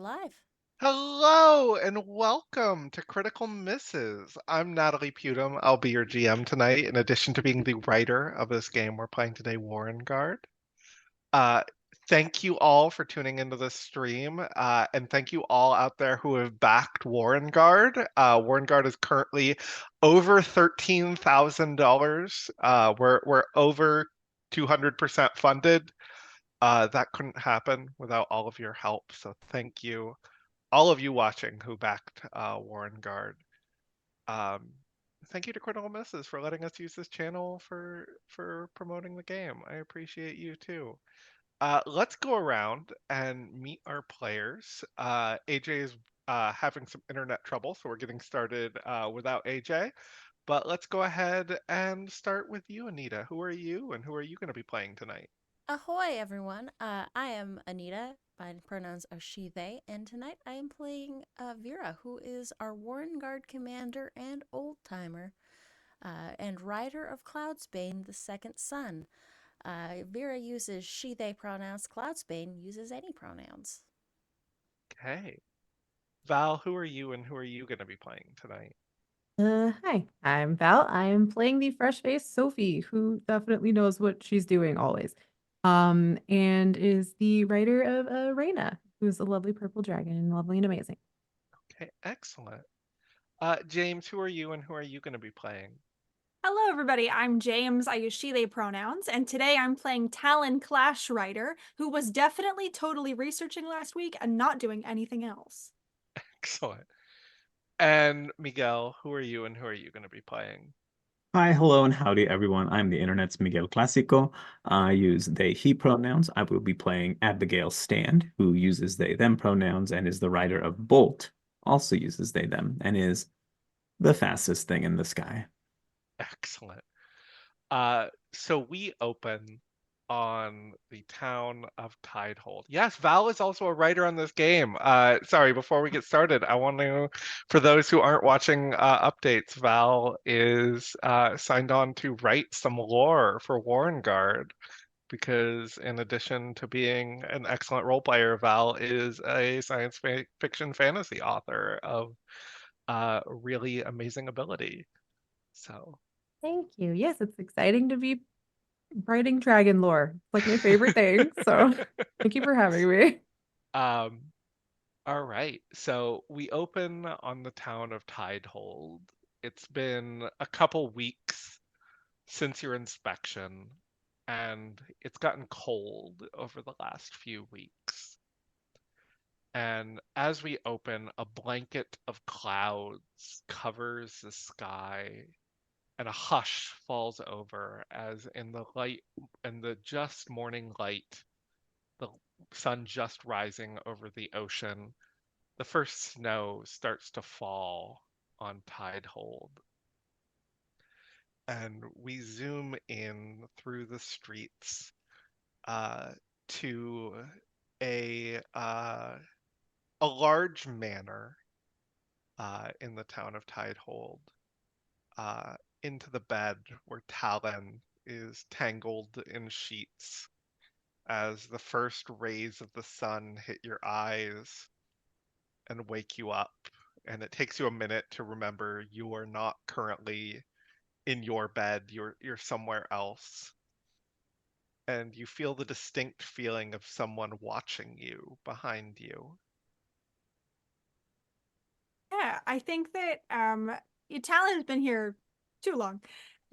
live. Hello and welcome to Critical Misses. I'm Natalie Putum. I'll be your GM tonight, in addition to being the writer of this game we're playing today, Warrenguard. Uh, thank you all for tuning into this stream, and thank you all out there who have backed Warrenguard. Warrenguard is currently over $13,000. We're over 200% funded. That couldn't happen without all of your help, so thank you all of you watching who backed Warren Guard. Um, Thank you to Critical Misses for letting us use this channel for promoting the game. I appreciate you too. Let's go around and meet our players. AJ is having some internet trouble, so we're getting started without AJ. But let's go ahead and start with you, Anita. Who are you, and who are you going to be playing tonight? Ahoy, everyone. I am Anita. My pronouns are she, they, and tonight I am playing Vera, who is our Warren Guard commander and old timer, and rider of Cloudsbane, the second son. Vera uses she, they pronouns. Cloudsbane uses any pronouns. Okay. Val, who are you, and who are you going to be playing tonight? Hi, I'm Val. I am playing the fresh-faced Sophie, who definitely knows what she's doing always. And is the writer of Reina, who's a lovely purple dragon, lovely and amazing. Okay, excellent. James, who are you and who are you going to be playing? Hello, everybody. I'm James. I use she, they pronouns. And today I'm playing Talon Clash Rider, who was definitely totally researching last week and not doing anything else. Excellent. And Miguel, who are you and who are you going to be playing? Hi, hello, and howdy, everyone. I'm the internet's Miguel Clasico. I use they, he pronouns. I will be playing Abigail Stand, who uses they, them pronouns and is the writer of Bolt, also uses they, them, and is the fastest thing in the sky. Excellent. So we open on the town of Tidehold. Yes, Val is also a writer on this game. Sorry, before we get started, I want to, for those who aren't watching updates, Val is signed on to write some lore for Warrenguard because in addition to being an excellent role player, Val is a fiction fantasy author of really amazing ability. So Thank you. Yes, it's exciting to be writing dragon lore. It's like my favorite thing. So thank you for having me. um all right. So we open on the town of Tidehold. It's been a couple weeks since your inspection, and it's gotten cold over the last few weeks. And as we open, a blanket of clouds covers the sky, and a hush falls over as in the just morning light, the sun just rising over the ocean, the first snow starts to fall on Tidehold. And we zoom in through the streets uh, to a uh, a large manor in the town of Tidehold, into the bed where Talon is tangled in sheets as the first rays of the sun hit your eyes and wake you up. And it takes you a minute to remember you are not currently in your bed, you're somewhere else. And you feel the distinct feeling of someone watching you behind you. Yeah, I think that Talon has been here too long.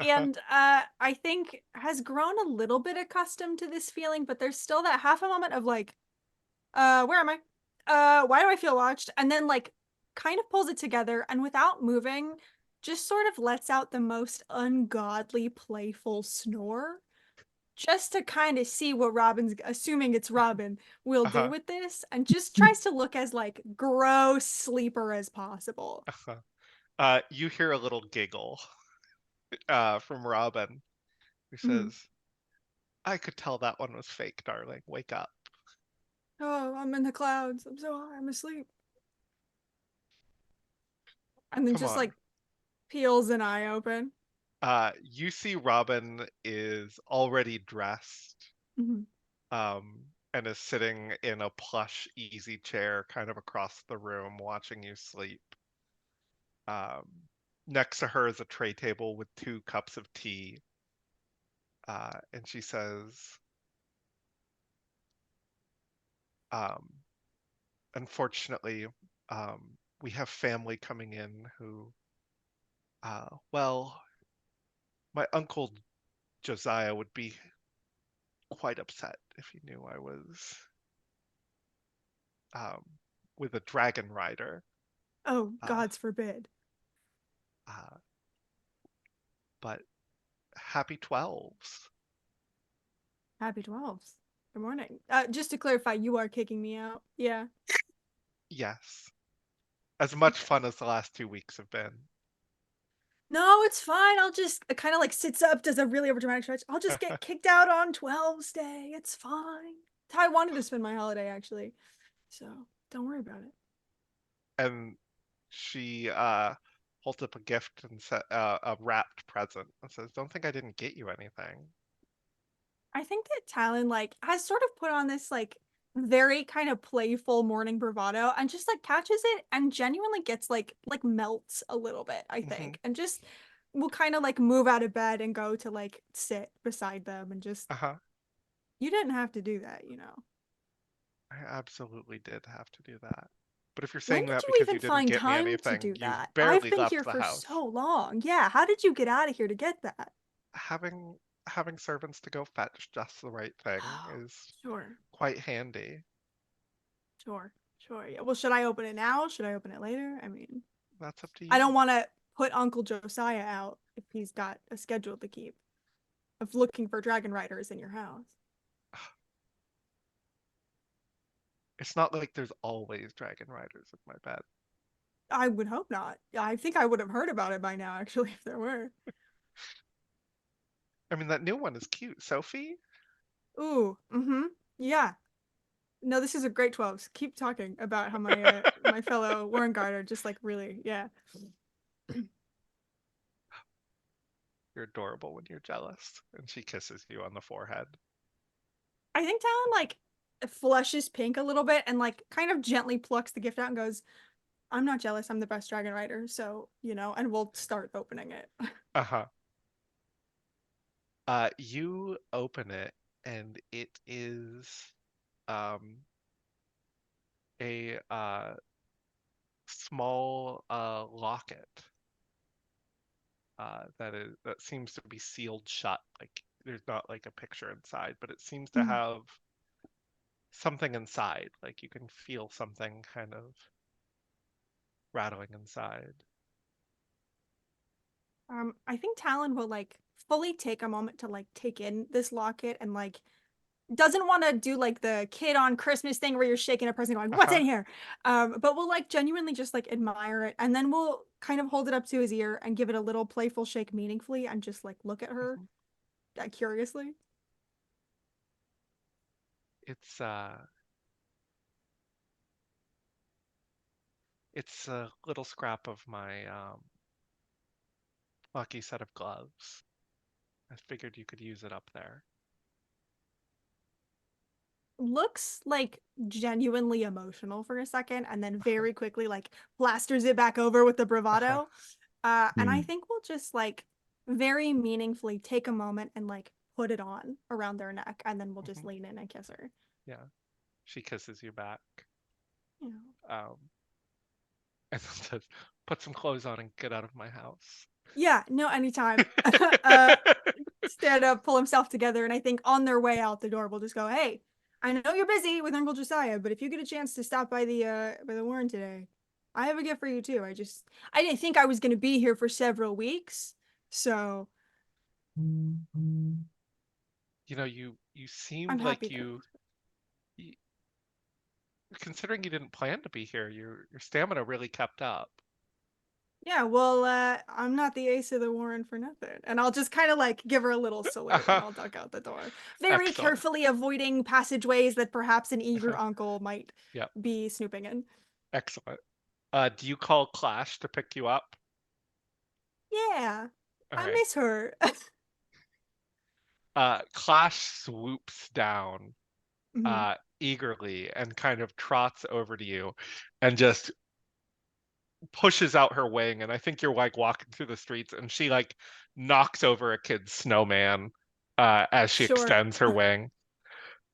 And I think has grown a little bit accustomed to this feeling, but there's still that half a moment of like, where am I? Why do I feel watched? And then like kind of pulls it together and without moving, just sort of lets out the most ungodly playful snore just to kind of see what Robin's assuming it's Robin will do Uh-huh. with this and just tries to look as like gross sleeper as possible. Uh-huh. You hear a little giggle from Robin, who Mhm. says, I could tell that one was fake, darling. Wake up. Oh, I'm in the clouds. I'm so high. I'm asleep. And then Come just on. like peels an eye open. You see Robin is already dressed. Mhm. Um, and is sitting in a plush easy chair kind of across the room watching you sleep. Um, Next to her is a tray table with 2 cups of tea. And she says, um, unfortunately, we have family coming in who, well, my uncle Josiah would be quite upset if he knew I was um, with a dragon rider. Oh, Uh, gods forbid. uh, but happy 12s. Happy 12s. Good morning. Just to clarify, you are kicking me out. Yeah. Yes. As much Okay. fun as the last 2 weeks have been. No, it's fine. I'll just kind of like sits up, does a really overdramatic stretch. I'll just get kicked out on 12's day. It's fine. It's how I wanted to spend my holiday, actually. So don't worry about it. And she holds up a gift and a wrapped present and says, "Don't think I didn't get you anything." I think that Talon like has sort of put on this like very kind of playful morning bravado and just like catches it and genuinely gets like melts a little bit, I Hmm. think. And just will kind of like move out of bed and go to like sit beside them and just Uh-huh. you didn't have to do that, you know. I absolutely did have to do that. But if you're When saying did that you because even you didn't find get me time to anything, do you've that? I've barely been left here the for house. so long. Yeah, how did you get out of here to get that? Having having servants to go fetch just the right thing is Sure, quite handy. sure. Yeah. Well, should I open it now? Should I open it later? I mean, That's up to I you. don't want to put Uncle Josiah out if he's got a schedule to keep of looking for dragon riders in your house. It's not like there's always dragon riders in my bed. I would hope not. I think I would have heard about it by now, actually, if there were. I mean, that new one is cute. Sophie? Ooh, yeah. No, this is a great 12s. Keep talking about how my my fellow Warrenguard are just like really, yeah. You're adorable when you're jealous. And she kisses you on the forehead. I think Talon like flushes pink a little bit and like kind of gently plucks the gift out and goes, I'm not jealous. I'm the best dragon rider. So, you know, and we'll start opening it. Uh-huh. You open it, and it is um a small locket that seems to be sealed shut. Like there's not like a picture inside, but it seems to Mm. have something inside. Like you can feel something kind of rattling inside. I think Talon will like fully take a moment to like take in this locket and like doesn't want to do like the kid on Christmas thing where you're shaking a present going, what's Uh-huh. in here? But we'll like genuinely just like admire it and then we'll kind of hold it up to his ear and give it a little playful shake meaningfully and just like look at her Mhm. curiously. It's it's a little scrap of my lucky set of gloves. I figured you could use it up there. Looks like genuinely emotional for a second and then very quickly like plasters it back over with the Uh-huh. bravado. And I Hmm. think we'll just like very meaningfully take a moment and like put it on around their neck and then we'll just Mhm. lean in and kiss her. Yeah. She kisses you back. You know. Um, and then says, "Put some clothes on and get out of my house." Yeah, no, anytime. uh Stand up, pull himself together, and I think on their way out the door we'll just go, hey, I know you're busy with Uncle Josiah, but if you get a chance to stop by the Warren today, I have a gift for you too. I didn't think I was gonna be here for several weeks. So You know, you I'm seemed happy like that you considering you didn't plan to be here, your stamina really kept up. yeah, well, I'm not the ace of the Warren for nothing. And I'll just kind of like give her a little salute and Uh-huh. I'll duck out the door. Very Excellent. carefully avoiding passageways that perhaps an eager Uh-huh. uncle might Yep. be snooping in. Excellent. Do you call Clash to pick you up? Yeah, All I right. miss her. Clash swoops down eagerly and kind of trots over to you and just pushes out her wing. And I think you're like walking through the streets and she like knocks over a kid's snowman as she Sure. extends her wing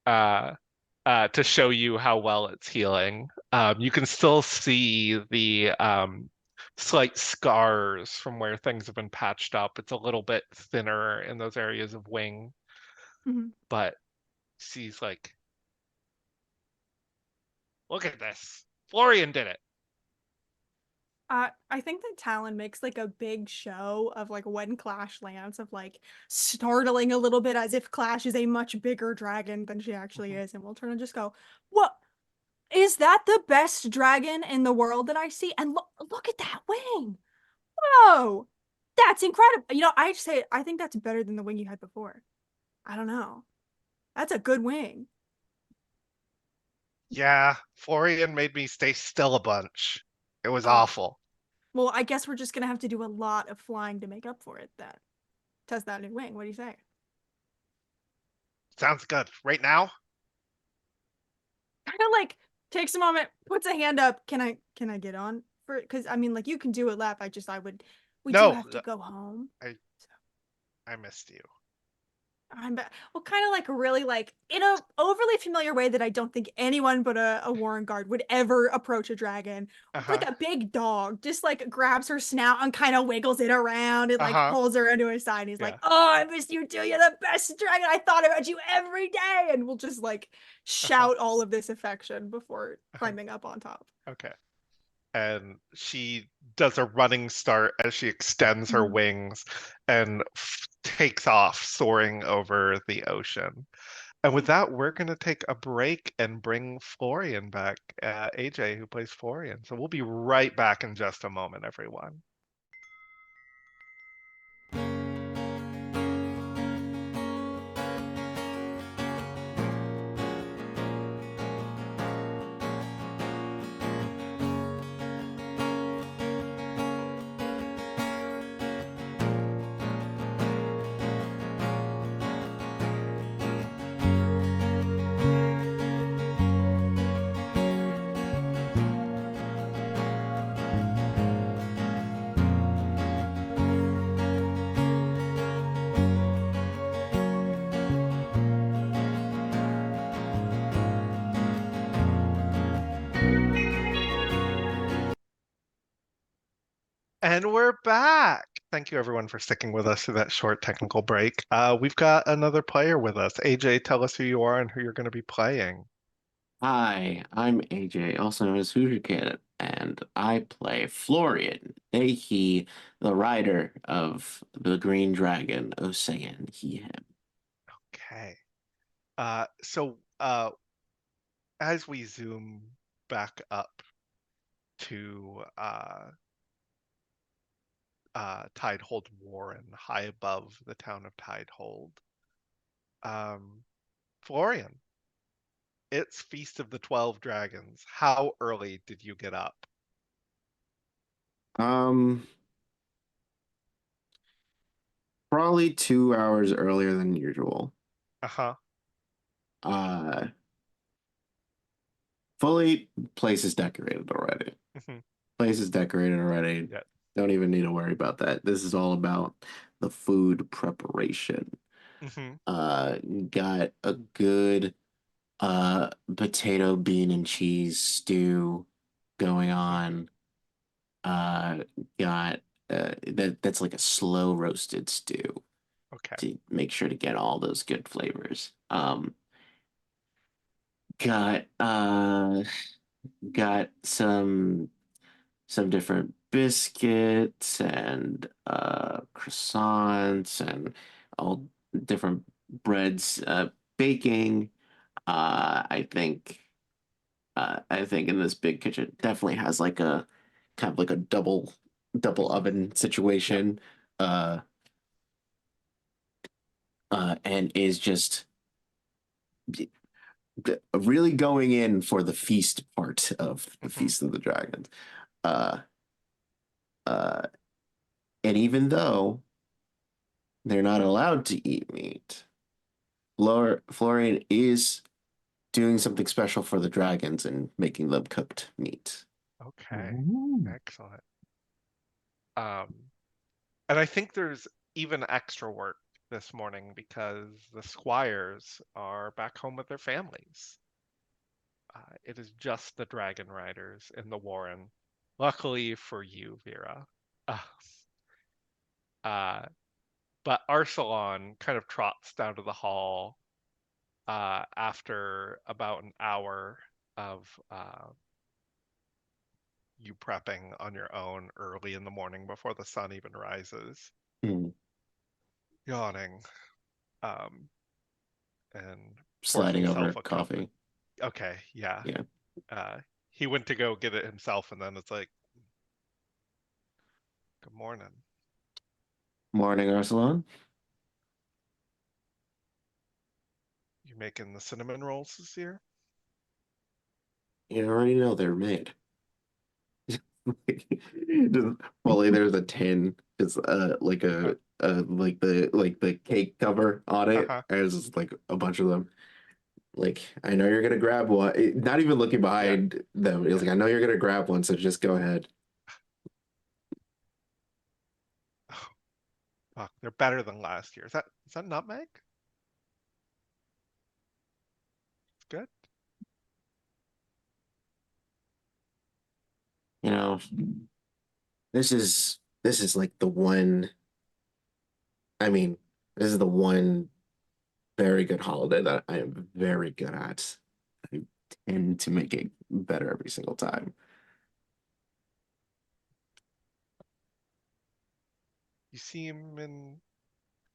uh, to show you how well it's healing. You can still see the slight scars from where things have been patched up. It's a little bit thinner in those areas of wing, Mhm. but she's like, look at this. Florian did it. I think that Talon makes like a big show of like when Clash lands, of like startling a little bit as if Clash is a much bigger dragon than she actually is, and we'll turn and just go, "What is that? The best dragon in the world that I see?" And look at that wing! Whoa, that's incredible. I say I think that's better than the wing you had before. I don't know. That's a good wing. Yeah, Florian made me stay still a bunch. It was Oh, awful. well, I guess we're just gonna have to do a lot of flying to make up for it then. Test that new wing. What do you say? Sounds good. Right now? Kind of like takes a moment, puts a hand up. Can I get on for? Because I mean, like you can do a lap. We do No, have to go home. I So I missed you. well, kind of like really like in a overly familiar way that I don't think anyone but a Warrenguard would ever approach a dragon. Uh-huh. Like a big dog, just like grabs her snout and kind of wiggles it around and like Uh-huh. pulls her into his side. And he's like, Yeah. "Oh, I missed you too. You're the best dragon. I thought about you every day." And we'll just like Uh-huh. shout all of this affection before Uh-huh. climbing up on top. Okay. And she does a running start as she extends her Mhm. wings and takes off, soaring over the ocean. And with that, we're going to take a break and bring Florian back, AJ, who plays Florian. So we'll be right back in just a moment, everyone. And we're back. Thank you, everyone, for sticking with us through that short technical break. We've got another player with us. AJ, tell us who you are and who you're going to be playing. Hi, I'm AJ, also known as Hoosier Kid, and I play Florian, they, he, the rider of the Green Dragon, Ocean, he, him. Okay. So as we zoom back up to Tidehold Warren, high above the town of Tidehold, Florian, it's Feast of the 12 Dragons. How early did you get up? Um, Probably 2 hours earlier than usual. Uh-huh. Uh, Fully, place is decorated already. Mhm. Place is decorated already. Yeah. Don't even need to worry about that. This is all about the food preparation. Mhm. Got a good potato, bean, and cheese stew going Mhm. on. Uh got that's like a slow roasted stew Okay. to make sure to get all those good flavors. Got some different biscuits and croissants and all different breads baking. I think I think in this big kitchen definitely has like a kind of like a double oven Yep. situation. Uh and is just really going in for the feast part of the Mhm. Feast of the Dragons. Uh uh and even though they're not allowed to eat meat, Florian is doing something special for the dragons and making them cooked meat. Okay, Ooh. excellent. And I think there's even extra work this morning because the squires are back home with their families. It is just the dragon riders in the Warren. Luckily for you, Vera. Uh, uh, but Arsalan kind of trots down to the hall after about an hour of you prepping on your own early in the morning before the sun even rises, Hmm. yawning, um, and pours Sliding himself over a cup. coffee. Okay, yeah. Yeah. He went to go get it himself, and then it's like, good morning. Morning, Arsalan. You making the cinnamon rolls this year? You already know they're made. Fully, there's a tin. It's like Uh, the cake cover on it. uh-huh. There's like a bunch of them. Like, I know you're gonna grab one. Not even looking Yeah, behind them. It was yeah. like, I know you're gonna grab one, so just go ahead. Oh, fuck, they're better than last year. Is that nutmeg? It's good. You know, this is like the one. I mean, this is the one very good holiday that I am very good at. I tend to make it better every single time. You seem in.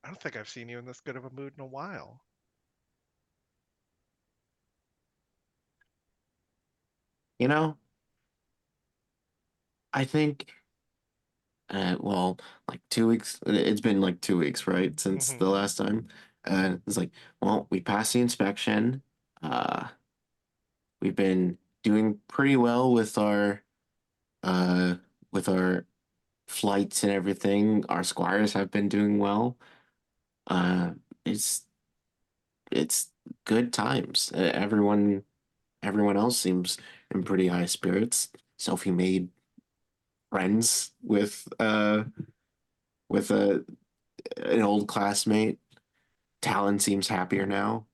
I don't think I've seen you in this good of a mood in a while. You know, I think well, like 2 weeks. It's been like 2 weeks, right, since Hmm. the last time. And it's like, well, we passed the inspection. Uh, we've been doing pretty well uh with our flights and everything. Our squires have been doing well. Uh, it's it's good times. Everyone else seems in pretty high spirits. Sophie made friends with an old classmate. Talon seems happier now.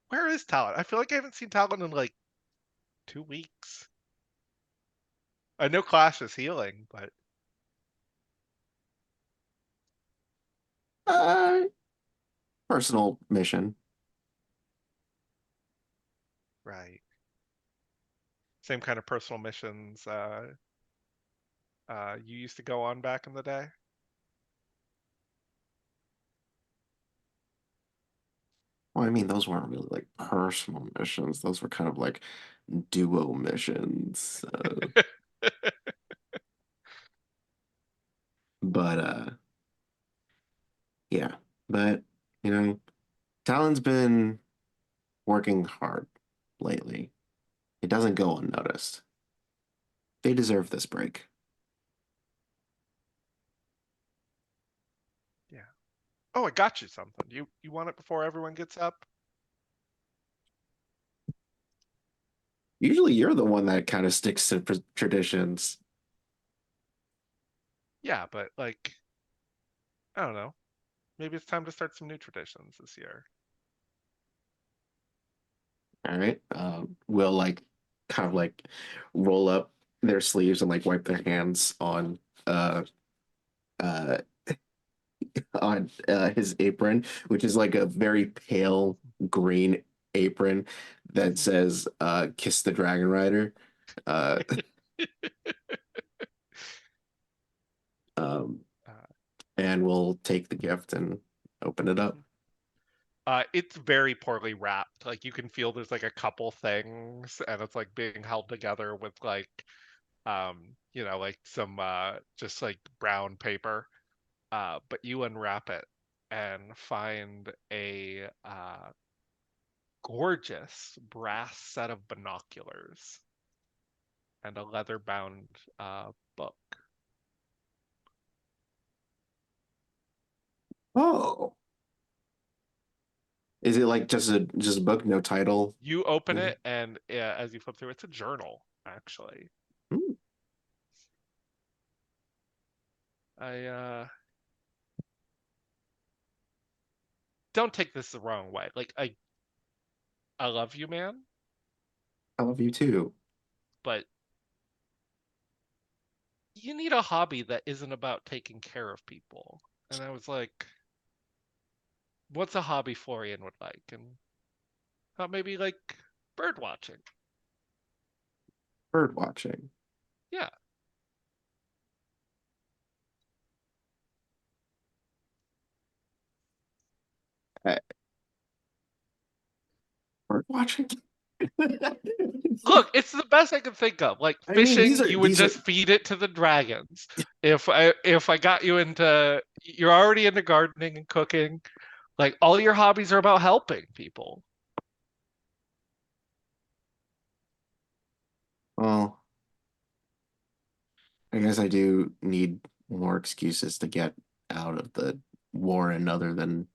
Where is Talon? I feel like I haven't seen Talon in like 2 weeks. I know Clash is healing, but Uh, Personal mission. right. Same kind of personal missions you used to go on back in the day. Well, I mean, those weren't really like personal missions. Those were kind of like duo missions. But yeah. But you know, Talon's been working hard lately. It doesn't go unnoticed. They deserve this break. Yeah. Oh, I got you something. You want it before everyone gets up? Usually, you're the one that kind of sticks to traditions. Yeah, but like, I don't know. Maybe it's time to start some new traditions this year. All right. Will like kind of like roll up their sleeves and like wipe their hands uh uh on his apron, which is like a very pale green apron that Mhm. says "Kiss the Dragon Rider." Uh, um, Uh, and we'll take the gift and open it up. mhm. It's very poorly wrapped. Like you can feel there's like a couple things, and it's like being held together with like, like some just like brown paper. But you unwrap it and find a gorgeous brass set of binoculars and a leather-bound book. Oh, Is it like just a book, no title? You open Yeah. it, and as you flip through, it's a journal, actually. Hmm. I don't take this the wrong way. Like I love you, man, I love you too. but you need a hobby that isn't about taking care of people. And I was like, what's a hobby Florian would like? And thought maybe like bird watching. Bird watching. Yeah. Uh, bird watching. Look, it's the best I could think of. Like I mean, fishing, you would these are just feed it to the dragons. If I got you into, you're already into gardening and cooking. Like all your hobbies are about helping people. well, I guess I do need more excuses to get out of the Warren other than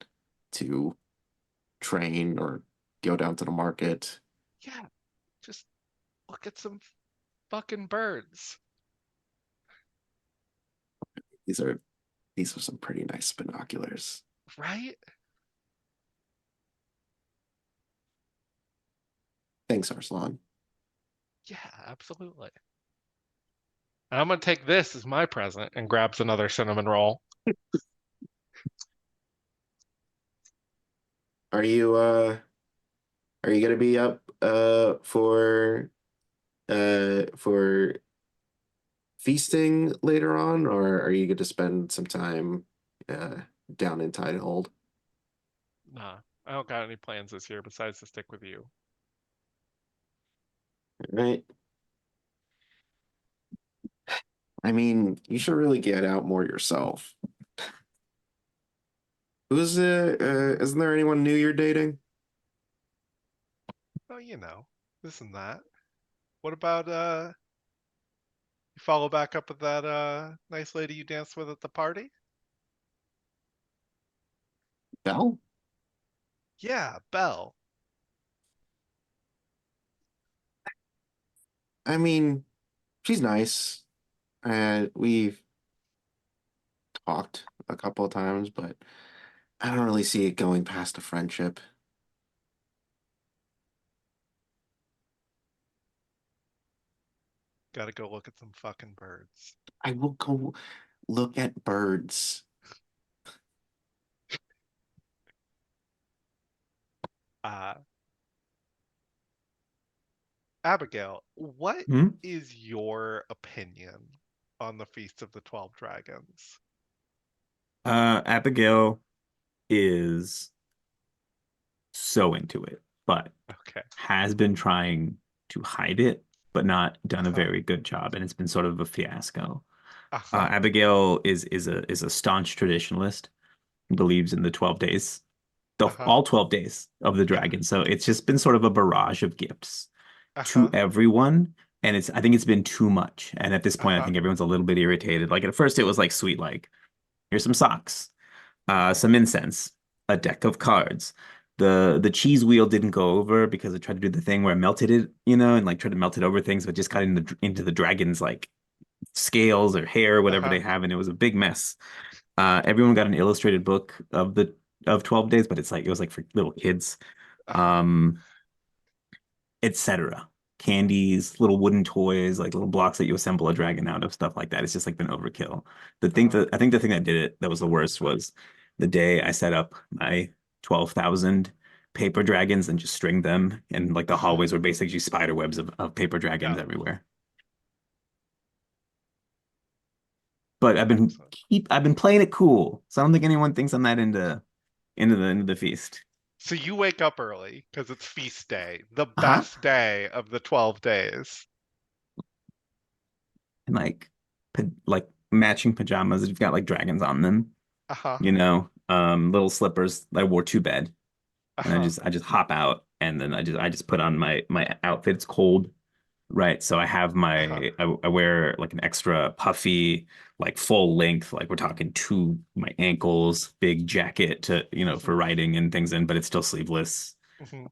to train or go down to the market. Yeah, just look at some fucking birds, These are these are some pretty nice binoculars. right? Thanks, Arslan. Yeah, absolutely. And I'm gonna take this as my present and grabs another cinnamon roll. Are you are you gonna be up for feasting later on, or are you going to spend some time uh down in Tidehold? Nah, I don't got any plans this year besides to stick with you. Right? I mean, you should really get out more yourself. Who's isn't there anyone new you're dating? Oh, this and that. What about you follow back up with that nice lady you danced with at the party? Belle? Yeah, Belle. I mean, she's nice. We've talked a couple of times, but I don't really see it going past a friendship. Gotta go look at some fucking birds. I will go look at birds. Uh Abigail, what Hmm? is your opinion on the Feast of the 12 Dragons? Abigail is so into it, but Okay. has been trying to hide it, but not done a Uh-huh. very good job, and it's been sort of a fiasco. Uh-huh. Abigail is a staunch traditionalist, believes in the 12 days, Uh-huh. all 12 days of the Yeah. dragon. So it's just been sort of a barrage of gifts to Uh-huh. everyone. And I think it's been too much. And at this point, I Uh-huh. think everyone's a little bit irritated. Like at first it was like sweet, like here's some socks, some incense, a deck of cards. The cheese wheel didn't go over because it tried to do the thing where it melted it, and like tried to melt it over things, but just got into the dragon's like scales or hair, whatever Uh-huh. they have, and it was a big mess. Everyone got an illustrated book of 12 days, but it was like for little kids, Uh-huh. um, etc. Candies, little wooden toys, like little blocks that you assemble a dragon out of, stuff like that. It's just like been overkill. Uh-huh. I think the thing that did it that was the worst was the day I set up my 12,000 paper dragons and just stringed them, and like the Uh-huh. hallways were basically spider webs of paper dragons Yeah. everywhere. But Excellent. I've been playing it cool, so I don't think anyone thinks I'm that into the feast. So you wake up early because it's feast day, the Uh-huh. best day of the 12 days. And like matching pajamas that have got like dragons on them, Uh-huh. little slippers that I wore to bed, and Uh-huh. I just hop out, and then I just put on my outfit. It's cold. Right. So I have my I wear like an extra puffy, like full length, like we're talking to my ankles, big jacket to, for riding and things in, but it's still sleeveless.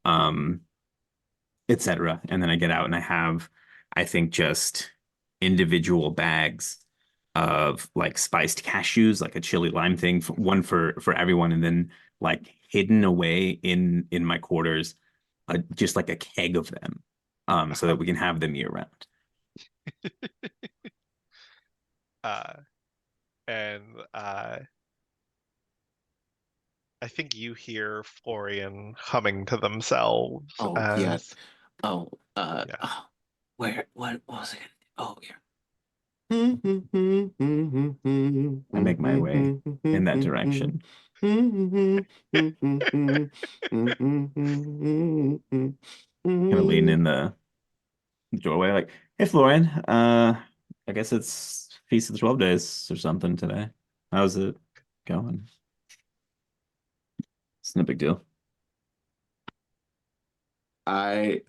Um, etc. And then I get out and I have, I think, just individual bags of like spiced cashews, like a chili lime thing, one for everyone, and then like hidden away in my quarters, just like a keg of them, so that we can have them year round. And I think you hear Florian humming to themselves Oh yeah. as Oh, yeah. where? What was it? Oh, yeah. I make my way in that direction. Kind of lean in the doorway, like, "Hey, Florian, I guess it's Feast of the 12 Days or something today. How's it going?" It's no big deal. I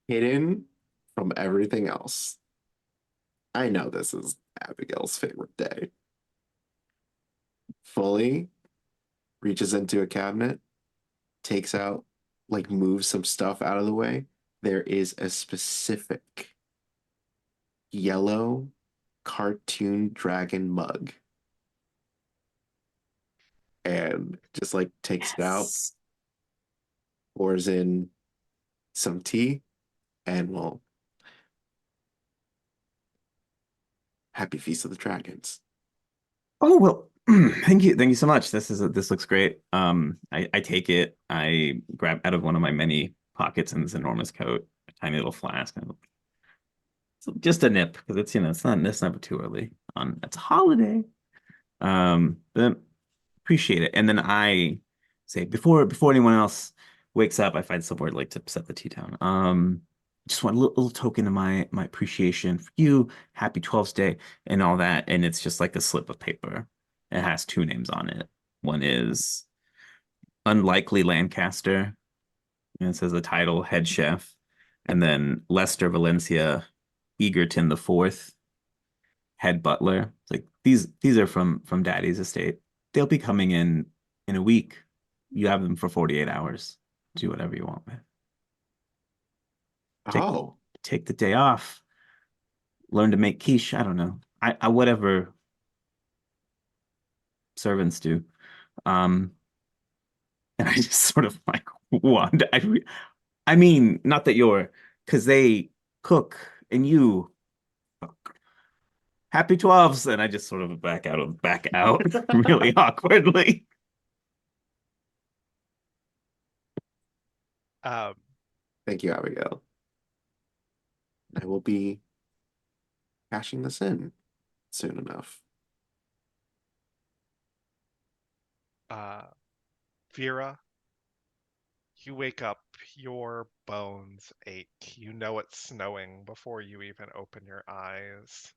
hidden from everything else. I know this is Abigail's favorite day. Fully reaches into a cabinet, takes out, like moves some stuff out of the way. There is a specific yellow cartoon dragon mug. And just like takes it out, pours in some tea, and well, happy Feast of the Dragons. Oh, well, thank you so much. This looks great. I take it. I grab out of one of my many pockets in this enormous coat a tiny little flask. Just a nip because it's never too early on. It's a holiday. But appreciate it. And then I say before anyone else wakes up, I find somewhere like to set the tea down. Just want a little token of my appreciation for you. Happy 12th day and all that. And it's just like a slip of paper. It has two names on it. One is Unlikely Lancaster, and it says the title head chef. And then Lester Valencia Egerton the fourth, head butler. It's like these are from Daddy's estate. They'll be coming in a week. You have them for 48 hours. Do whatever you want with. Take Oh, take the day off. Learn to make quiche. I don't know. I whatever servants do. Um, and I just sort of like wand. I mean, not that you're, because they cook and you happy 12s, and I just sort of back out really awkwardly. thank you, Abigail. I will be cashing this in soon enough. Vera, you wake up, your bones ache. You know it's snowing before you even open your eyes.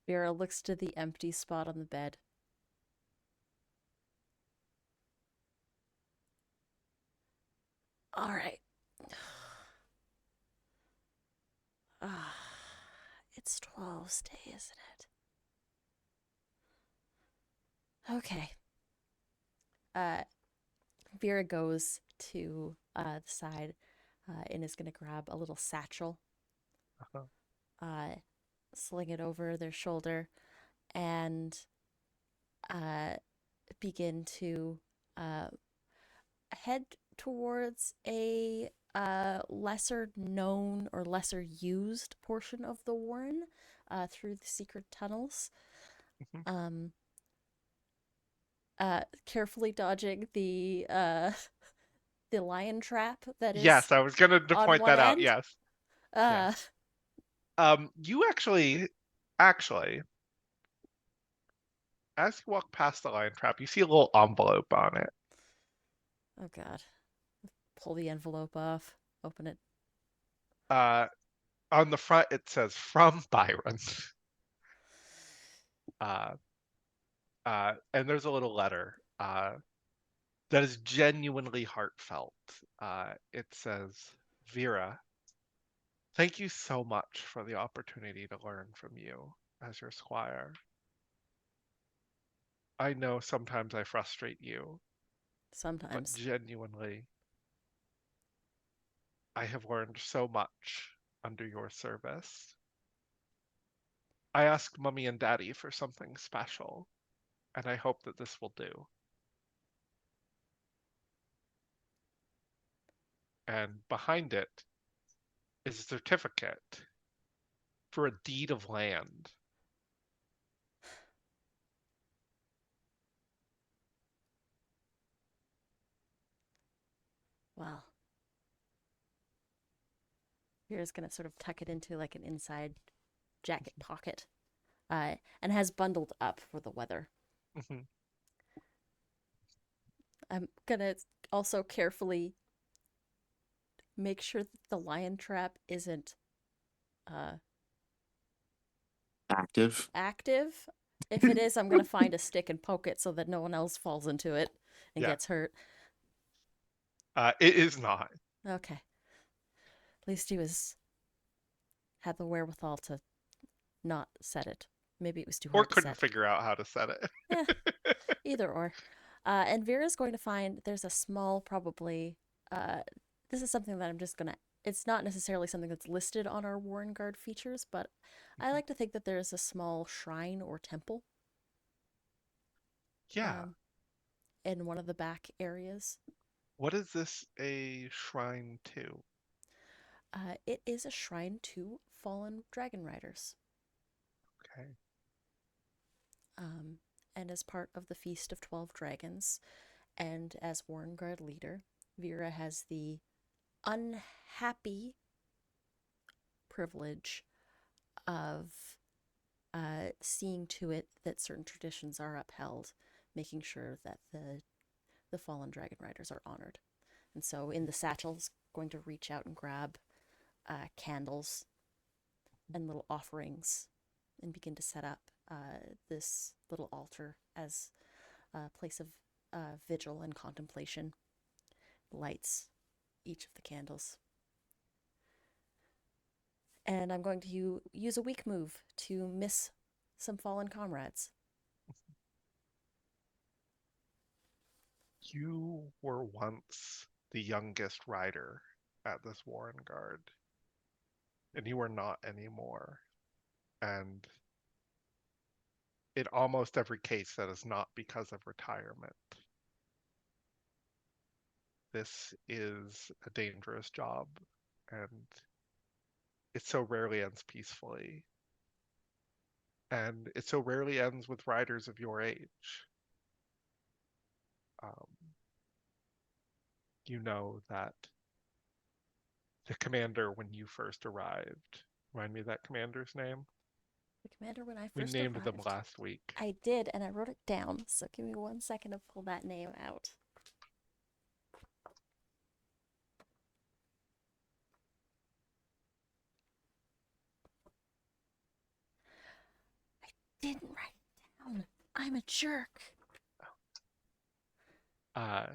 Vera looks to the empty spot on the bed. All right. It's 12's day, isn't it? Okay. Vera goes to the side and is going to grab a little satchel, sling it over their shoulder, and begin to head towards a lesser known or lesser used portion of the Warren through the secret tunnels. Carefully dodging the lion trap that is. Yes, I was gonna on point one that out. end. Yes. Yes. You actually, as you walk past the lion trap, you see a little envelope on it. Oh God! Pull the envelope off. Open it. On the front, it says "From Byron." And there's a little letter. that is genuinely heartfelt. It says, Vera, thank you so much for the opportunity to learn from you as your squire. I know sometimes I frustrate you, but Sometimes. genuinely, I have learned so much under your service. I asked Mummy and Daddy for something special, and I hope that this will do. And behind it is a certificate for a deed of land. Well, Vera's gonna sort of tuck it into like an inside jacket pocket, and has bundled up for the weather. Mhm. I'm gonna also carefully make sure that the lion trap isn't uh, Active. active. If it is, I'm gonna find a stick and poke it so that no one else falls into it and Yeah, gets hurt. it is not. Okay. At least he had the wherewithal to not set it. Maybe it was too Or hard to couldn't set. figure out how to set it. Yeah, either or. And Vera's going to find there's a small, probably. This is something that I'm just gonna. It's not necessarily something that's listed on our Warrenguard features, but I like to think that there's a small shrine or temple Yeah. um, in one of the back areas. What is this a shrine to? It is a shrine to fallen dragon riders. Okay. And as part of the Feast of 12 Dragons, and as Warrenguard leader, Vera has the unhappy privilege of seeing to it that certain traditions are upheld, making sure that the fallen dragon riders are honored. And so, in the satchels, going to reach out and grab candles and little offerings, and begin to set up this little altar as a place of vigil and contemplation. Lights each of the candles. And I'm going to use a weak move to miss some fallen comrades. You were once the youngest rider at this Warrenguard, and you are not anymore. And in almost every case, that is not because of retirement. This is a dangerous job, and it so rarely ends peacefully. And it so rarely ends with riders of your age. Um, you know that the commander, when you first arrived, remind me of that commander's name? The commander, when I We first named them arrived, last week. I did, and I wrote it down. So give me 1 second to pull that name out. I didn't write it down. I'm a jerk. Uh,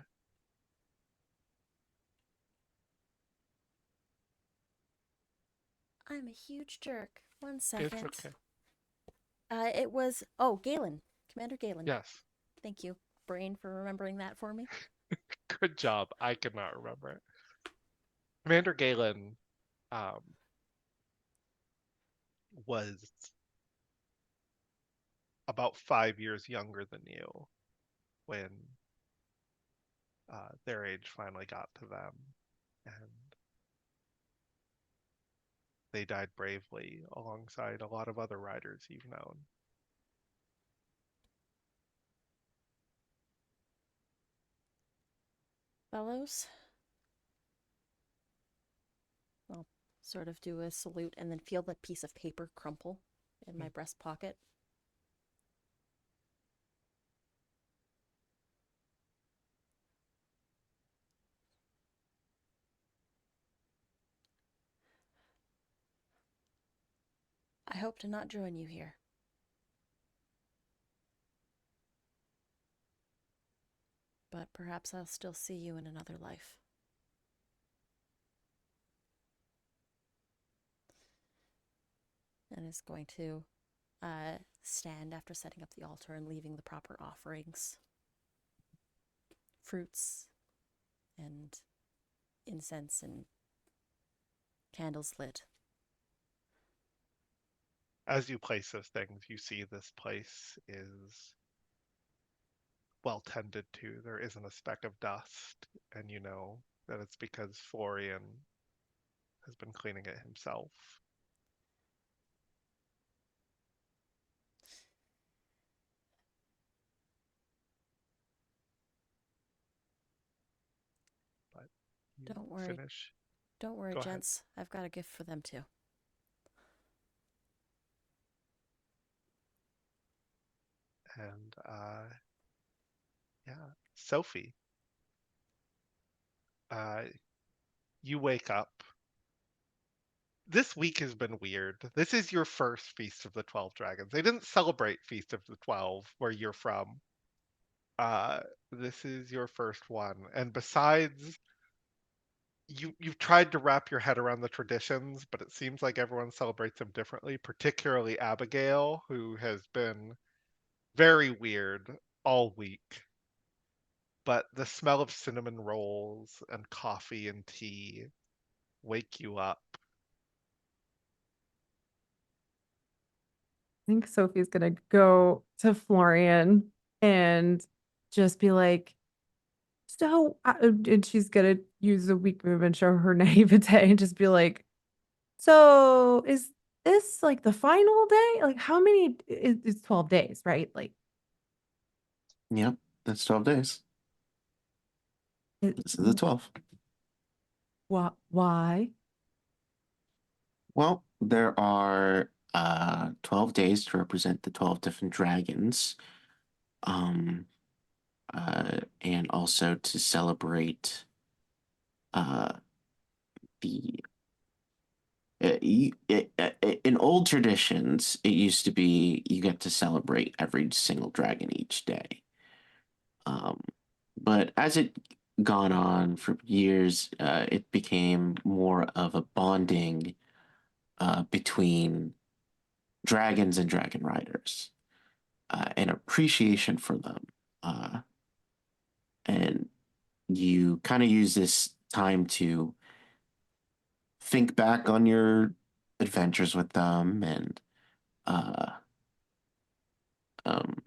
I'm a huge jerk. 1 it's second. okay. It was Galen, Commander Galen. Yes. Thank you, brain, for remembering that for me. Good job. I could not remember it. Commander Galen um, was about 5 years younger than you when their age finally got to them. And they died bravely alongside a lot of other riders you've known. Fellows, I'll sort of do a salute and then feel the piece of paper crumple in my breast pocket. I hope to not join you here. but perhaps I'll still see you in another life. And is going to stand after setting up the altar and leaving the proper offerings, fruits and incense and candles lit. As you place those things, you see this place is well tended to. There isn't a speck of dust, and you know that it's because Florian has been cleaning it himself. But you Don't worry. finish. Don't worry, Go ahead. gents. I've got a gift for them too. And yeah, Sophie, you wake up. This week has been weird. This is your first Feast of the 12 Dragons. They didn't celebrate Feast of the 12 where you're from. Uh, this is your first one. And besides, you've tried to wrap your head around the traditions, but it seems like everyone celebrates them differently, particularly Abigail, who has been very weird all week. But the smell of cinnamon rolls and coffee and tea wake you up. I think Sophie's gonna go to Florian and just be like, so, and she's gonna use a weak move and show her naivete and just be like, so is this like the final day? Like, how many? It's 12 days, right? Like, Yep, that's 12 days. it, This is the 12th. why? Well, there are 12 days to represent the 12 different dragons. And also to celebrate the in old traditions, it used to be you get to celebrate every single dragon each day. But as it gone on for years, it became more of a bonding between dragons and dragon riders, an appreciation for them. And you kind of use this time to think back on your adventures with them uh, um,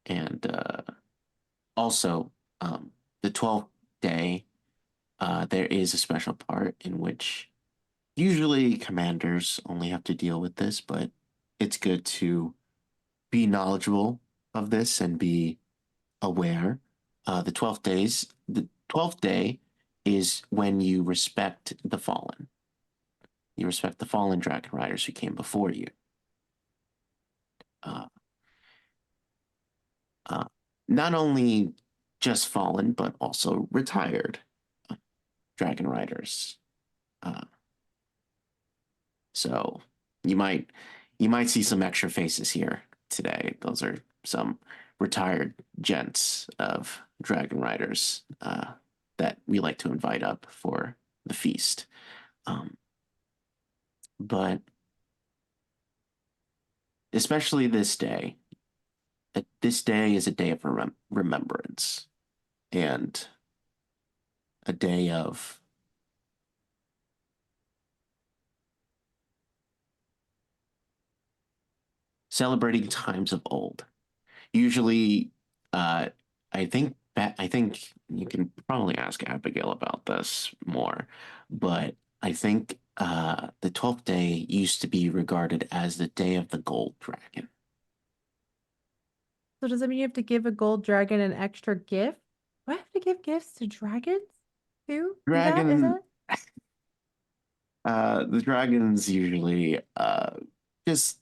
and also the 12th day, there is a special part in which usually commanders only have to deal with this, but it's good to be knowledgeable of this and be aware. The 12th day is when you respect the fallen. You respect the fallen dragon riders who came before you. Uh, uh, Not only just fallen, but also retired dragon riders. Uh, so you might see some extra faces here today. Those are some retired gents of dragon riders that we like to invite up for the feast. But especially this day, this day is a day of remembrance and a day of celebrating times of old. Usually, I think you can probably ask Abigail about this more, but I think the 12th day used to be regarded as the day of the gold dragon. So does that mean you have to give a gold dragon an extra gift? Do I have to give gifts to dragons too? Is Dragon, that? the dragons usually just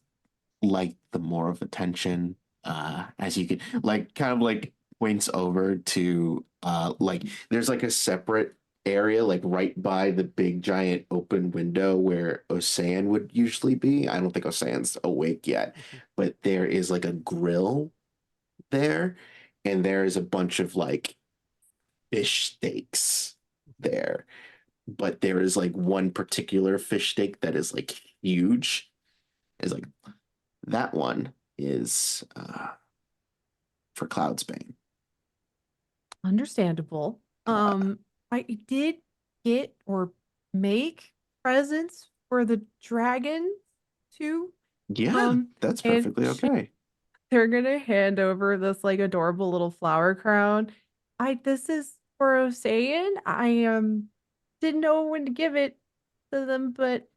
like the more of attention as you can like kind of like points over to like there's like a separate area like right by the big giant open window where Ocean would usually be. I don't think Ocean's awake yet, but there is like a grill there and there's a bunch of like fish steaks there. But there is like one particular fish steak that is like huge. Is like that one is for Cloudsbane. Understandable. I did get or make presents for the dragon too. Yeah, that's And perfectly okay. they're gonna hand over this like adorable little flower crown. This is for Osayan. I didn't know when to give it to them, but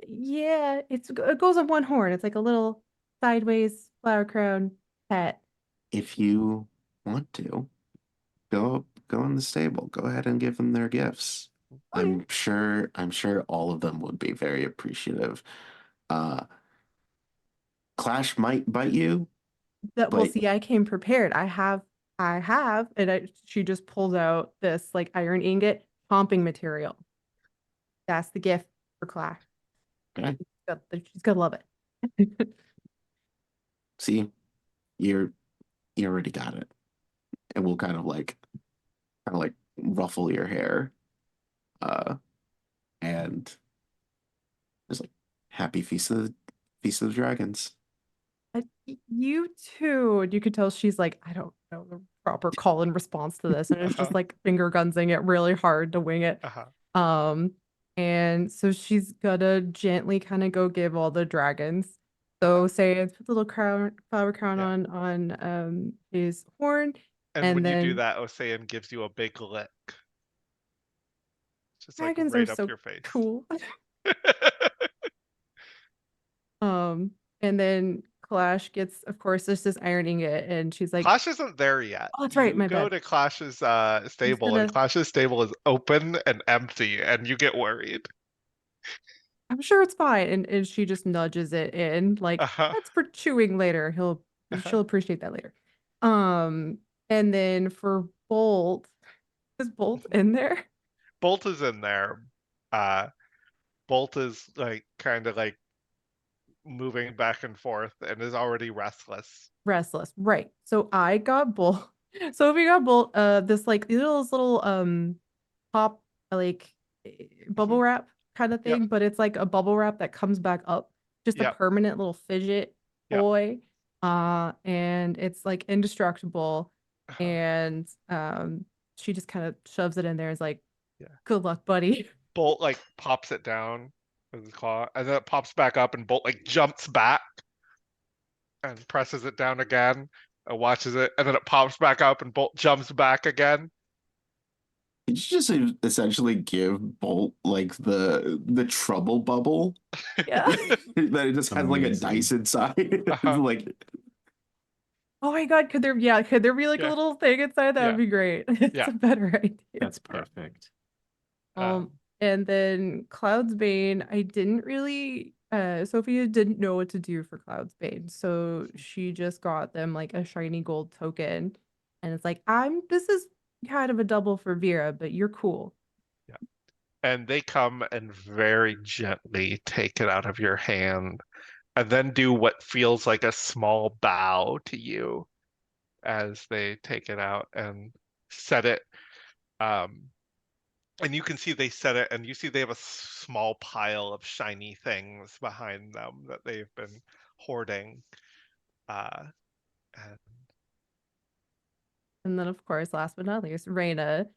yeah, it goes on one horn. It's like a little sideways flower crown pet. If you want to, go in the stable. Go ahead and give them their gifts. Okay. I'm sure all of them would be very appreciative. Uh Clash might bite you, That well, but see, I came prepared. I have, and she just pulls out this like iron ingot chomping material. That's the gift for Clash. okay. She's gonna love it. See, you're you already got it. And we'll kind of like ruffle your hair. And just like happy Feast of the Dragons. You too. You could tell she's like, I don't know the proper call and response to this, and it's just like finger gunsing it really hard to wing it. Um, and so she's gonna gently kind of go give all the dragons. So say it's put the little flower crown Yeah. on his horn, And when you do then that, Osayan gives you a big lick. Just like dragons are right up so your face. cool. And then Clash gets, of course, there's this ironing it, and she's like, Clash isn't there yet. "Oh, that's right, You my go bad." to Clash's stable, gonna- and Clash's stable is open and empty, and you get worried. I'm sure it's fine, and she just nudges it in, like Uh-huh. that's for chewing later. She'll appreciate that later. And then for Bolt, is Bolt in there? Bolt is in there. Uh, Bolt is like kind of like moving back and forth and is already restless. Restless, right? So I got Bolt. Sophie got Bolt. This like these little pop like bubble wrap kind of Yep. thing, but it's like a bubble wrap that comes back up, just a Yep. permanent little fidget Yep. toy. And it's like indestructible. Uh-huh. And she just kind of shoves it in there and is like, Yeah. good luck, buddy. Bolt like pops it down with his claw, and then it pops back up, and Bolt like jumps back and presses it down again and watches it, and then it pops back up, and Bolt jumps back again. Did you just essentially give Bolt like the trouble bubble Yeah. that it just has like a Amazing. dice inside? Uh-huh. Like Oh my God, could there be like a Yeah. little thing inside? That Yeah. would be great. It's Yeah. a better idea. That's perfect. And then Cloud's Bane, I didn't really Sophia didn't know what to do for Cloud's Bane. So she just got them like a shiny gold token. And it's like, this is kind of a double for Vera, but you're cool. Yeah. And they come and very gently take it out of your hand and then do what feels like a small bow to you as they take it out and set it. And you can see they set it, and you see they have a small pile of shiny things behind them that they've been hoarding. And And then of course, last but not least, Reina.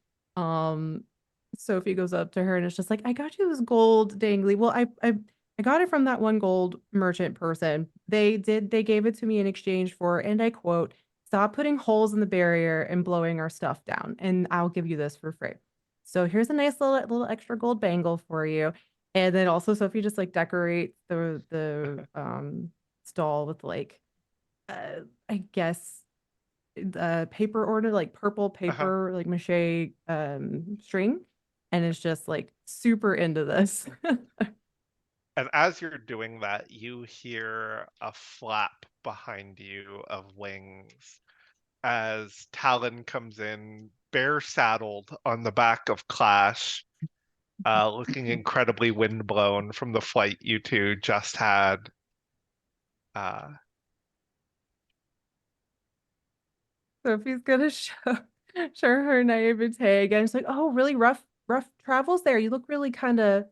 Sophie goes up to her and it's just like, I got you this gold dangly. Well, I got it from that one gold merchant person. They gave it to me in exchange for, and I quote, stop putting holes in the barrier and blowing our stuff down, and I'll give you this for free. So here's a nice little extra gold bangle for you. And then also Sophie just like decorates the stall with like I guess paper order, like purple paper, like mache string, and it's just like super into this. and as you're doing that, you hear a flap behind you of wings as Talon comes in, bare saddled on the back of Clash, looking incredibly windblown from the flight you two just had. Sophie's gonna show her naivete again. It's like, oh, really rough travels there. You look really kind of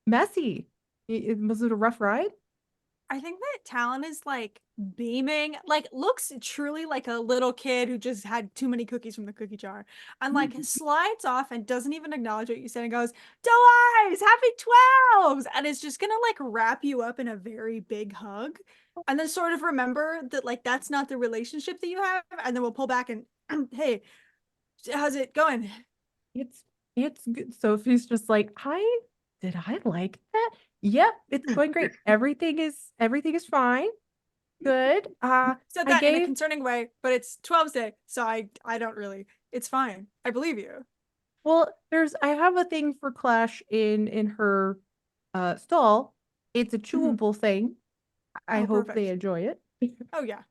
messy. Was it a rough ride? I think that Talon is like beaming, like looks truly like a little kid who just had too many cookies from the cookie jar, and like slides off and doesn't even acknowledge what you said and goes, "Doeyes, happy 12s," and is just gonna like wrap you up in a very big hug, and then sort of remember that like that's not the relationship that you have, and then we'll pull back and, hey, how's it going? It's good. Sophie's just like, did I like that? Yep, it's going great. Everything is fine. Good. Said I that in a gave concerning way, but it's 12's day, so I don't really. It's fine. I believe you. well, I have a thing for Clash in her stall. It's a Mhm. chewable thing. I Oh, hope they perfect. enjoy it. Oh yeah.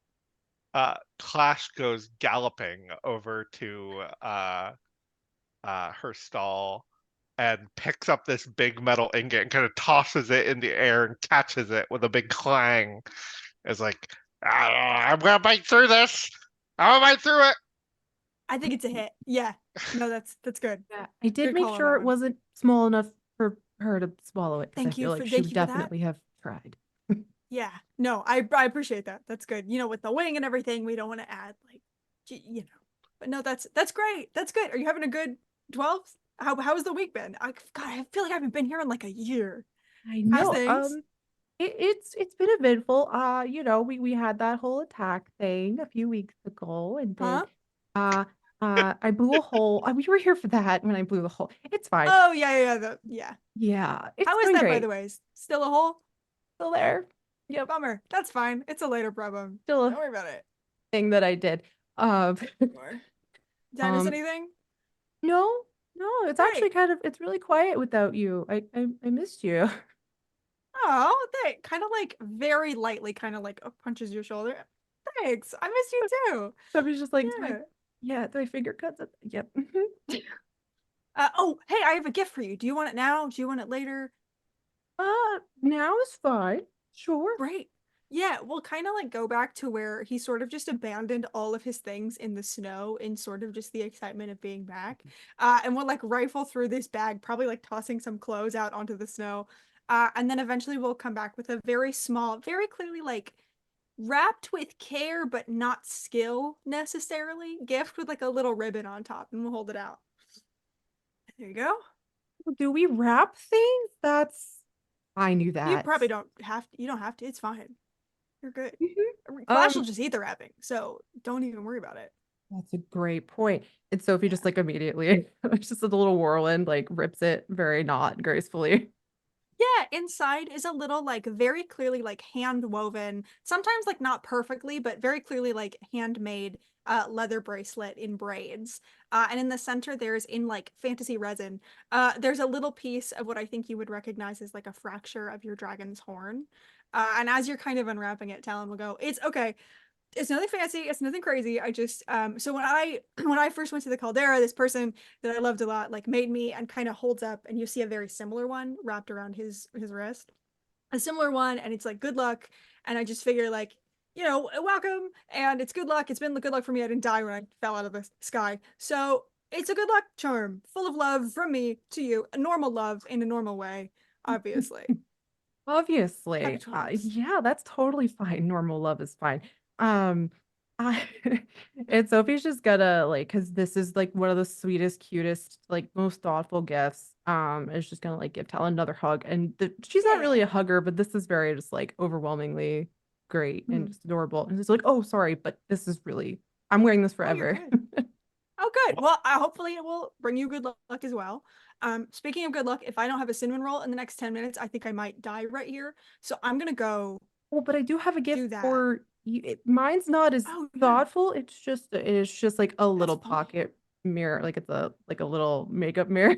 Clash goes galloping over to her stall and picks up this big metal ingot and kind of tosses it in the air and catches it with a big clang. It's like, I'm gonna bite through this. I'm gonna bite through it. I think it's a hit. Yeah. No, that's good. Yeah, I did Good make call on sure that it one. wasn't small enough for her to swallow it because I feel like she Thank would you for that. definitely have tried. Yeah. No, I appreciate that. That's good. You know, with the wing and everything, we don't want to add like, you know. But no, that's great. That's good. Are you having a good 12? How has the week been? God, I feel like I haven't been here in like a year. I How's know. things? It's been eventful. We had that whole attack thing a few weeks ago, and then Huh? uh I blew a hole. We were here for that when I blew the hole. It's fine. Oh yeah. Yeah, it's How is going that, by the great. way? Still a hole? Still there. Yep, Bummer. That's fine. It's a later problem. still Don't a worry about it. thing that I did. Um, Or did I miss um, anything? no, no, it's actually Great. it's really quiet without you. I missed you. Oh, that kind of like very lightly kind of like punches your shoulder. Thanks. I miss you too. Somebody's just like, Yeah. do I finger cuts? Yep. Oh, hey, I have a gift for you. Do you want it now? Do you want it later? Now is fine. Sure. Great. Yeah, we'll kind of like go back to where he sort of just abandoned all of his things in the snow in sort of just the excitement of being back. And we'll like rifle through this bag, probably like tossing some clothes out onto the snow. And then eventually we'll come back with a very small, very clearly like wrapped with care but not skill necessarily gift with like a little ribbon on top, and we'll hold it out. There you go. Do we wrap things? I knew You that. probably don't have to, you don't have to. It's fine. You're good. Mhm. Flash will just eat the wrapping, so don't even worry about it. That's a great point. And Sophie Yeah. just like immediately, it's just a little whirlwind, like rips it very not gracefully. Yeah, inside is a little like very clearly like hand woven, sometimes like not perfectly, but very clearly like handmade leather bracelet in braids. And in the center there's in like fantasy resin, there's a little piece of what I think you would recognize as like a fracture of your dragon's horn. And as you're kind of unwrapping it, Talon will go, "It's okay. It's nothing fancy, it's nothing crazy. I just so when I when I first went to the caldera, this person that I loved a lot like made me," and kind of holds up, and you see a very similar one wrapped around his wrist, a similar one, and it's like good luck. And I just figure like, welcome, and it's good luck. It's been good luck for me. I didn't die when I fell out of the sky, so it's a good luck charm full of love from me to you, a normal love in a normal way, obviously. Happy Obviously. 12s. Yeah, that's totally fine. Normal love is fine. Um, I, and Sophie's just gonna like, because this is like one of the sweetest, cutest, like most thoughtful gifts. Is just gonna like give Tal another hug, and she's not really a Yeah. hugger, but this is very just like overwhelmingly great and Mhm. just adorable. And it's like, oh, sorry, but this is really, I'm wearing this Oh, you're forever. good. Oh, good. Well, hopefully it will bring you good luck as well. Speaking of good luck, if I don't have a cinnamon roll in the next 10 minutes, I think I might die right here. So I'm gonna go Well, but I do have a gift do that. for you. Mine's not as Oh, yeah. thoughtful. It's just like a That's little fine. pocket mirror, like it's a little makeup mirror.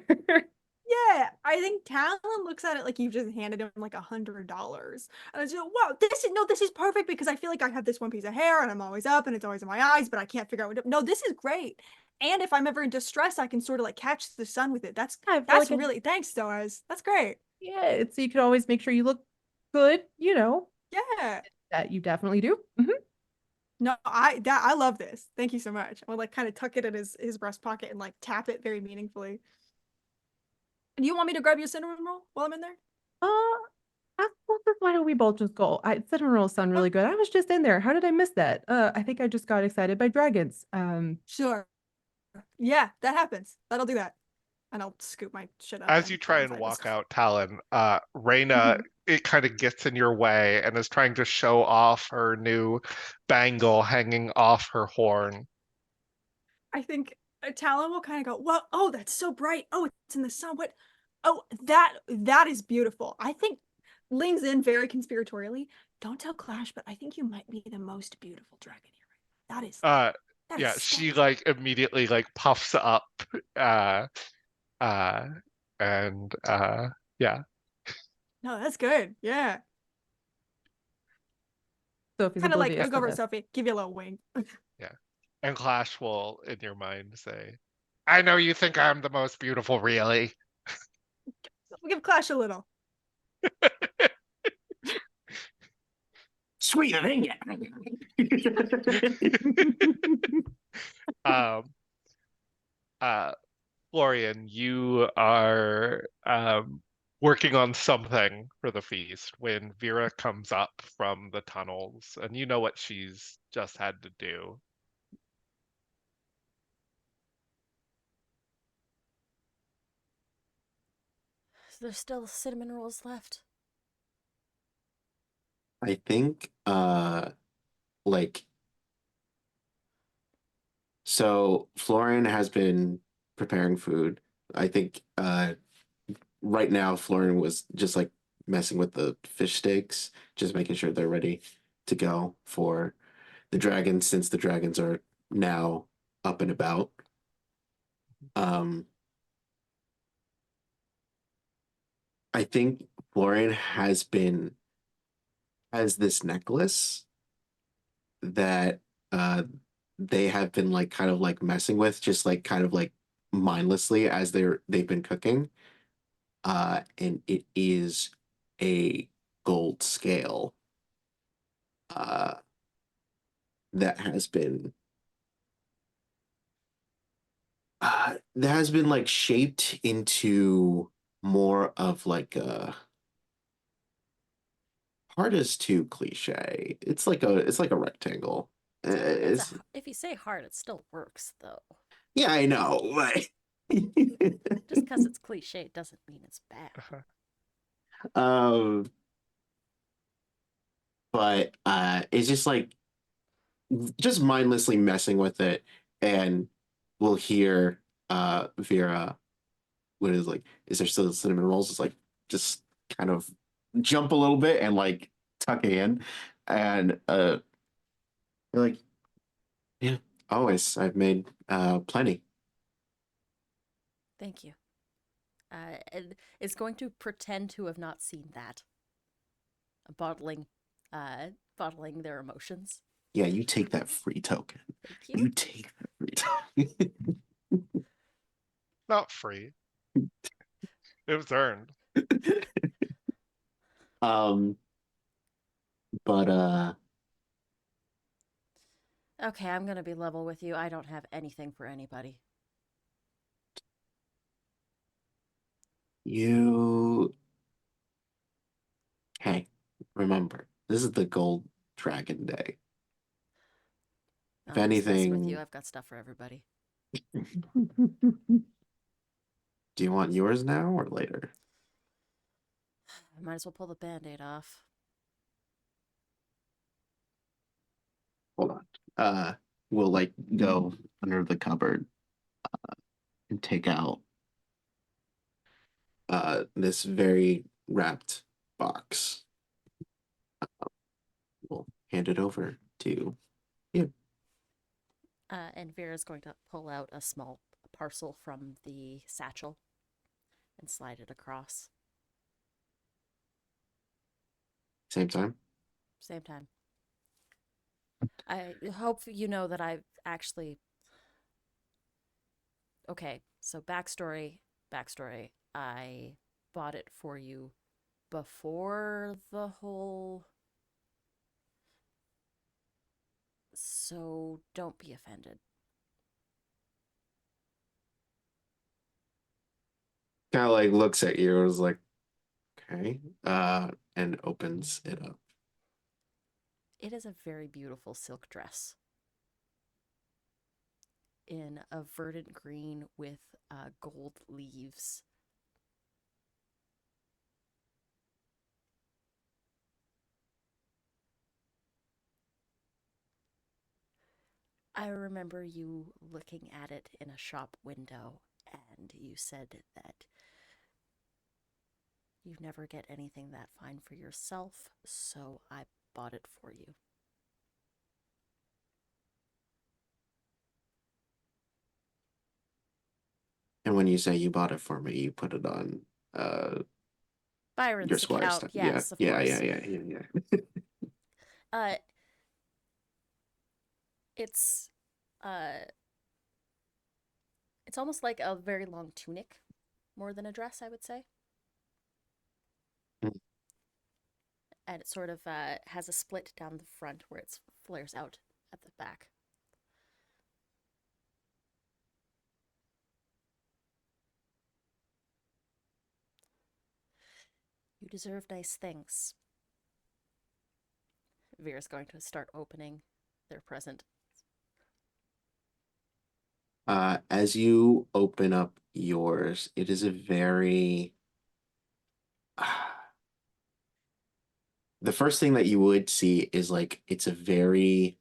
Yeah, I think Talon looks at it like you've just handed him like $100. And I just go, wow, this is perfect because I feel like I have this one piece of hair and I'm always up and it's always in my eyes, but I can't figure out what to. No, this is great. And if I'm ever in distress, I can sort of like catch the sun with it. I feel That's like really thanks, Doaz. That's great. yeah, it's so you can always make sure you look good, Yeah. that you definitely do. Mhm. No, I love this. Thank you so much. I would like kind of tuck it in his breast pocket and like tap it very meaningfully. And you want me to grab your cinnamon roll while I'm in there? Why don't we both just go? Cinnamon rolls sound Oh, really good. I was just in there. How did I miss that? I think I just got excited by dragons. sure. Yeah, that happens. That'll do that. And I'll scoop my shit up As and you go try and inside walk myself. out, Talon, Reyna, Mhm. it kind of gets in your way and is trying to show off her new bangle hanging off her horn. I think Talon will kind of go, well, oh, that's so bright. Oh, it's in the sun. What? Oh, that is beautiful. I think leans in very conspiratorially. Don't tell Clash, but I think you might be the most beautiful dragon here. Uh, That is yeah, she stunning. like immediately like puffs up, uh, uh, and yeah. No, that's good. Yeah. Sophie's Kind of like oblivious look to over at this. Sophie, give you a little wink. Yeah. And Clash will, in your mind, say, I know you think I'm the most beautiful, really. We'll give Clash a little. Sweeter than Um, uh, Florian, you are working on something for the feast when Vera comes up from the tunnels, and you know what she's just had to do. There's still cinnamon rolls left. I think like so Florian has been preparing food. I think right now Florian was just like messing with the fish steaks, just making sure they're ready to go for the dragons since the dragons are now up and about. Um I think Florian has this necklace that they have been like kind of like messing with just like kind of like mindlessly as they've been cooking, and it is a gold scale uh that has been like shaped into more of like a hard is too cliche. It's like a rectangle. It's If you say hard, it still works though. Yeah, I know, but Just because it's cliche doesn't mean it's bad. um, but it's just like just mindlessly messing with it, and we'll hear Vera when it's like, "Is there still cinnamon rolls?" It's like just kind of jump a little bit and like tuck it in, and you're like, "Yeah, always. I've made plenty." Thank you. And is going to pretend to have not seen that. Bottling, bottling their emotions. Yeah, you take that free token. Thank you. You take that free token. Not free. It was earned. um, but Okay, I'm gonna be level with you. I don't have anything for anybody. you hey, remember, this is the Gold Dragon Day. If I'm just messing with you. anything, I've got stuff for everybody. do you want yours now or later? I might as well pull the band-aid off. Hold on. We'll like go under the cupboard and take out this very wrapped box. We'll hand it over to you. And Vera's going to pull out a small parcel from the satchel and slide it across. Same time. Same time. I hope you know that I've actually. Okay, so backstory. I bought it for you before the whole so don't be offended. Kind of like looks at you and is like, okay, and opens it up. It is a very beautiful silk dress in a verdant green with gold leaves. I remember you looking at it in a shop window, and you said that you never get anything that fine for yourself, so I bought it for you. And when you say you bought it for me, you put it on your Byron's Squire account, stuff. Yeah, yes, of yeah, course. yeah. Uh, it's, uh, it's almost like a very long tunic, more than a dress, I would say. Mm. And it sort of has a split down the front where it flares out at the back. You deserve nice things. Vera's going to start opening their present. As you open up yours, it is a very the first thing that you would see is like it's a very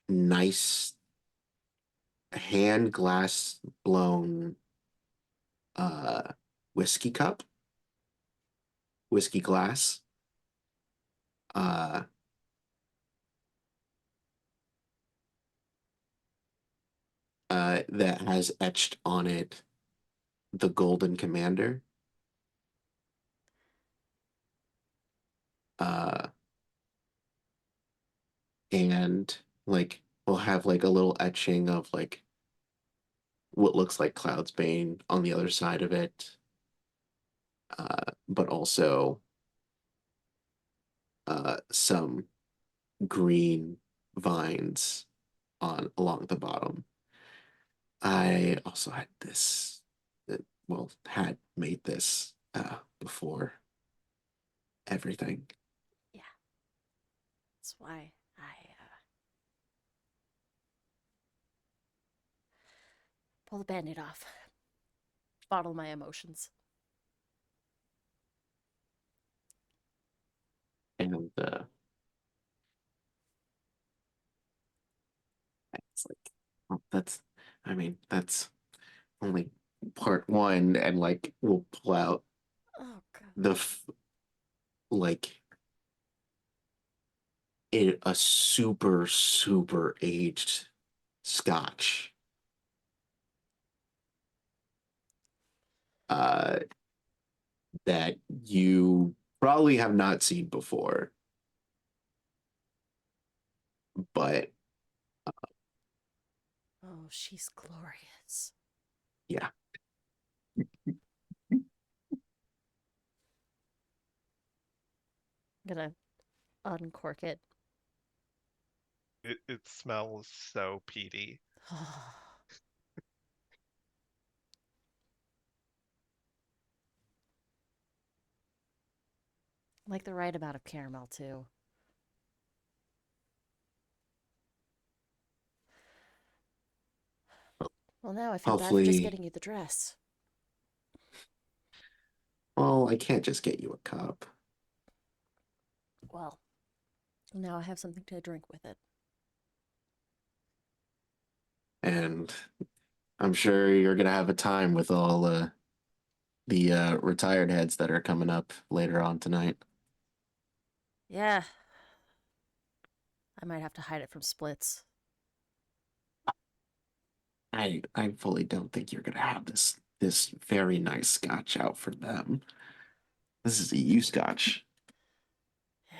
nice hand glass blown uh whiskey cup, whiskey glass. Uh that has etched on it the Golden Commander. Uh and like we'll have like a little etching of like what looks like Cloud's Bane on the other side of it. But also some green vines on along the bottom. I also had this, well, had made this before everything. Yeah. That's why I pull the band-aid off. Bottle my emotions. And it's like, well, I mean, that's only part one, and like we'll pull out Oh, God. the like a super super aged scotch uh that you probably have not seen before, but Oh, she's glorious. yeah. I'm gonna uncork it. It smells so peaty. Like the right amount of caramel, too. Well, now I feel bad for just Hopefully, getting you the dress. well, I can't just get you a cup. Well, now I have something to drink with it. And I'm sure you're gonna have a time with all the retired heads that are coming up later on tonight. Yeah. I might have to hide it from Splits. I fully don't think you're gonna have this very nice scotch out for them. This is a U scotch. Yeah.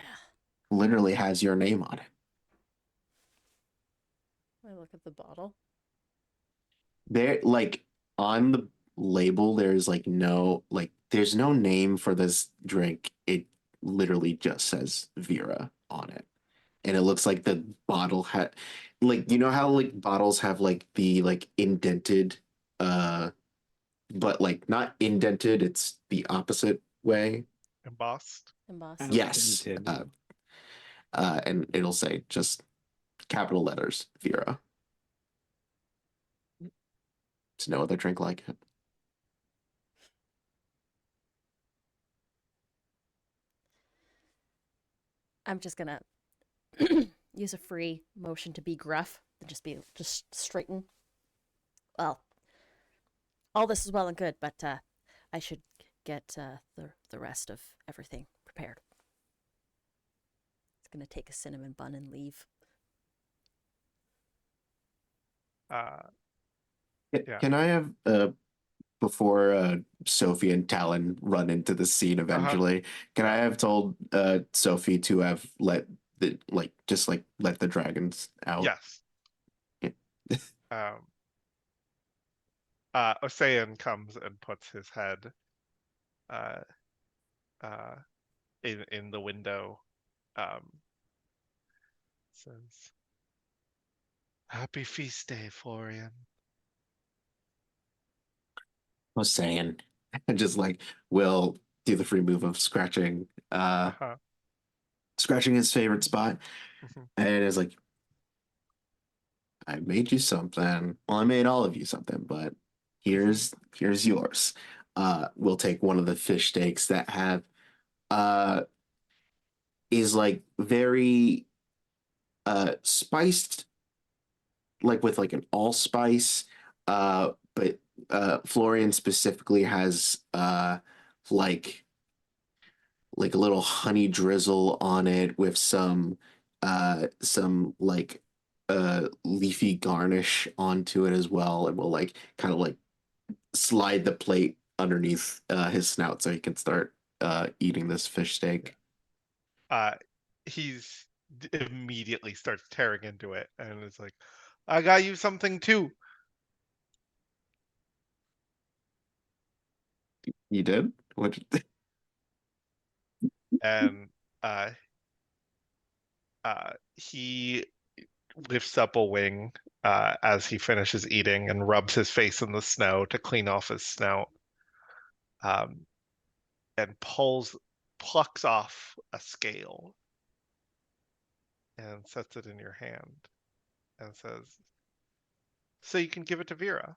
Literally has your name on it. I look at the bottle. There, like on the label, there's no name for this drink. It literally just says Vera on it. and it looks like the bottle had, like, you know how like bottles have like the like indented, but like not indented, it's the opposite way. Embossed. Embossed. Yes. Outdated. And it'll say just capital letters, Vera. There's no other drink like it. I'm just gonna use a free motion to be gruff and just straighten. Well, all this is well and good, but I should get the rest of everything prepared. It's gonna take a cinnamon bun and leave. Yeah. Can I have before Sophie and Talon run into the scene eventually, can I have told Sophie to have let the like just like let the dragons out? Yes. Osean comes and puts his head uh, uh, in the window. Says, "Happy feast day, Florian." I was saying, just like will do the free move of scratching his favorite spot, and it's like, I made you something. Well, I made all of you something, but here's yours. We'll take one of the fish steaks that have uh is like very spiced, like with like an allspice. But Florian specifically has like like a little honey drizzle on it with some like leafy garnish onto it as well, and we'll like kind of like slide the plate underneath his snout so he can start eating this fish steak. He's immediately starts tearing into it and is like, "I got you something too." You did? What? And he lifts up a wing as he finishes eating and rubs his face in the snow to clean off his snout, um, and plucks off a scale and sets it in your hand and says, "So you can give it to Vera."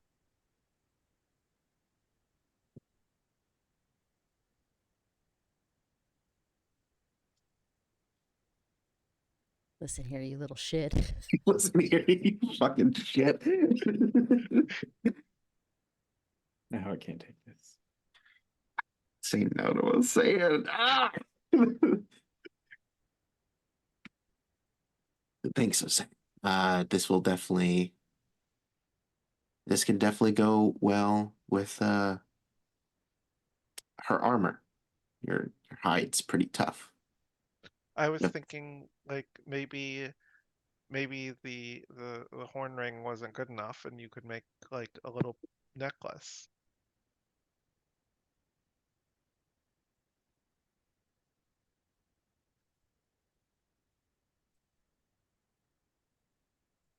Listen here, you little shit. Listen here, you fucking shit. Now I can't take this. Say no to us. Say it. Ah! Thanks, Jose. This can definitely go well with her armor. Your hide's pretty tough. I was Yep. thinking like maybe the horn ring wasn't good enough and you could make like a little necklace.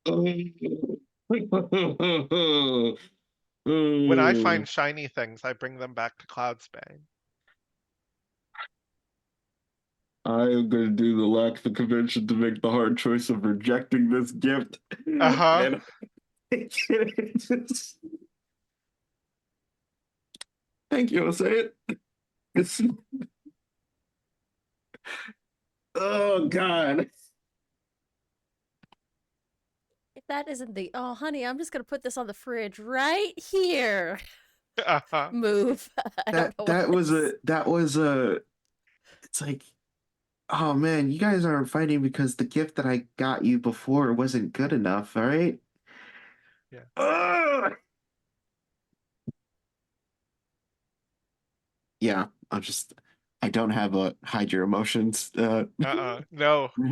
When I find shiny things, I bring them back to Cloud's Bane. I am going to do the lack of convention to make the hard choice of rejecting this gift. Uh-huh. And thank you, I'll say it. It's... Oh, God. If that isn't the oh honey, I'm just gonna put this on the fridge right here. Uh-huh. Move. I don't know what That was a, it's like, oh man, you guys aren't fighting because the gift that I got you before wasn't good enough, all right? Yeah. Ugh! Yeah, I don't have a hide your emotions. No,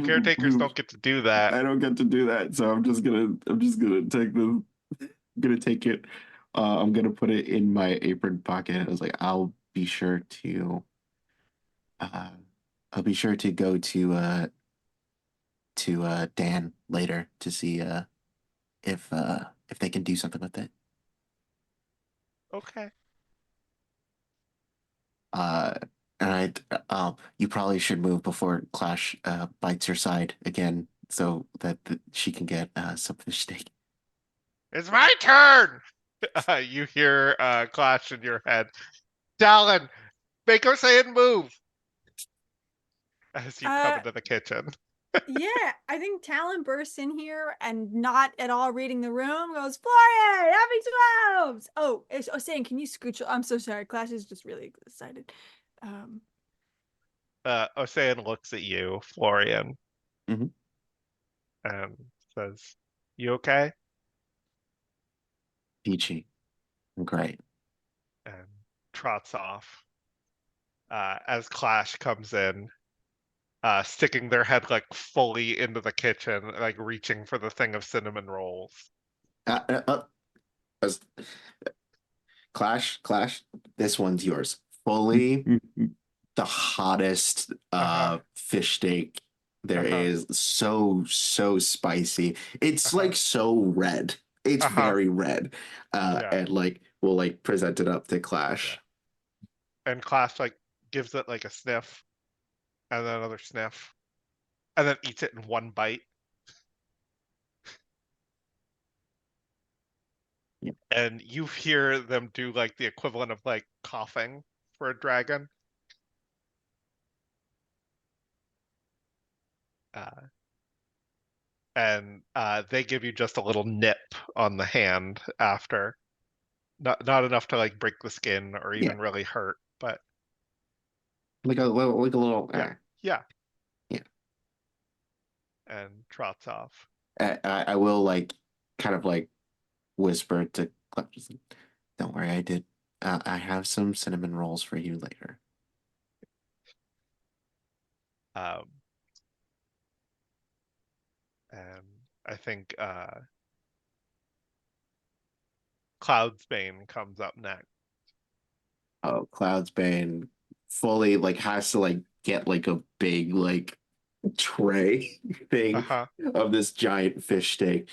caretakers don't get to do that. I don't get to do that, so I'm just gonna take it. I'm gonna put it in my apron pocket. I was like, uh, I'll be sure to go to to Dan later to see if they can do something with it. Okay. Uh, and you probably should move before Clash bites your side again, so that she can get some fish steak. It's my turn! You hear Clash in your head. Dallin, make her say it move! As you come Uh, into the kitchen. yeah, I think Talon bursts in here and not at all reading the room goes, Florian, happy 12s! Oh, saying, can you scooch? I'm so sorry. Clash is just really excited. Ocean looks at you, Florian, Mm-hmm. and says, "You okay?" Peachy. Great. And trots off. As Clash comes in, sticking their head like fully into the kitchen, like reaching for the thing of cinnamon rolls. Uh, uh, uh, as- Clash, this one's yours. Fully the hottest fish steak there is. So spicy. It's like so red. It's very red. Yeah. And like we'll like present it up to Clash. Yeah. And Clash like gives it like a sniff, and then another sniff, and then eats it in one bite. Yep. And you hear them do like the equivalent of like coughing for a dragon. And they give you just a little nip on the hand after. Not enough to like break the skin or even really hurt, but like a little yeah. Yeah. And trots off. I will like kind of like whisper to Clash, don't worry, I have some cinnamon rolls for you later. And I think Cloudsbane comes up next. Oh, Cloudsbane fully like has to like get like a big like tray thing of this giant fish steak.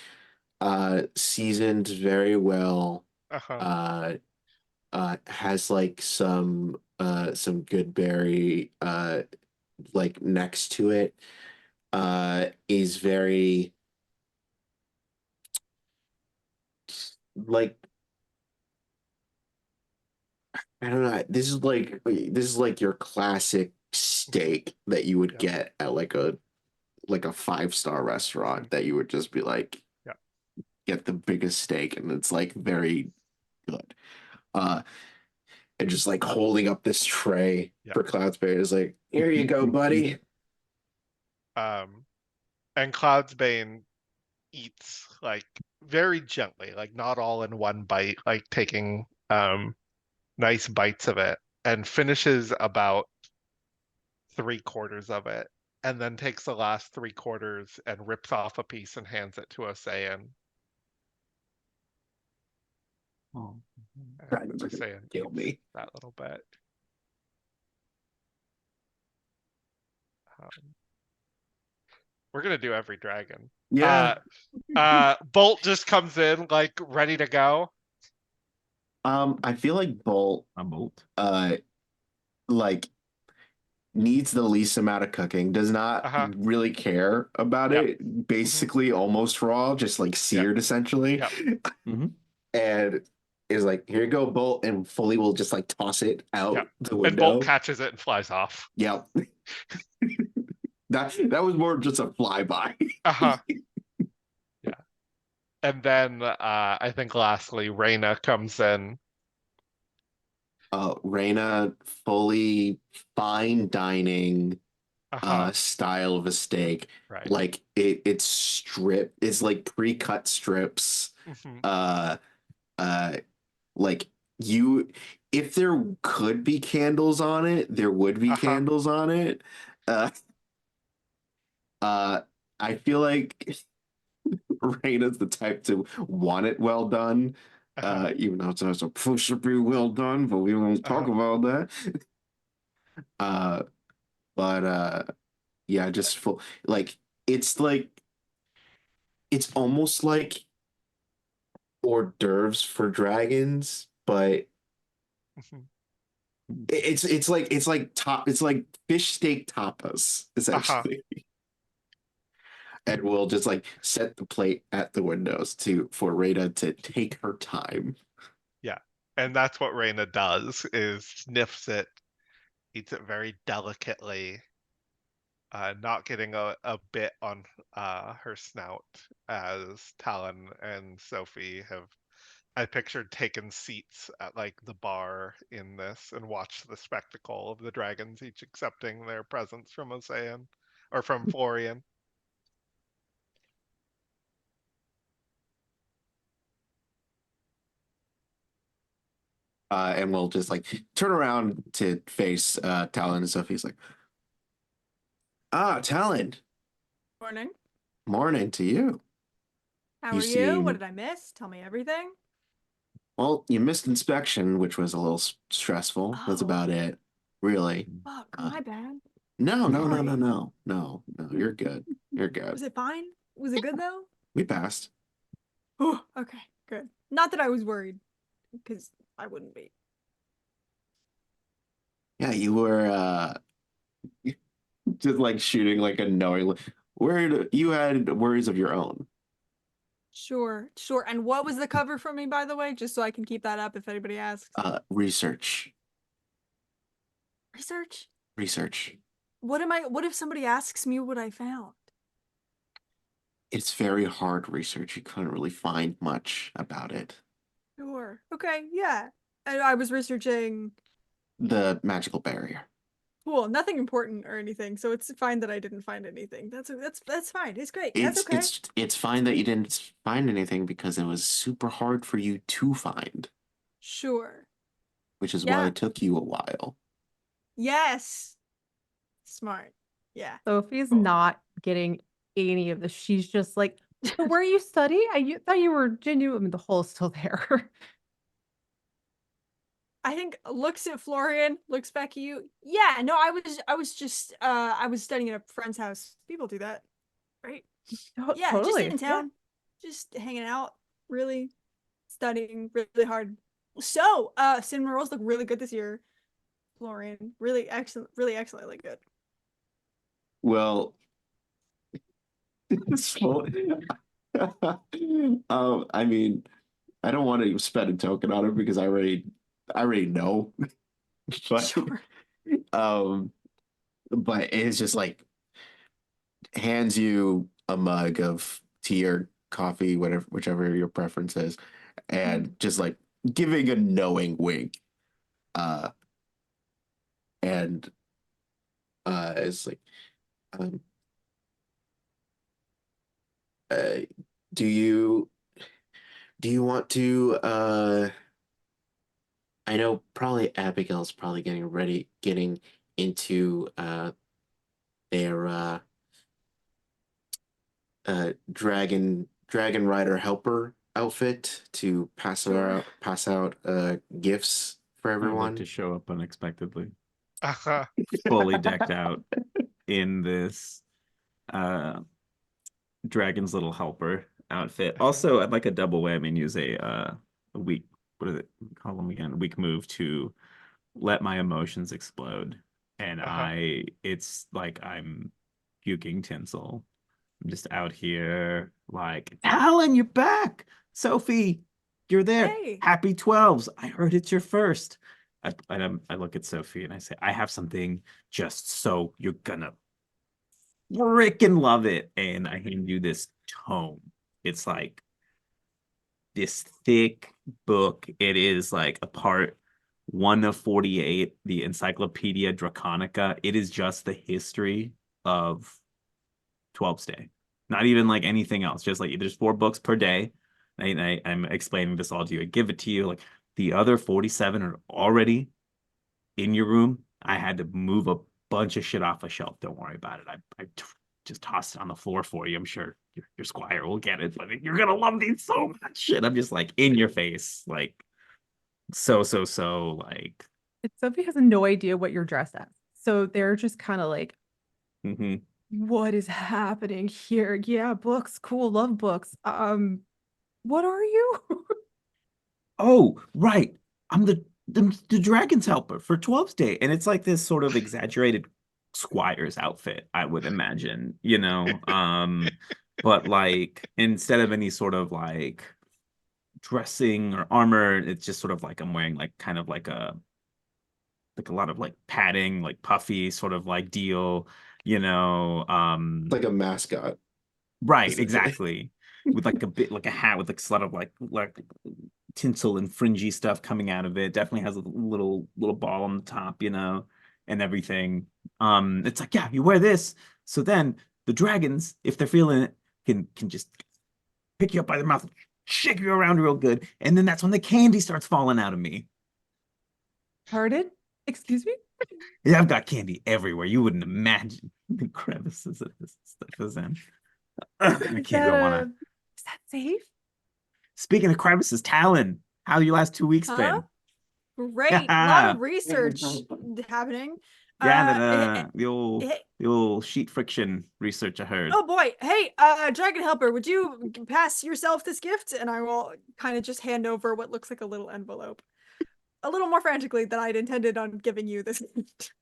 Seasoned very well. Has like some good berry like next to it. Is very like I don't know. This is like your classic steak that you would get at like a 5-star restaurant that you would just be like get the biggest steak and it's like very good. And just like holding up this tray for Cloudsbane is like, here you go, buddy. And Cloudsbane eats like very gently, like not all in one bite, like taking nice bites of it, and finishes about 3/4 of it, and then takes the last 3/4 and rips off a piece and hands it to Ocean. Oh, Ocean kill me. that little bit. We're gonna do every dragon. Yeah. Bolt just comes in like ready to go. I feel like Bolt like needs the least amount of cooking, does not really care about it. Basically almost raw, just like seared essentially. And is like, here you go, Bolt, and fully will just like toss it out the window. And Bolt catches it and flies off. Yep. That was more just a flyby. Yeah. And then I think lastly, Reyna comes in. Reyna fully fine dining style of a steak. Right. Like it's like pre-cut strips. Like if there could be candles on it, there would be candles on it. I feel like Reyna's the type to want it well done. Even though it's not supposed to be well done, but we won't talk about that. But yeah, just full like it's like it's almost like hors d'oeuvres for dragons, but it's like fish steak tapas Uh-huh. essentially. And we'll just like set the plate at the windows for Rita to take her time. Yeah. And that's what Raina does, is sniffs it, eats it very delicately, not getting a bit on her snout, as Talon and Sophie have, I pictured, taken seats at like the bar in this and watched the spectacle of the dragons each accepting their presents from Ocean or from Florian. And we'll just like turn around to face Talon, and Sophie's like, Talon, Morning. morning to you. How You are you? What seem did I miss? Tell me everything. well. You missed inspection, which was a little stressful. That's Oh, about it, really. fuck. Uh, My bad. no, Sorry. no. You're good. You're good. Was it fine? Was it good though? We passed. Oh, okay, good. Not that I was worried, because I wouldn't be. Yeah, you were just like shooting like a knowing. Where you had worries of your own. Sure, sure. And what was the cover for me, by the way? Just so I can keep that up if anybody asks. Research. Research? Research. What if somebody asks me what I found? It's very hard research. You couldn't really find much about it. Sure. Okay, yeah. I was researching. The magical barrier. Cool. Nothing important or anything, so it's fine that I didn't find anything. That's fine. It's great. That's okay. It's fine that you didn't find anything because it was super hard for you to find, Sure. which is why Yeah. it took you a while. Yes. Smart. Yeah. Sophie's Cool. not getting any of this. She's just like, so where you study? Thought you were genuine. I mean, the hole is still there. I think looks at Florian, looks back at you. Yeah, no, I was just I was studying at a friend's house. People do that, right? Yeah, just Totally. in town. Just hanging out, really studying really hard. So, cinnamon rolls look really good this year. Florian, really excellently good. Well, so, I mean, I don't want to spend a token on it because I already know. But Sure. but it's just like hands you a mug of tea or coffee, whatever, whichever your preference is, and just like giving a knowing wink. Uh, and it's like, um, uh, do you want to? I know probably Abigail's probably getting into their dragon rider helper outfit to Sure. pass out gifts for I would like everyone. to show up unexpectedly, Uh-huh. fully decked out in this dragon's little helper outfit. Also, I'd like a double whammy and use a weak, what do they call them again? Weak move to let my emotions explode. And Uh-huh. it's like I'm puking tinsel. I'm just out here like, Alan, you're back. Sophie, you're there. Hey. Happy 12s. I heard it's your first. I look at Sophie and I say, I have something just so you're gonna freaking love it. And I hand you this tome. It's like this thick book. It is like a part 1 of 48, the Encyclopedia Draconica. It is just the history of 12th day. Not even like anything else. Just like there's 4 books per day. I'm explaining this all to you. I give it to you. Like the other 47 are already in your room. I had to move a bunch of shit off a shelf. Don't worry about it. I just tossed it on the floor for you. I'm sure your squire will get it, but you're gonna love these so much. Shit, I'm just like in your face, like so like. Sophie has no idea what you're dressed as. So they're just kind of like, Mhm. what is happening here? Yeah, books, cool, love books. What are you? Oh, right. I'm the dragon's helper for 12th Day. And it's like this sort of exaggerated squire's outfit, I would imagine, you know. But like instead of any sort of like dressing or armor, it's just sort of like I'm wearing like kind of like a lot of like padding, like puffy sort of like deal, you know. Like a mascot, Right, essentially. exactly. With like a bit like a hat with like a lot of like tinsel and fringy stuff coming out of it. Definitely has a little ball on the top, you know, and everything. It's like, yeah, you wear this. So then the dragons, if they're feeling it, can just pick you up by the mouth, shake you around real good, and then that's when the candy starts falling out of me. Pardon? Excuse me? Yeah, I've got candy everywhere. You wouldn't imagine the crevices of this stuff is in. I Is can't that go on a. is that safe? Speaking of crevices, Talon, how your last 2 weeks Huh? been? Great. A lot Yeah, of research happening. that Eh, the old sheet friction research I heard. oh boy. Hey, Dragon Helper, would you pass yourself this gift? And I will kind of just hand over what looks like a little envelope. A little more frantically than I'd intended on giving you this gift.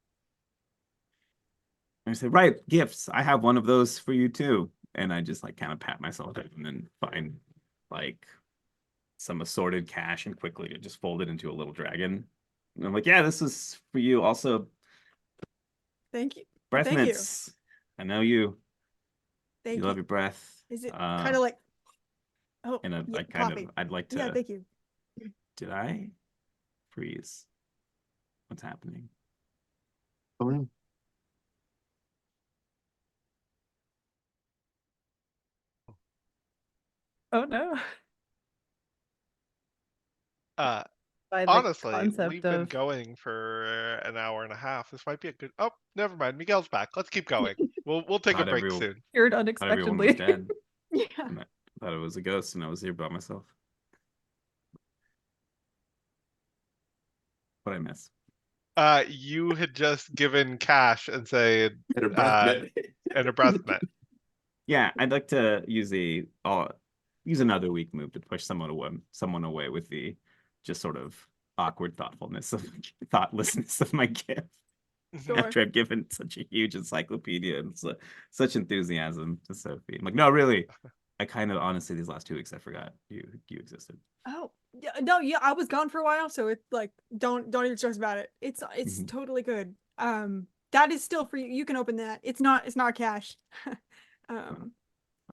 And I said, right, gifts. I have one of those for you too. And I just like kind of pat myself and then find like some assorted cash and quickly just fold it into a little dragon. And I'm like, yeah, this is for you. Also, Thank you. breath Thank you. mints. I know you. Thank You you. love your breath. Is it kind of like, oh, And yeah, I kind of coffee. I'd like Yeah, to. thank you. Did I freeze? What's happening? Oh, yeah. Oh no. Uh, By the Honestly, concept we've been of going for an hour and a half. This might be a good. Oh, never mind. Miguel's back. Let's keep going. We'll take a Thought break everyone soon. cured thought everyone was unexpectedly. dead. Yeah. And I thought it was a ghost and I was here by myself. What I miss? You had just given cash and said, And a breath uh, mint. and a breath mint. Yeah, I'd like to use another weak move to push someone away with the just sort of awkward thoughtlessness of my gift Sure. after I've given such a huge encyclopedia and such enthusiasm to Sophie. I'm like, no, really. I kind of honestly these last 2 weeks I forgot you existed. Oh, yeah, no, yeah, I was gone for a while, so it's like don't even stress about it. It's Mhm. totally good. That is still for you. You can open that. It's not cash. Um,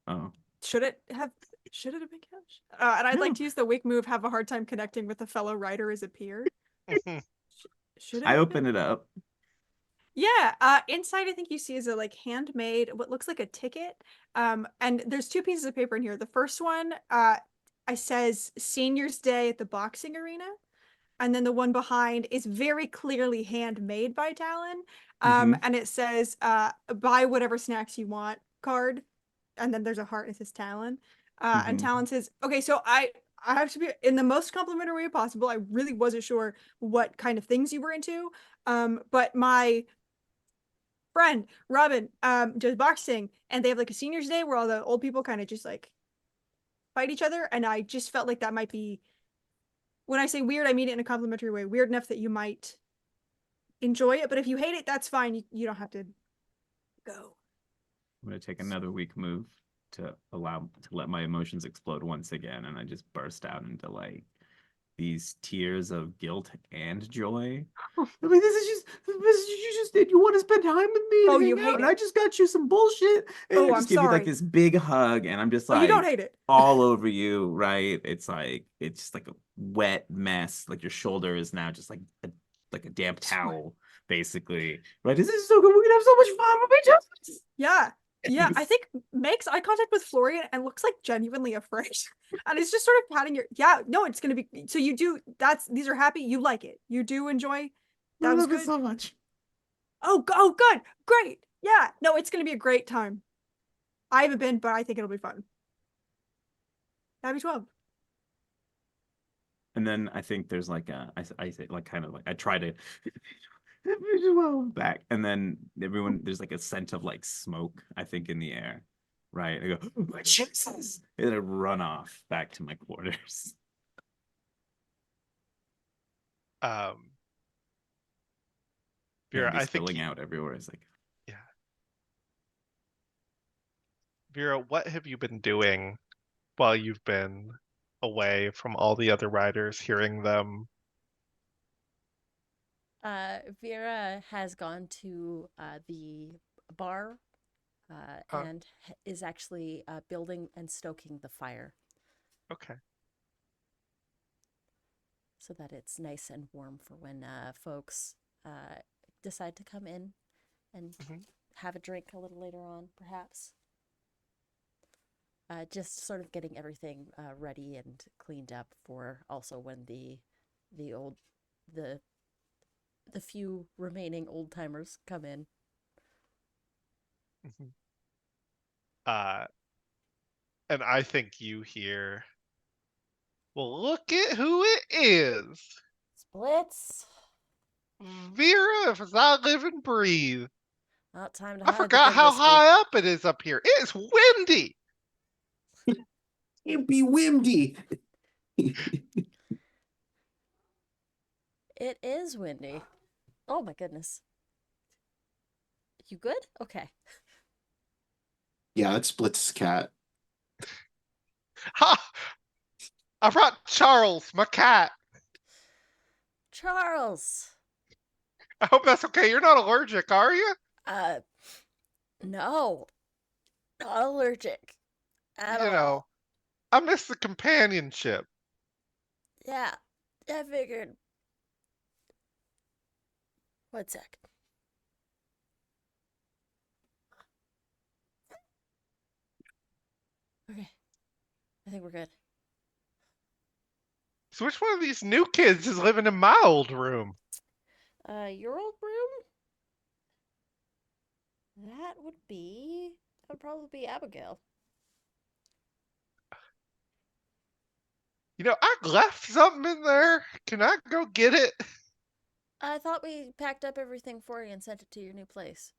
Oh. should it have should it have been cash? And I'd like No. to use the wake move, have a hard time connecting with a fellow writer as a peer. Should it I have open been? it up. Yeah, inside I think you see is a like handmade what looks like a ticket. And there's two pieces of paper in here. The first one, I says Seniors Day at the boxing arena, and then the one behind is very clearly handmade by Talon. Hmm. And it says buy whatever snacks you want card, and then there's a heart and it says Talon. And Hmm. Talon says, okay, so I have to be in the most complimentary way possible. I really wasn't sure what kind of things you were into. But my friend Robin does boxing, and they have like a seniors day where all the old people kind of just like fight each other, and I just felt like that might be, when I say weird I mean it in a complimentary way, weird enough that you might enjoy it, but if you hate it that's fine, you don't have to go. I'm gonna take another weak move to let my emotions explode once again, and I just burst out into like these tears of guilt and joy. I mean, this is you just did. You want to spend time with me Oh, and you hang out, hate and I it. just got you some bullshit, and Oh, I I'm just give you like sorry. this big hug, and I'm just Oh, you don't like hate it. all over you, right? It's just like a wet mess. Like your shoulder is now just like a damp Sure. towel, basically. Right? This is so good. We're gonna have so much fun. We'll be just. Yeah. Yeah, I think makes eye contact with Florian and looks like genuinely afraid. And it's just sort of patting your, yeah, no, it's gonna be, so you do, these are happy, you like it. You do enjoy, I that was love it good. so much. Oh, good, great. Yeah, no, it's gonna be a great time. I haven't been, but I think it'll be fun. Happy 12. And then I think there's like I say like kind of like I try to back, and then everyone there's like a scent of like smoke, I think, in the air, right? I go, my Jesus, and then I run off back to my quarters. Vera, Candy I think spilling out everywhere. It's like, yeah. Vera, what have you been doing while you've been away from all the other riders, hearing them? Vera has gone to the bar Huh? and is actually building and stoking the fire Okay. so that it's nice and warm for when folks decide to come in and Mhm. have a drink a little later on, perhaps. Just sort of getting everything ready and cleaned up for also when the old the the few remaining old timers come in. Mhm. Uh, and I think you hear, well, look at who it is. Splits. Vera, if I live and breathe. Not time to I hide the forgot good how whiskey. high up it is up here. It's windy. Can't be windy. It is windy. Oh my goodness. You good? Okay. Yeah, it splits cat. Ha! I brought Charles, my cat. Charles. I hope that's okay. You're not allergic, are you? Uh, no. Not allergic at You know, all. I miss the companionship. Yeah. I figured. One sec. Okay. I think we're good. So which one of these new kids is living in my old room? Your old room? That would probably be Abigail. You know, I left something in there. Can I go get it? I thought we packed up everything for you and sent it to your new place.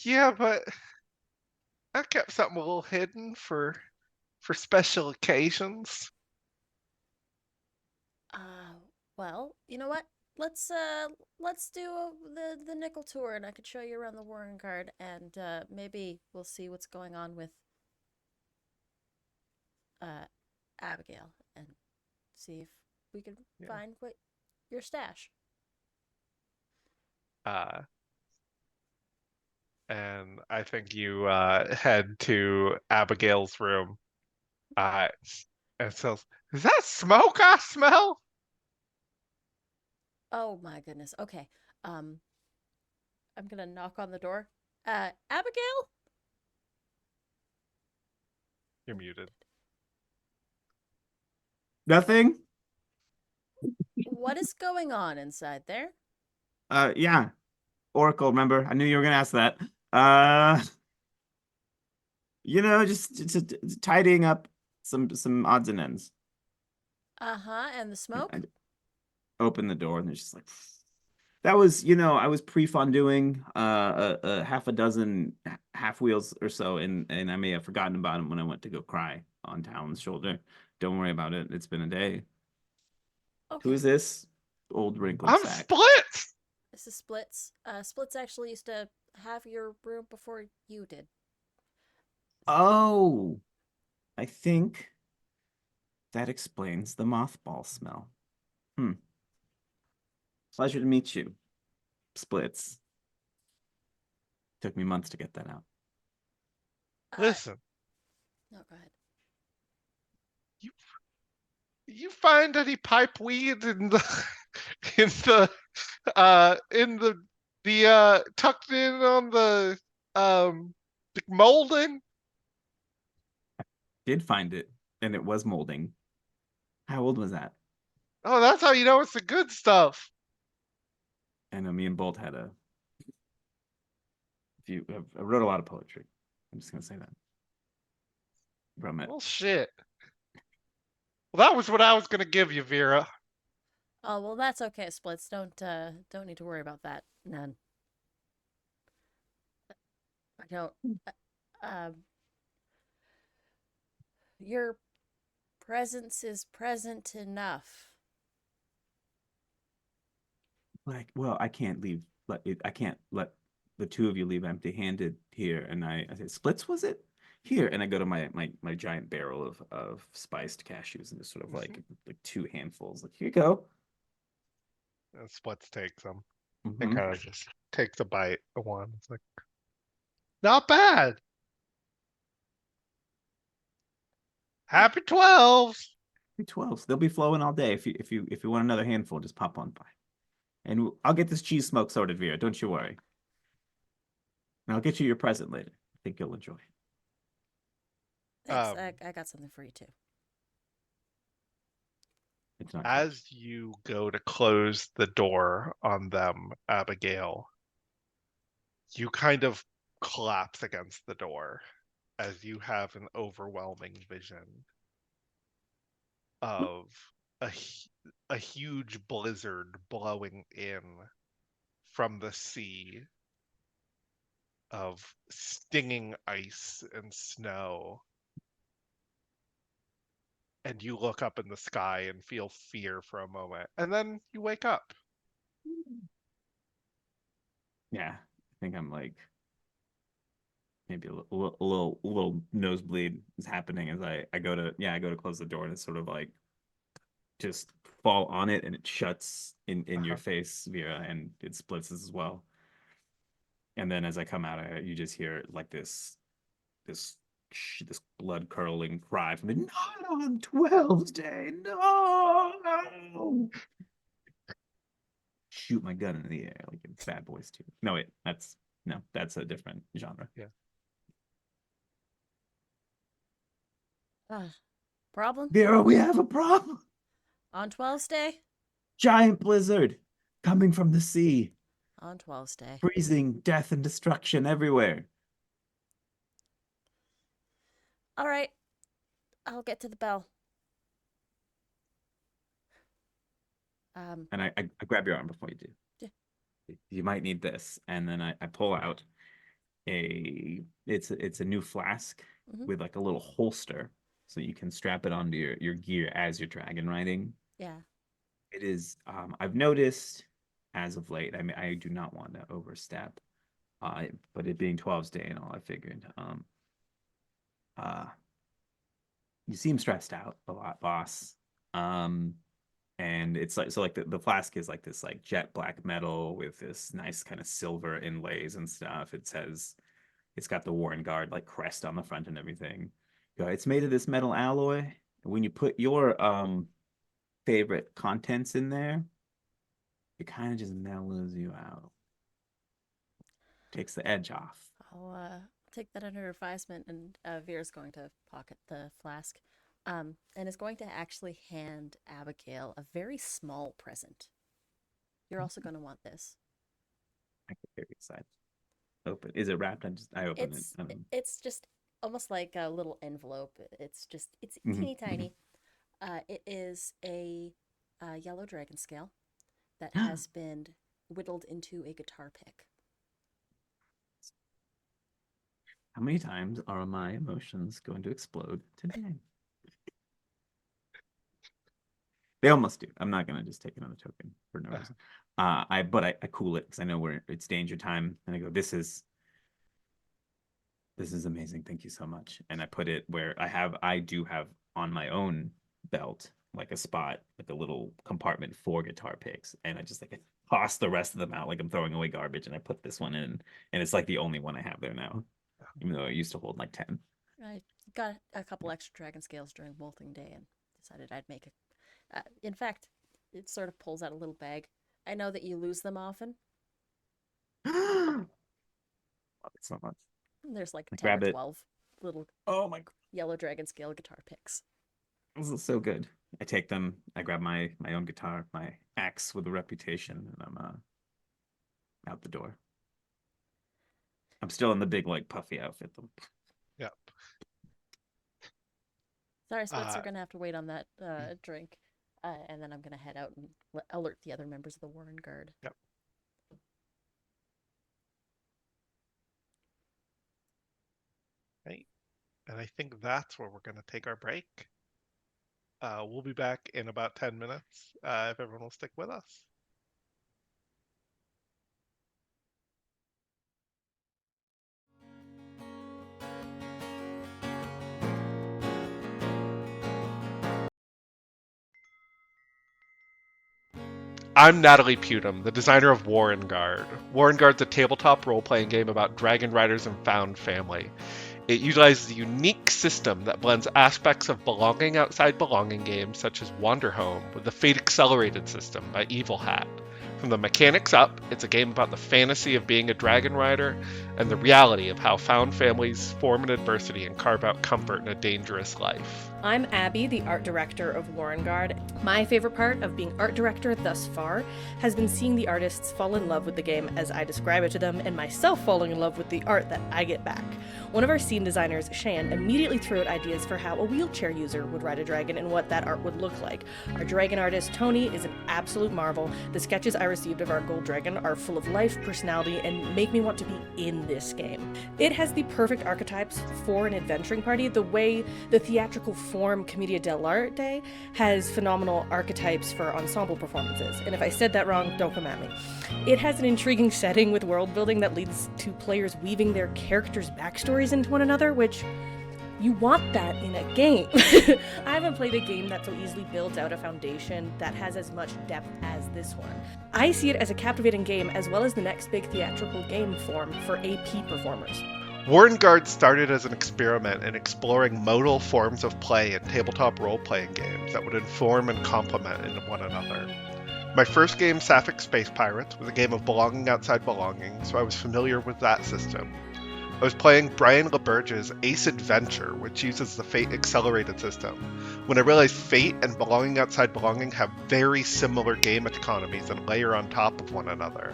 Yeah, but I kept something a little hidden for special occasions. Uh, well, you know what? Let's do the nickel tour, and I could show you around the Warrenguard, and maybe we'll see what's going on with uh Abigail, and see if we can Yeah. find what your stash. Uh, and I think you head to Abigail's room. Uh, and says, "Is that smoke I smell?" Oh my goodness. Okay. Um, I'm gonna knock on the door. Abigail? You're muted. nothing. What is going on inside there? Yeah, Oracle. Remember, I knew you were gonna ask that. Uh, just tidying up some odds and ends. Uh-huh, and the smoke? I open the door and there's just like that was, I was pre-fonduing a half a dozen half wheels or so, and I may have forgotten about them when I went to go cry on Talon's shoulder. Don't worry about it. It's been a day. Who Okay. is this old wrinkled I'm sack? split. This is Splits. Splits actually used to have your room before you did. Oh, I think that explains the mothball smell. Pleasure to meet you, Splits. Took me months to get that out. Listen, No, go ahead. you find any pipe weed in the in the tucked in on the molding? Did find it, and it was molding. How old was that? Oh, that's how you know it's the good stuff. I know me and Bolt had a few. I wrote a lot of poetry. I'm just gonna say that from it. Well, shit. Well, that was what I was gonna give you, Vera. Oh well, that's okay. Splits. Don't need to worry about that. None. I don't. Uh, your presence is present enough. Like, well, I can't leave. I can't let the two of you leave empty-handed here. And I said, Splits, was it? Here, and I go to my giant barrel of spiced cashews and just sort of like two handfuls. Like, here you go. And Splits takes them and Mm-hmm. kind of just takes a bite of one. It's like, not bad. Happy 12s. 12s. They'll be flowing all day. If you want another handful, just pop on by. And I'll get this cheese smoke sorted, Vera. Don't you worry. And I'll get you your present later. I think you'll enjoy it. Thanks. Um, I got something for you too. It's not good. As you go to close the door on them, Abigail, you kind of collapse against the door as you have an overwhelming vision of a, a huge blizzard blowing in from the sea of stinging ice and snow. And you look up in the sky and feel fear for a moment. And then you wake up. Yeah, I think I'm like maybe a little nosebleed is happening as I go to close the door and it's sort of like just fall on it and it shuts in your Uh-huh. face, Vera, and it splits as well. And then as I come out, you just hear like this this blood curdling cry from the not on 12's day, no. Shoot my gun in the air like in Bad Boys 2. No, wait, that's a different genre. Yeah. Problem? Vera, we have a problem. On 12's day? Giant blizzard coming from the sea, On 12's day. freezing death and destruction everywhere. All right. I'll get to the bell. And I grab your arm before you do. Yeah. You might need this. And then I pull out it's a new flask with like a little holster so you can strap it onto your gear as you're dragon riding. Yeah. It is I've noticed as of late, I mean I do not want to overstep. But it being 12's day and all, I figured you seem stressed out a lot, boss. And it's like so like the flask is like this like jet black metal with this nice kind of silver inlays and stuff. It's got the Warrenguard like crest on the front and everything. It's made of this metal alloy. When you put your favorite contents in there, it kind of just mellows you out. Takes the edge off. I'll take that under advisement, and Vera's going to pocket the flask, and is going to actually hand Abigail a very small present. You're also going to want this. I can hear inside. Open. Is it wrapped? I open it. It's just almost like a little envelope. It's Mhm, teeny tiny. It is a yellow dragon scale that has been whittled into a guitar pick. How many times are my emotions going to explode today? They almost do. I'm not gonna just take another token for no reason. I cool it because I know it's danger time, and I go, this is amazing. Thank you so much. And I put it where I do have on my own belt like a spot, like a little compartment for guitar picks, and I just like toss the rest of them out like I'm throwing away garbage, and I put this one in, and it's like the only one I have there now, even though I used to hold like 10. I got a couple extra dragon scales during molting day and decided I'd make a. In fact, it sort of pulls out a little bag. I know that you lose them often. Love it so much. There's like I 10 or grab it. 12 little Oh my god, yellow dragon scale guitar picks. this is so good. I take them. I grab my own guitar, my axe with a reputation, and I'm out the door. I'm still in the big like puffy outfit though. Yep. Sorry, Splits, Uh, you're gonna have to wait on that drink. And then I'm going to head out and alert the other members of the Warrenguard. Yep. Right. And I think that's where we're going to take our break. We'll be back in about 10 minutes if everyone will stick with us. I'm Natalie Putum, the designer of Warrenguard. Warrenguard's a tabletop role-playing game about dragon riders and found family. It utilizes a unique system that blends aspects of belonging outside belonging games such as Wanderhome with the Fate Accelerated system by Evil Hat. From the mechanics up, it's a game about the fantasy of being a dragon rider and the reality of how found families form in adversity and carve out comfort in a dangerous life. I'm Abby, the art director of Warrenguard. My favorite part of being art director thus far has been seeing the artists fall in love with the game as I describe it to them, and myself falling in love with the art that I get back. One of our scene designers, Shan, immediately threw out ideas for how a wheelchair user would ride a dragon and what that art would look like. Our dragon artist, Tony, is an absolute marvel. The sketches I received of our gold dragon are full of life, personality, and make me want to be in this game. It has the perfect archetypes for an adventuring party, the way the theatrical form Commedia dell'arte has phenomenal archetypes for ensemble performances. And if I said that wrong, don't come at me. It has an intriguing setting with world building that leads to players weaving their characters' backstories into one another, which you want that in a game. I haven't played a game that so easily builds out a foundation that has as much depth as this one. I see it as a captivating game as well as the next big theatrical game form for AP performers. Warrenguard started as an experiment in exploring modal forms of play in tabletop role-playing games that would inform and complement one another. My first game, Sapphic Space Pirates, was a game of belonging outside belonging, so I was familiar with that system. I was playing Brian LeBurge's Ace Adventure, which uses the Fate Accelerated system, when I realized Fate and Belonging Outside Belonging have very similar game economies and layer on top of one another.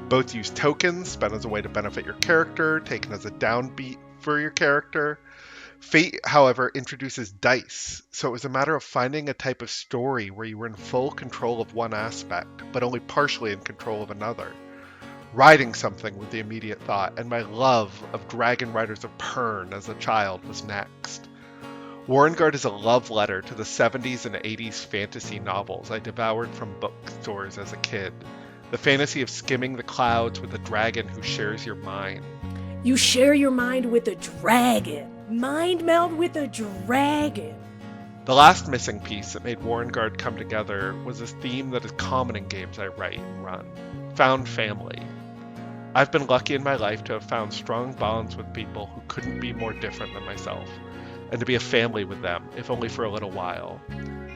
Both use tokens, spent as a way to benefit your character, taken as a downbeat for your character. Fate, however, introduces dice, so it was a matter of finding a type of story where you were in full control of one aspect, but only partially in control of another. Riding something with the immediate thought, and my love of Dragon Riders of Pern as a child was next. Warrenguard is a love letter to the 70s and 80s fantasy novels I devoured from bookstores as a kid. The fantasy of skimming the clouds with a dragon who shares your mind. You share your mind with a dragon. Mind meld with a dragon. The last missing piece that made Warrenguard come together was this theme that is common in games I write and run. Found family. I've been lucky in my life to have found strong bonds with people who couldn't be more different than myself, and to be a family with them, if only for a little while.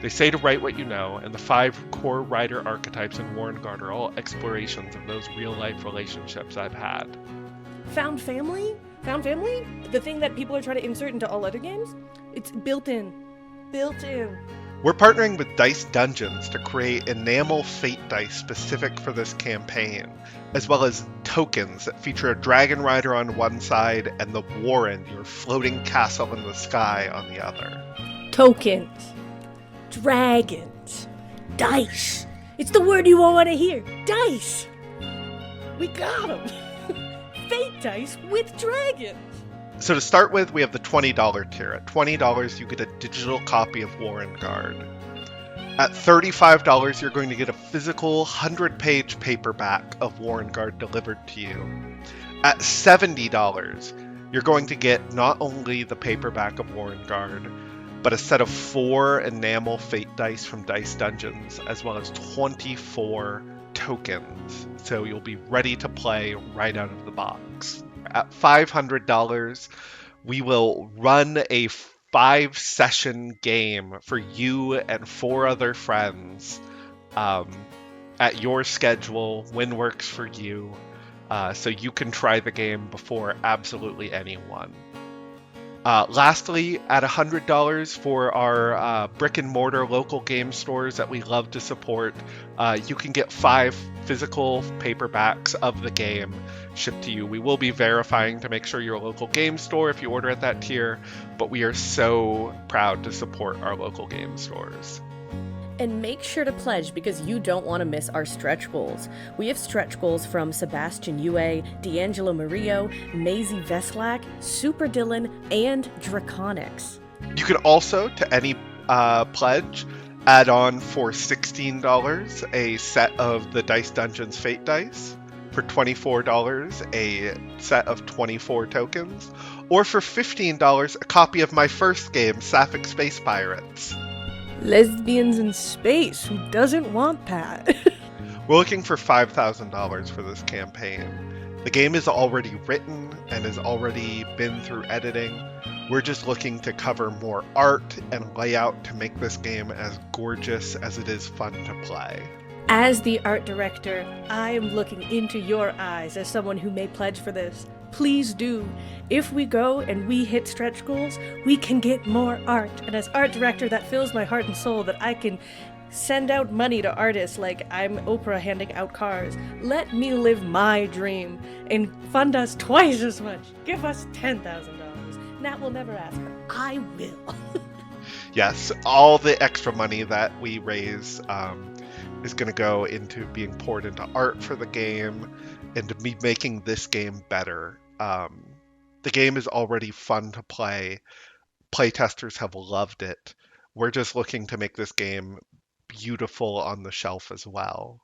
They say to write what you know, and the 5 core writer archetypes in Warrenguard are all explorations of those real-life relationships I've had. Found family? Found family? The thing that people are trying to insert into all other games? It's built in. Built in. We're partnering with Dice Dungeons to create enamel fate dice specific for this campaign, as well as tokens that feature a dragon rider on one side and the Warren, your floating castle in the sky, on the other. Tokens. Dragons. Dice. It's the word you all want to hear. Dice. We got them. Fate dice with dragons. So to start with, we have the $20 tier. At $20, you get a digital copy of Warrenguard. At $35, you're going to get a physical 100-page paperback of Warrenguard delivered to you. At $70, you're going to get not only the paperback of Warrenguard, but a set of 4 enamel fate dice from Dice Dungeons, as well as 24 tokens. So you'll be ready to play right out of the box. At $500, we will run a 5-session game for you and 4 other friends at your schedule, when works for you, so you can try the game before absolutely anyone. Lastly, at $100 for our brick and mortar local game stores that we love to support, you can get 5 physical paperbacks of the game shipped to you. We will be verifying to make sure you're a local game store if you order at that tier, but we are so proud to support our local game stores. And make sure to pledge because you don't want to miss our stretch goals. We have stretch goals from Sebastian Yue, D'Angelo Murillo, Maisie Veslak, Super Dylan, and Draconics. You can also, to any pledge, add on for $16 a set of the Dice Dungeons Fate dice, for $24 a set of 24 tokens, or for $15 a copy of my first game, Sapphic Space Pirates. Lesbians in space, who doesn't want that? We're looking for $5,000 for this campaign. The game is already written and has already been through editing. We're just looking to cover more art and layout to make this game as gorgeous as it is fun to play. As the art director, I am looking into your eyes as someone who may pledge for this. Please do. If we go and we hit stretch goals, we can get more art. And as art director, that fills my heart and soul that I can send out money to artists like I'm Oprah handing out cars. Let me live my dream and fund us twice as much. Give us $10,000. Nat will never ask, but I will. Yes, all the extra money that we raise is going to go into being poured into art for the game and to be making this game better. The game is already fun to play. Playtesters have loved it. We're just looking to make this game beautiful on the shelf as well.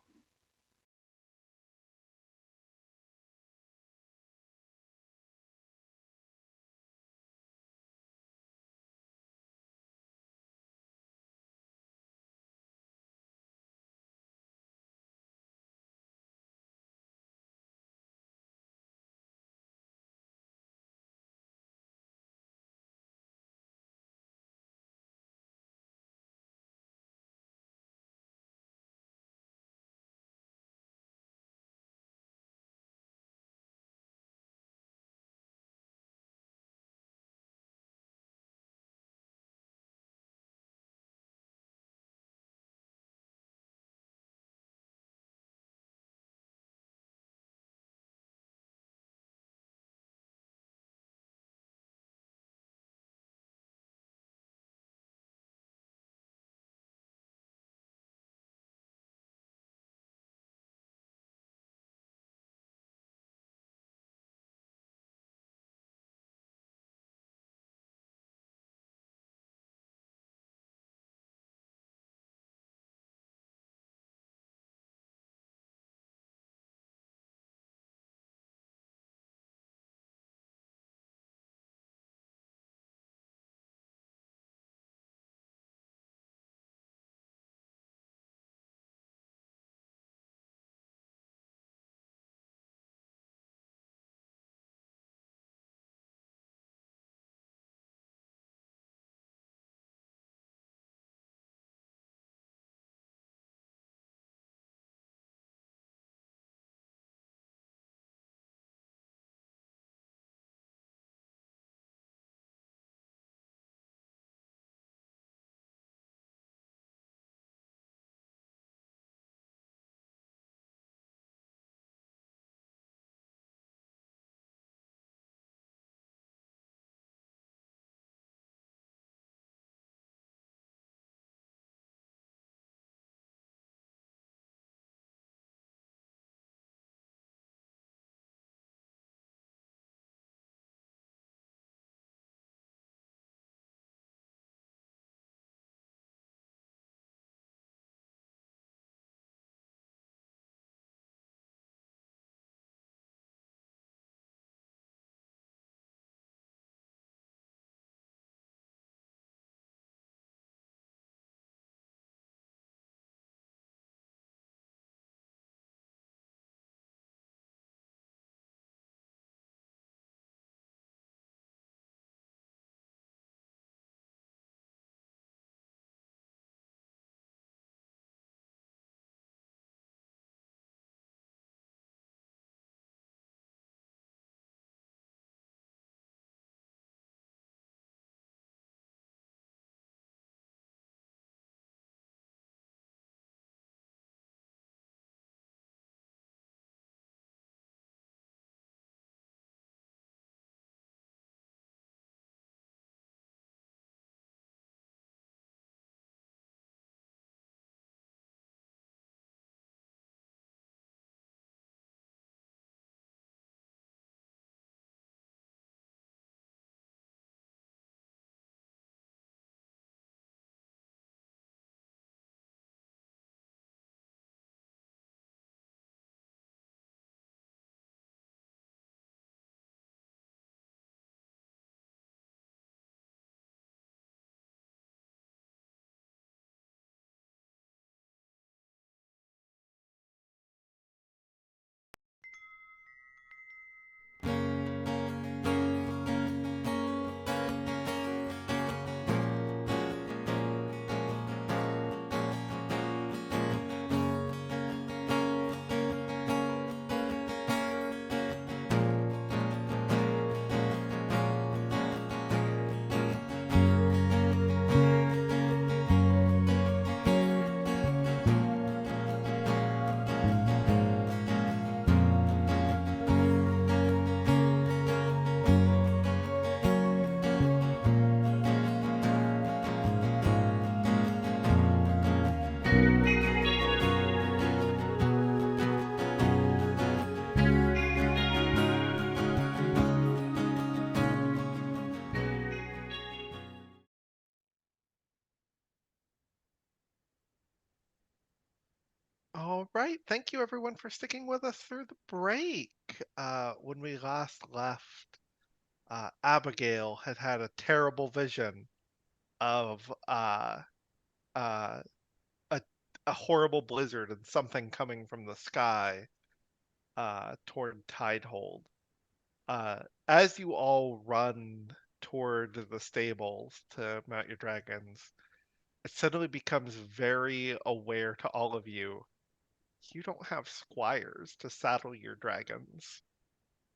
All right. Thank you, everyone, for sticking with us through the break. When we last left, Abigail had a terrible vision of uh, a, a horrible blizzard and something coming from the sky toward Tidehold. As you all run toward the stables to mount your dragons, it suddenly becomes very aware to all of you. You don't have squires to saddle your dragons,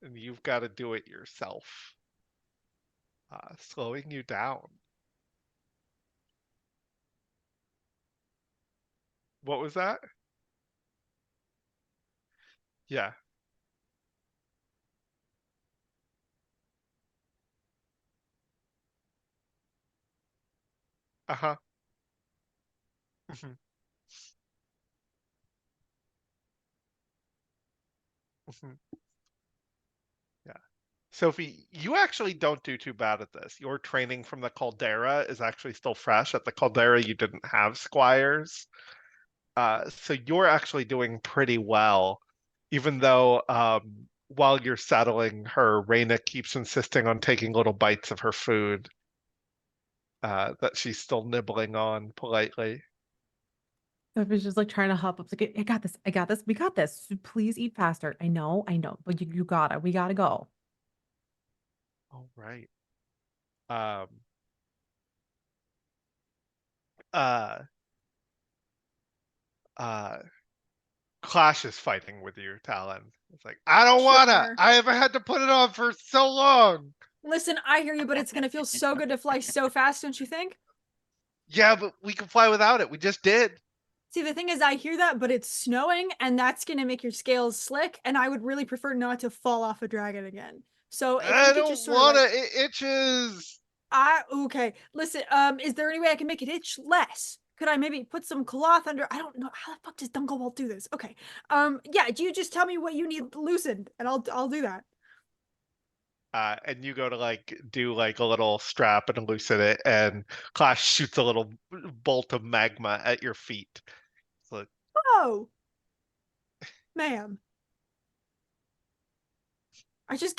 and you've got to do it yourself, slowing you down. What was that? Yeah. Uh-huh. Mhm, mhm. Yeah. Sophie, you actually don't do too bad at this. Your training from the Caldera is actually still fresh. At the Caldera, you didn't have squires. So you're actually doing pretty well, even though while you're saddling her, Reina keeps insisting on taking little bites of her food that she's still nibbling on politely. Sophie's just like trying to hop up. Like, I got this. I got this. We got this. Please eat faster. I know, but you gotta. We gotta go. All right. Um, uh, uh, Clash is fighting with you, Talon. It's like, I don't wanna. Sure. I haven't had to put it on for so long. Listen, I hear you, but it's gonna feel so good to fly so fast, don't you think? Yeah, but we can fly without it. We just did. See, the thing is, I hear that, but it's snowing, and that's gonna make your scales slick, and I would really prefer not to fall off a dragon again. So if we I could just don't sort of wanna. like, It itches. okay, listen, is there any way I can make it itch less? Could I maybe put some cloth under? I don't know. How the fuck does Dunkelwald do this? Okay. Yeah, do you just tell me what you need loosened, and I'll do that. And you go to like do like a little strap and loosen it, and Clash shoots a little bolt of magma at your feet. So Oh, ma'am.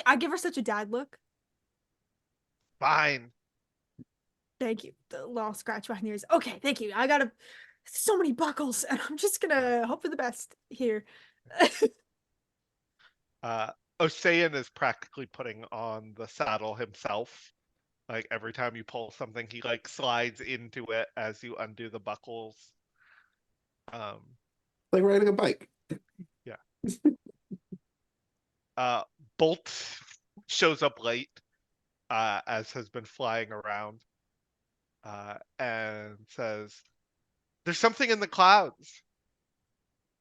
I give her such a dad look. fine. Thank you. The little scratch behind the ears. Okay, thank you. I got so many buckles, and I'm just gonna hope for the best here. Uh, Osean is practically putting on the saddle himself. Like every time you pull something, he like slides into it as you undo the buckles. Um, Like riding a bike. yeah. Uh, Bolt shows up late, as has been flying around, and says, "There's something in the clouds."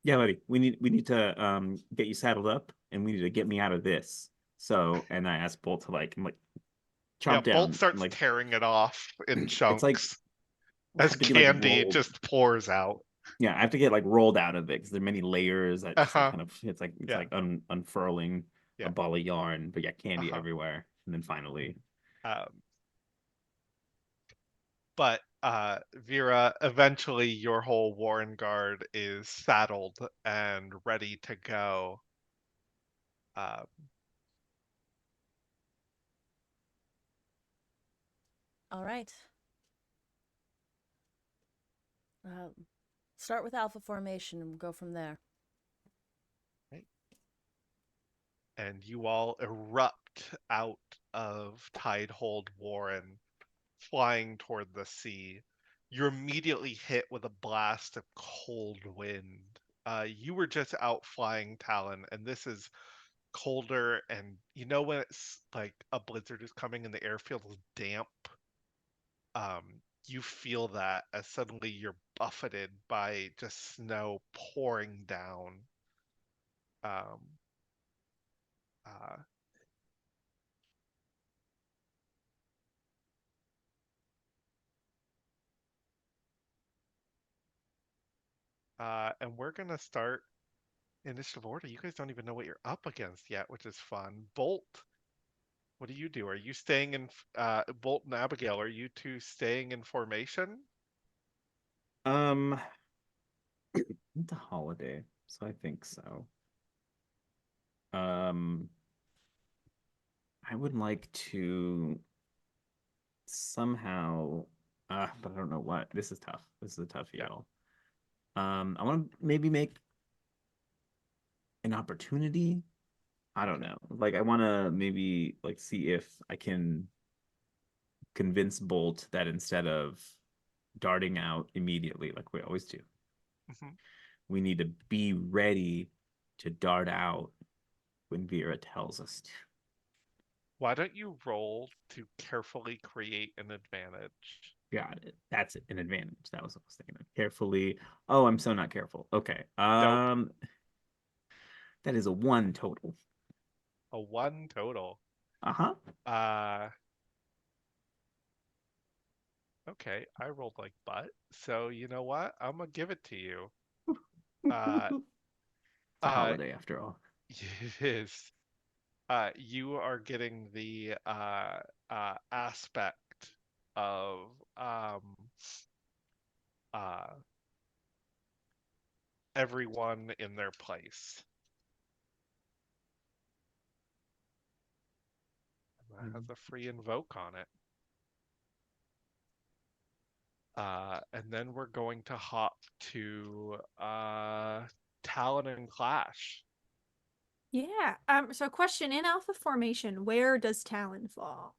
Yeah, buddy. We need to get you saddled up, and we need to get me out of this. So, and I asked Bolt to like Yeah, chomp Bolt down, and starts like tearing it off in it's like chunks I as have to get like candy rolled. just pours out. Yeah, I have to get like rolled out of it because there are many layers that just like Uh-huh. kind of it's Yeah. like unfurling Yeah. a ball of yarn, but yeah, candy Uh-huh. everywhere. And then finally, Um, but Vera, eventually your whole Warrenguard is saddled and ready to go. Um, All right. Start with alpha formation and we'll go from there. right? And you all erupt out of Tidehold Warren, flying toward the sea. You're immediately hit with a blast of cold wind. You were just out flying Talon, and this is colder. And you know when it's like a blizzard is coming and the air feels damp? You feel that as suddenly you're buffeted by just snow pouring down. Um, uh, and we're gonna start initiative order. You guys don't even know what you're up against yet, which is fun. Bolt, what do you do? Are you staying in Bolt and Abigail, are you two staying in formation? um, It's a holiday, so I think so. Um, I would like to somehow, but I don't know what. This is tough. This is a toughie, Yeah. y'all. I want to maybe make an opportunity. I don't know. Like, I want to maybe like see if I can convince Bolt that instead of darting out immediately, like we always do, Mhm. we need to be ready to dart out when Vera tells us to. Why don't you roll to carefully create an advantage? Got it. That's an advantage. That was what I was thinking of. Carefully. Oh, I'm so not careful. Okay. Nope. That is a 1 total. A 1 total. Uh-huh. Uh, okay, I rolled like butt. So you know what? I'm gonna give it to you. Uh, It's a uh, holiday after all. it is. You are getting the aspect of uh everyone in their place. That has a free invoke on it. And then we're going to hop to Talon and Clash. Yeah. So question, in alpha formation, where does Talon fall?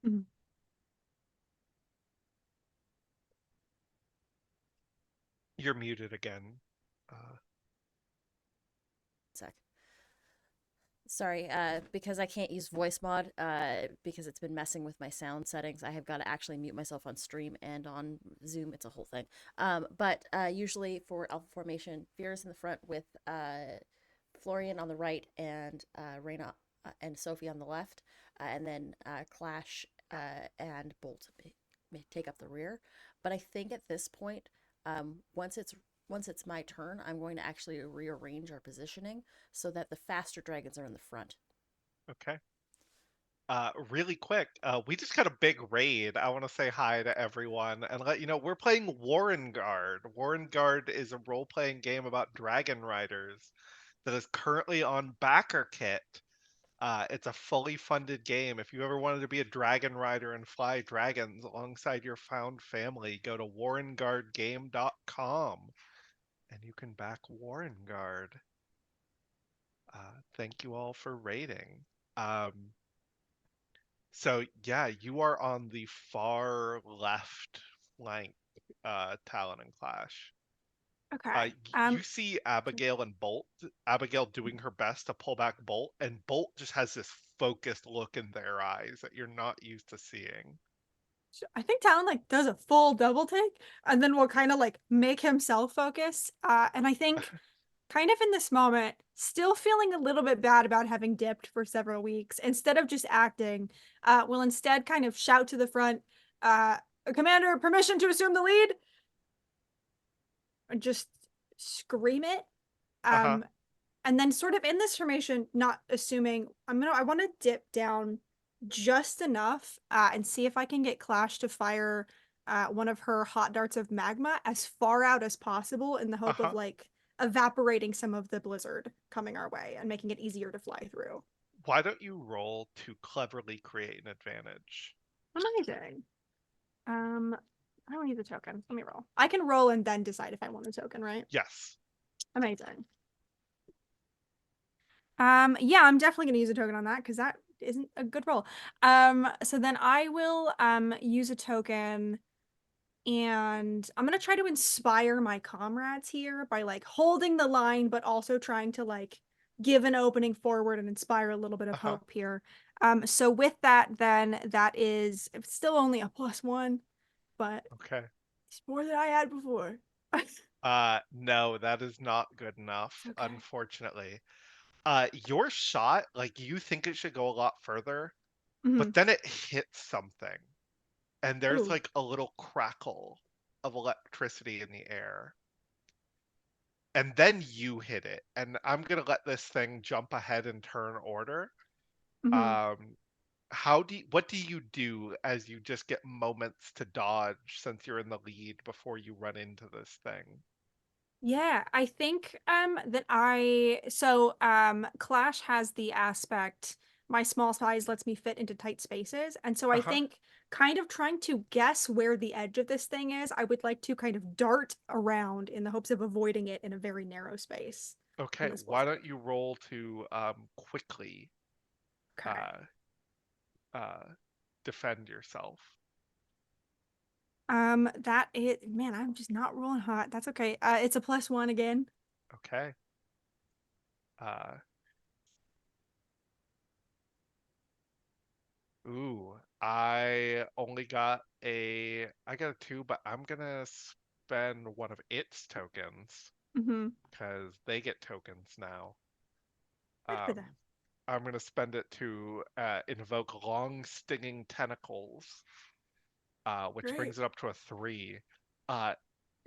Mhm. You're muted again. Uh, Sec. Sorry, because I can't use voice mod, because it's been messing with my sound settings, I have got to actually mute myself on stream and on Zoom. It's a whole thing. But usually for Alpha Formation, Vera's in the front with Florian on the right and Reyna and Sophie on the left, and then Clash and Bolt may take up the rear. But I think at this point, once it's my turn, I'm going to actually rearrange our positioning so that the faster dragons are in the front. okay. Really quick, we just got a big raid. I want to say hi to everyone and let you know we're playing Warrenguard. Warrenguard is a role-playing game about dragon riders that is currently on Backer Kit. It's a fully funded game. If you ever wanted to be a dragon rider and fly dragons alongside your found family, go to warrenguardgame.com and you can back Warrenguard. Thank you all for raiding. Um, so yeah, you are on the far left flank, Talon and Clash. Okay. You see Abigail and Bolt. Abigail doing her best to pull back Bolt, and Bolt just has this focused look in their eyes that you're not used to seeing. I think Talon like does a full double take and then will kind of like make himself focus. And I think kind of in this moment, still feeling a little bit bad about having dipped for several weeks, instead of just acting, will instead kind of shout to the front, Commander, permission to assume the lead? Or just scream it. Uh-huh. And then sort of in this formation, not assuming, I want to dip down just enough and see if I can get Clash to fire one of her hot darts of magma as far out as possible in the hope of Uh-huh. like evaporating some of the blizzard coming our way and making it easier to fly through. Why don't you roll to cleverly create an advantage? Amazing. I don't need the token. Let me roll. I can roll and then decide if I want a token, right? Yes. Amazing. Yeah, I'm definitely gonna use a token on that because that isn't a good roll. So then I will use a token and I'm gonna try to inspire my comrades here by like holding the line, but also trying to like give an opening forward and inspire a little bit of Uh-huh. hope here. So with that, then that is it's still only a +1, but Okay. it's more than I had before. No, that is not good enough, Okay. unfortunately. Your shot, like you think it should go a lot further, Hmm. but then it hits something. and there's Ooh. like a little crackle of electricity in the air. And then you hit it, and I'm gonna let this thing jump ahead in turn order. Mhm. Um, what do you do as you just get moments to dodge since you're in the lead before you run into this thing? Yeah, I think Clash has the aspect my small size lets me fit into tight spaces. And so I Uh-huh. think kind of trying to guess where the edge of this thing is, I would like to kind of dart around in the hopes of avoiding it in a very narrow space Okay, in this why split don't second. you roll to quickly Okay. uh uh defend yourself? That it man, I'm just not rolling hot. That's okay. It's a +1 again. Okay. Uh ooh, I got a 2, but I'm gonna spend one of its tokens Mm-hmm. because they get tokens now. Good for them. I'm gonna spend it to invoke long stinging tentacles, which Great. brings it up to a 3. Uh,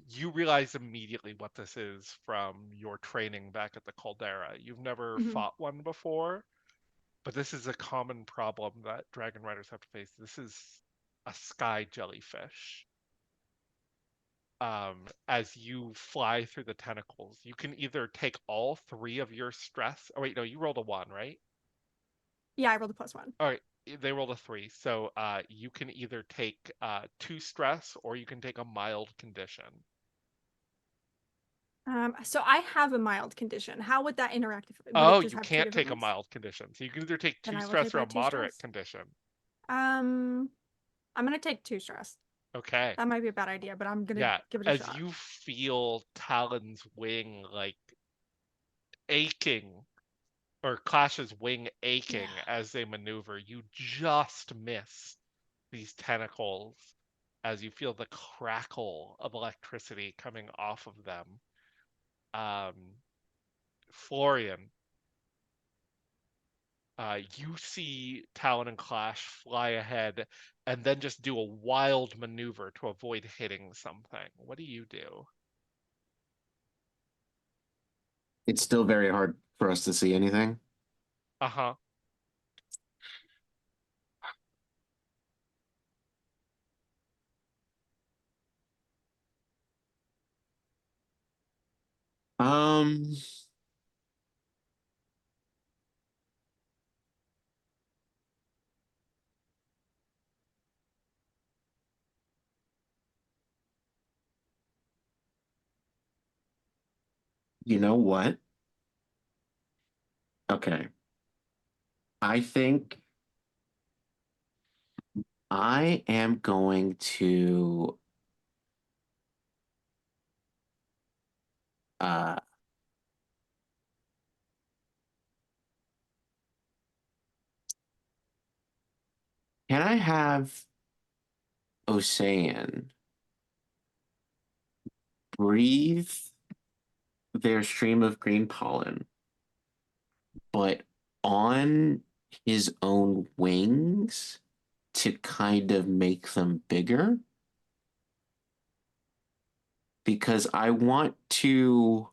you realize immediately what this is from your training back at the Caldera. You've never Mm-hmm. fought one before, but this is a common problem that dragon riders have to face. This is a sky jellyfish. As you fly through the tentacles, you can either take all 3 of your stress. Oh wait, no, you rolled a 1, right? Yeah, I rolled a +1. All right, they rolled a 3, so you can either take 2 stress or you can take a mild condition. So I have a mild condition. How would that interact if, would it Oh, just you have two can't different take a ones? mild condition, so you can either take Then 2 I will take stress or my a 2 moderate stress. condition. Um, I'm gonna take 2 stress. Okay. That might be a bad idea, but I'm gonna Yeah, give it a as shot. you feel Talon's wing like aching, or Clash's wing aching Yeah. as they maneuver, you just miss these tentacles as you feel the crackle of electricity coming off of them. Um, Florian, you see Talon and Clash fly ahead and then just do a wild maneuver to avoid hitting something. What do you do? It's still very hard for us to see anything. Uh-huh. Um, you know what? Okay. I think I am going to uh can I have Ocean breathe their stream of green pollen, but on his own wings to kind of make them bigger? Because I want to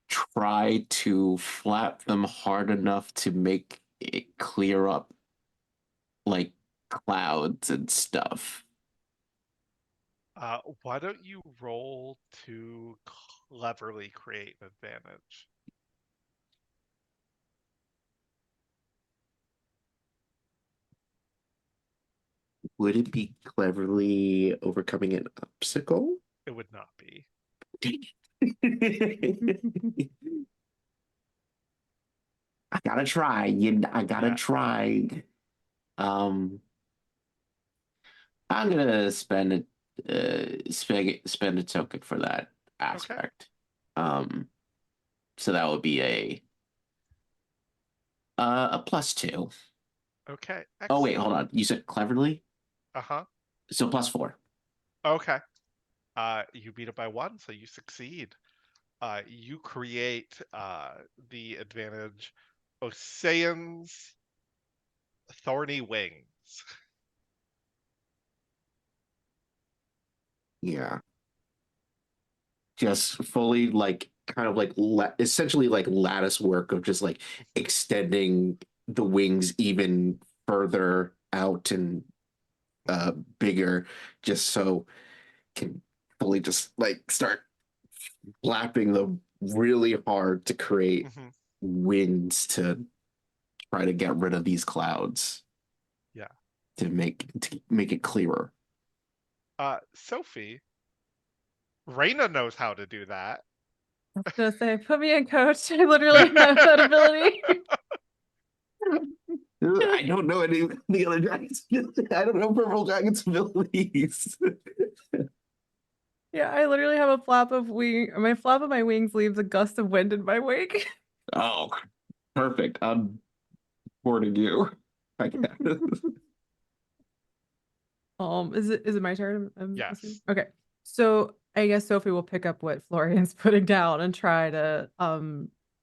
try to flap them hard enough to make it clear up like clouds and stuff. Why don't you roll to cleverly create an advantage? Would it be cleverly overcoming an obstacle? It would not be. Dang it. I gotta try. I gotta Yeah. try. Um, I'm gonna spend a token for that Okay. aspect. Um, so that would be a +2. Okay. Oh wait, Excellent. hold on. You said cleverly, Uh-huh. so +4. Okay. You beat it by 1, so you succeed. You create the advantage Ocean's thorny wings. Yeah. Just fully like kind of like essentially like lattice work of just like extending the wings even further out and bigger, just so can fully just like start flapping them really hard to create Mm-hmm. winds to try to get rid of these clouds. Yeah. To make it clearer. Sophie, Reina knows how to do that. I was gonna say, put me in, coach. I literally have that ability. I don't know any of the other dragons. I don't know purple dragons' abilities. Yeah, I literally have a flap of wing. My flap of my wings leaves a gust of wind in my wake. Oh, perfect. I'm boarding you. I guess. Is it my turn? I'm assuming. Yes. Okay. So I guess Sophie will pick up what Florian's putting down and try to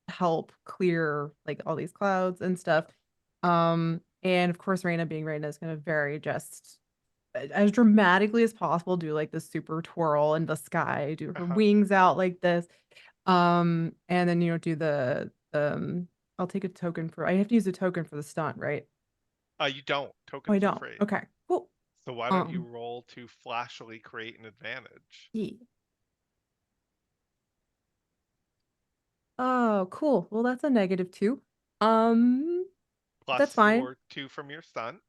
help clear like all these clouds and stuff. And of course Reina being Reina is gonna very just as dramatically as possible do like the super twirl in the sky, do her Uh-huh. wings out like this. And then do the I'll take a token for I have to use a token for the stunt, right? You don't. Oh, I Tokens are don't. free. Okay, cool. So why don't you roll to flashily create an advantage? Yeah. Oh, cool. Well, that's a -2. Um, that's Plus fine. your 2 from your stunt.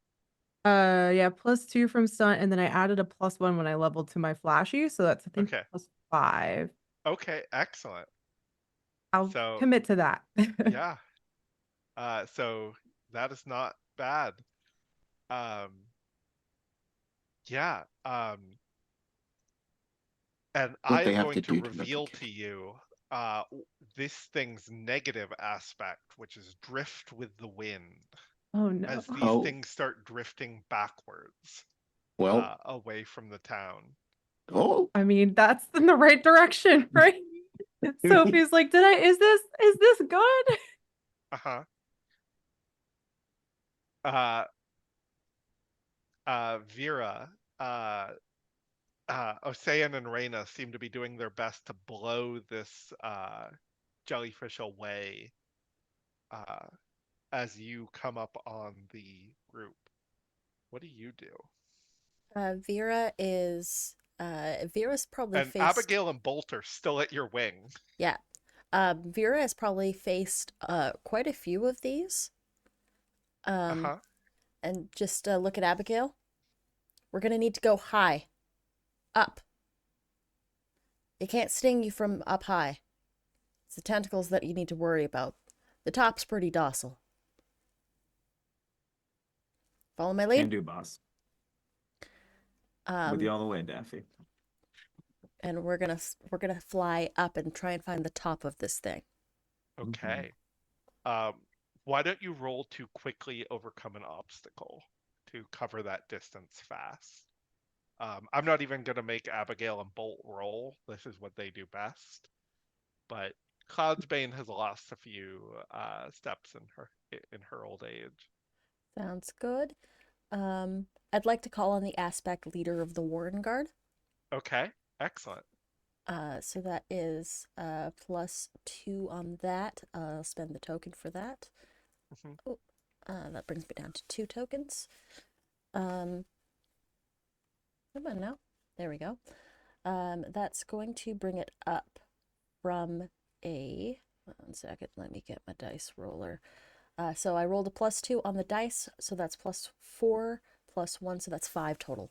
Yeah, +2 from stunt, and then I added a +1 when I leveled to my flashy, so that's I think Okay. +5. Okay, excellent. I'll So commit to that. yeah. So that is not bad. Um, yeah. And I What they am have going to to do to reveal replicate. to you this thing's negative aspect, which is drift with the wind, Oh no. as these Oh, things start drifting backwards well. away from the town. Oh. I mean, that's in the right direction, right? Sophie's like, is this good? Uh-huh. Uh, Vera, uh, Ocean and Reyna seem to be doing their best to blow this jellyfish away uh, as you come up on the group. What do you do? Vera's probably And faced. Abigail and Bolt are still at your wing. Yeah. Vera has probably faced quite a few of these. Uh-huh. And just look at Abigail. We're gonna need to go high, up. It can't sting you from up high. It's the tentacles that you need to worry about. The top's pretty docile. Follow my Can lead. do, boss. With you all the way, Daffy. And we're gonna fly up and try and find the top of this thing. Okay. Why don't you roll to quickly overcome an obstacle to cover that distance fast? I'm not even going to make Abigail and Bolt roll. This is what they do best. But Cloudsbane has lost a few steps in her old age. Sounds good. I'd like to call on the aspect leader of the Warrenguard. Okay, excellent. So that is +2 on that. I'll spend the token for that. Mhm. Oh, that brings me down to 2 tokens. Come on now. There we go. That's going to bring it up from a. 1 second. Let me get my dice roller. So I rolled a +2 on the dice, so that's +4 +1, so that's 5 total.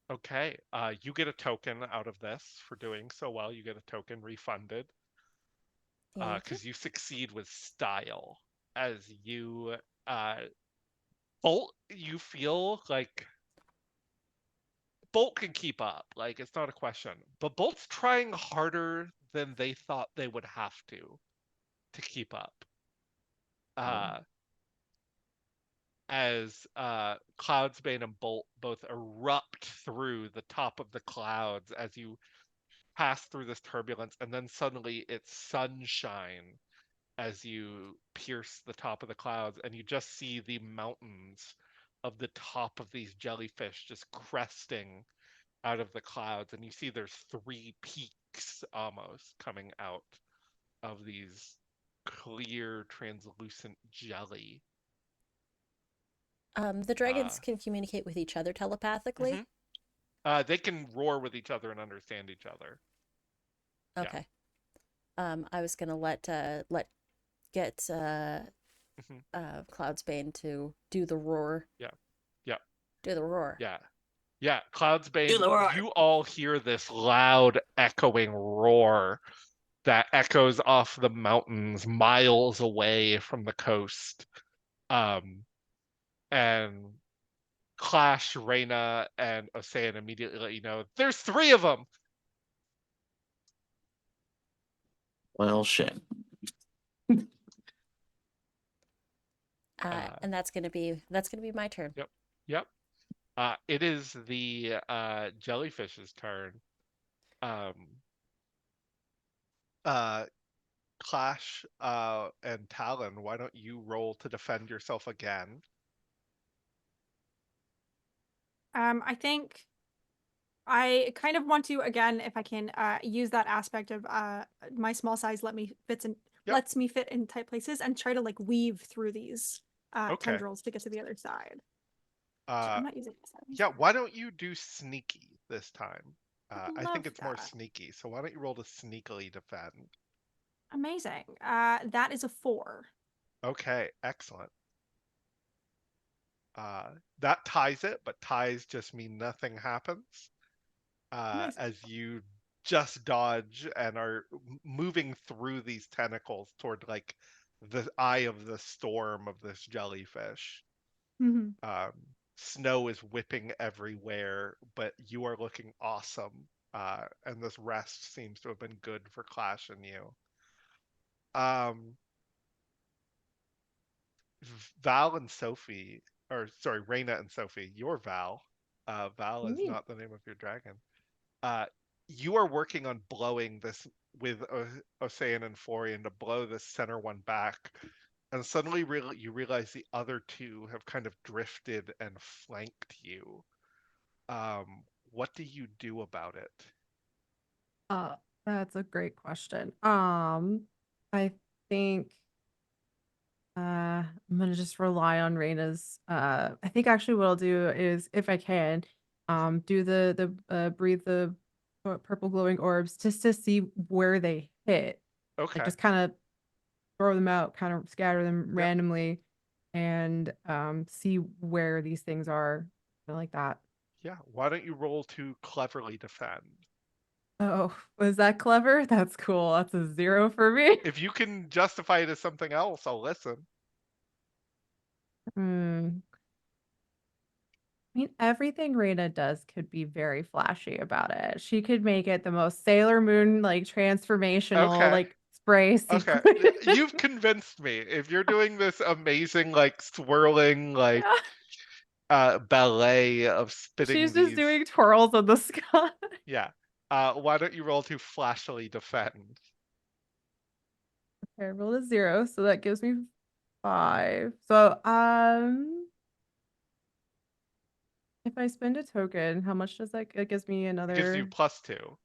Okay, you get a token out of this for doing so well. You get a token refunded Thank you. because you succeed with style as you Bolt. You feel like Bolt can keep up. Like it's not a question, but Bolt's trying harder than they thought they would have to keep up. Uh, as Cloudsbane and Bolt both erupt through the top of the clouds as you pass through this turbulence, and then suddenly it's sunshine as you pierce the top of the clouds, and you just see the mountains of the top of these jellyfish just cresting out of the clouds, and you see there's 3 peaks almost coming out of these clear, translucent jelly. The dragons can communicate with each other telepathically. They can roar with each other and understand each other. Okay. I was gonna get Cloudsbane to do the roar. Yeah. Do the roar. Yeah. Cloudsbane, Do the roar. you all hear this loud, echoing roar that echoes off the mountains miles away from the coast. And Clash, Reyna, and Ocean immediately let you know there's 3 of them. Well, shit. And that's gonna be my turn. Yep. It is the jellyfish's turn. Clash and Talon, why don't you roll to defend yourself again? I think I kind of want to again, if I can, use that aspect of my small size lets me fit in tight places and try to like weave through these tendrils to get to the other side. I'm not using this. Yeah, why don't you do sneaky this time? I think love it's more that. sneaky, so why don't you roll to sneakily defend? Amazing. That is a 4. Okay, excellent. That ties it, but ties just mean nothing happens. Nice. As you just dodge and are moving through these tentacles toward like the eye of the storm of this jellyfish. Snow is whipping everywhere, but you are looking awesome. And this rest seems to have been good for Clash and you. Val and Sophie, or sorry, Reyna and Sophie, you're Val. Val is not the name of your dragon. You are working on blowing this with Ocean and Florian to blow this center one back. And suddenly you realize the other 2 have kind of drifted and flanked you. What do you do about it? That's a great question. I think I'm gonna just rely on Reyna's. I think actually what I'll do is, if I can, do the breathe the purple glowing orbs just to see where they hit. Like Okay. just kind of throw them out, kind of scatter them randomly, and see where these things are, like that. Yeah. Why don't you roll to cleverly defend? Oh, was that clever? That's cool. That's a 0 for me. If you can justify it as something else, I'll listen. I mean, everything Reyna does could be very flashy about it. She could make it the most Sailor Moon like transformational Okay. like spray Okay. sequence. You've convinced me. If you're doing this amazing like swirling like ballet of spitting She's these, just doing twirls in the sky. yeah. Why don't you roll to flashily defend? Okay, I rolled a 0, so that gives me 5. So if I spend a token, how much does that? It gives me It gives you another. +2.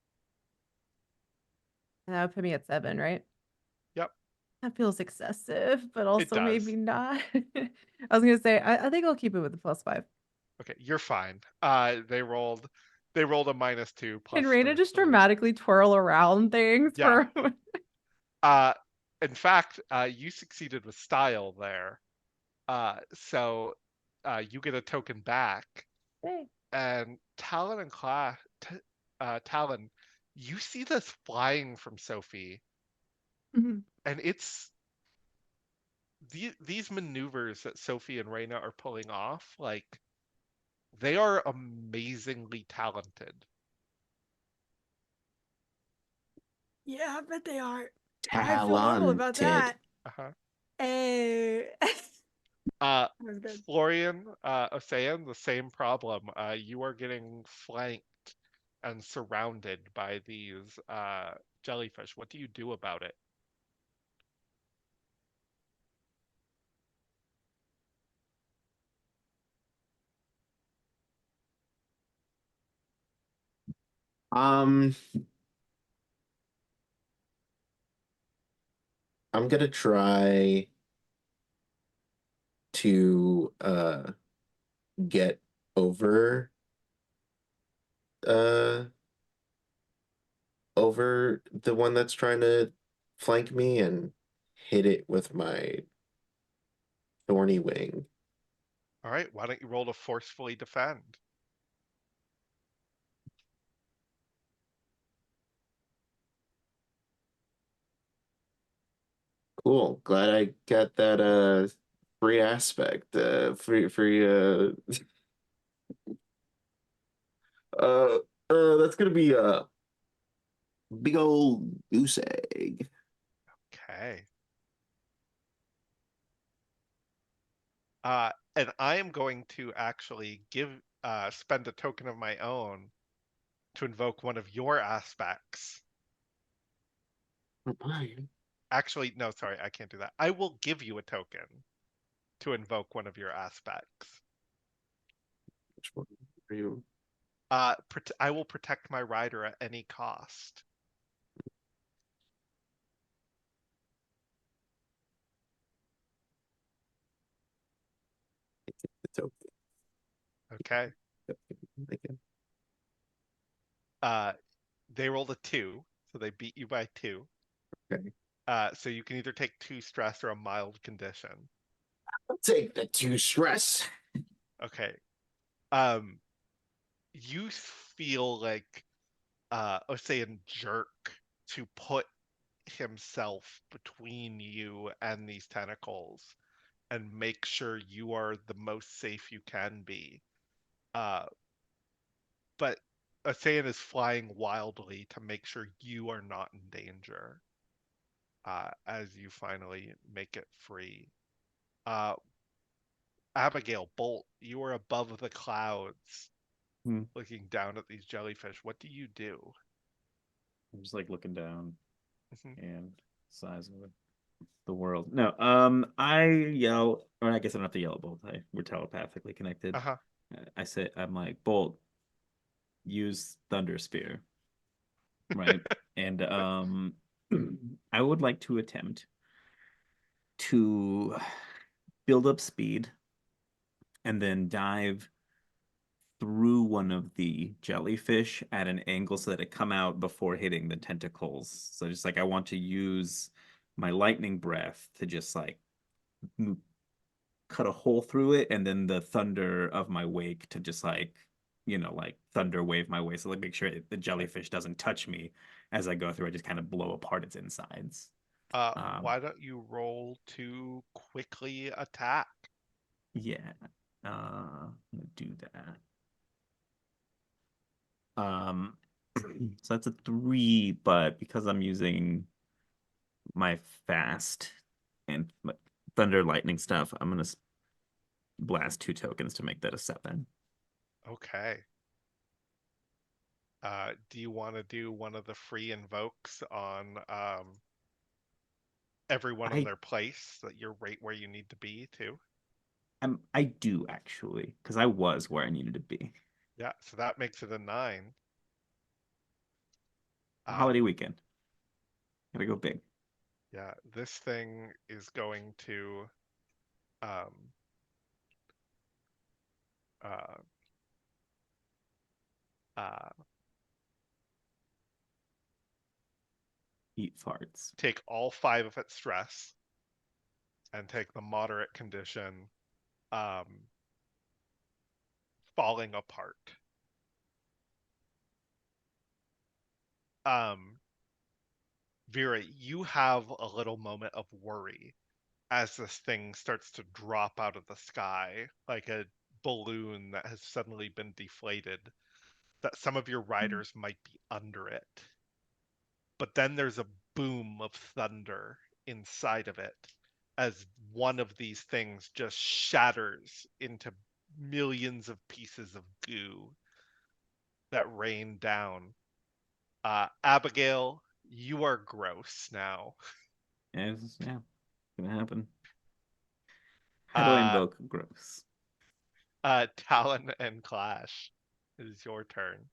And that would put me at 7, right? Yep. That feels excessive, but It also does. maybe not. I was gonna say I think I'll keep it with the +5. Okay, you're fine. They rolled a -2 Can plus Reyna 3. just dramatically twirl around things Yeah. for? In fact, you succeeded with style there. So you get a token back. Hey. And Talon and Talon, you see this flying from Sophie, and it's these maneuvers that Sophie and Reyna are pulling off, like they are amazingly talented. Yeah, I bet they are. I feel horrible about that. Hey. Florian, Ocean, the same problem. You are getting flanked and surrounded by these jellyfish. What do you do about it? Um, I'm gonna try to get over uh over the one that's trying to flank me and hit it with my thorny wing. All right, why don't you roll to forcefully defend? Cool. Glad I got that free aspect. Free uh that's gonna be a big old goose egg. Okay. And I am going to actually spend a token of my own to invoke one of your aspects. Mine. Actually, no, sorry, I can't do that. I will give you a token to invoke one of your aspects. Which one are you? I will protect my rider at any cost. The token. Okay. Again. They rolled a 2, so they beat you by 2. Okay. So you can either take 2 stress or a mild condition. I'll take the 2 stress. Okay. You feel like let's say a jerk to put himself between you and these tentacles and make sure you are the most safe you can be. But Asayan is flying wildly to make sure you are not in danger as you finally make it free. Abigail, Bolt, you are above the clouds looking down at these jellyfish. What do you do? I'm just like looking down Mhm. and size of the world. No, I yell, or I guess I don't have to yell at both. We're telepathically connected. Uh-huh. I say, I'm like, Bolt, use Thunder Spear, right? And I would like to attempt to build up speed and then dive through one of the jellyfish at an angle so that it come out before hitting the tentacles. So just like I want to use my lightning breath to just like cut a hole through it, and then the thunder of my wake to just like like thunder wave my way, so like make sure the jellyfish doesn't touch me as I go through. I just kind of blow apart its insides. Why don't you roll to quickly attack? Yeah, I'm gonna do that. So that's a 3, but because I'm using my fast and thunder lightning stuff, I'm gonna blast 2 tokens to make that a 7. Okay. Do you want to do one of the free invokes on everyone on I their place that you're right where you need to be too? I do actually, because I was where I needed to be. Yeah, so that makes it a 9. Holiday Um, weekend. Gotta go big. yeah, this thing is going to um, uh, uh, Eat farts. take all 5 of its stress and take the moderate condition, um, falling apart. Um, Vera, you have a little moment of worry as this thing starts to drop out of the sky like a balloon that has suddenly been deflated, that some of your riders might be under it. But then there's a boom of thunder inside of it as one of these things just shatters into millions of pieces of goo that rain down. Abigail, you are gross now. Yeah, gonna happen. How do I Uh, invoke gross? Talon and Clash, it is your turn.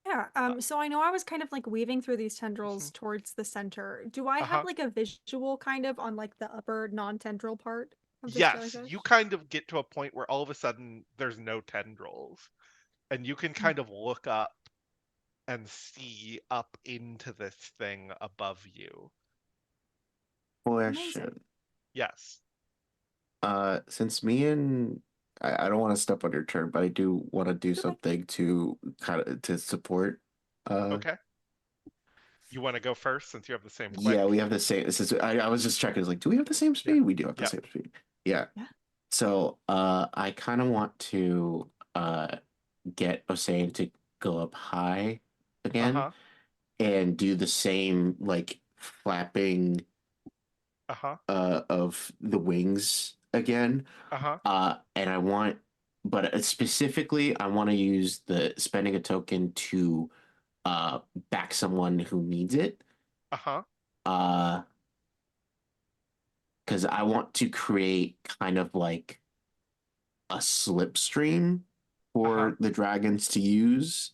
Yeah. So I know I was kind of like weaving through these tendrils towards the center. Do I have like a visual kind of on like the upper non-tendril part of this Yes, jellyfish? you kind of get to a point where all of a sudden there's no tendrils, and you can kind of look up and see up into this thing above you. Question. Yes. Since me and I don't want to step on your turn, but I do want to do Okay. something to kind of to support. Okay. You want to go first since you have the same click? Yeah, we have the same. This is I was just checking. It's like, do we have the same speed? Yeah. We do have the Yeah. same speed. Yeah. Yeah. So I kind of want to get Osain to go up high again Uh-huh. and do the same like flapping Uh-huh. of the wings again. Uh-huh. And I want, but specifically, I want to use the spending a token to back someone who needs it. Uh-huh. Because I want to create kind of like a slipstream for the dragons to use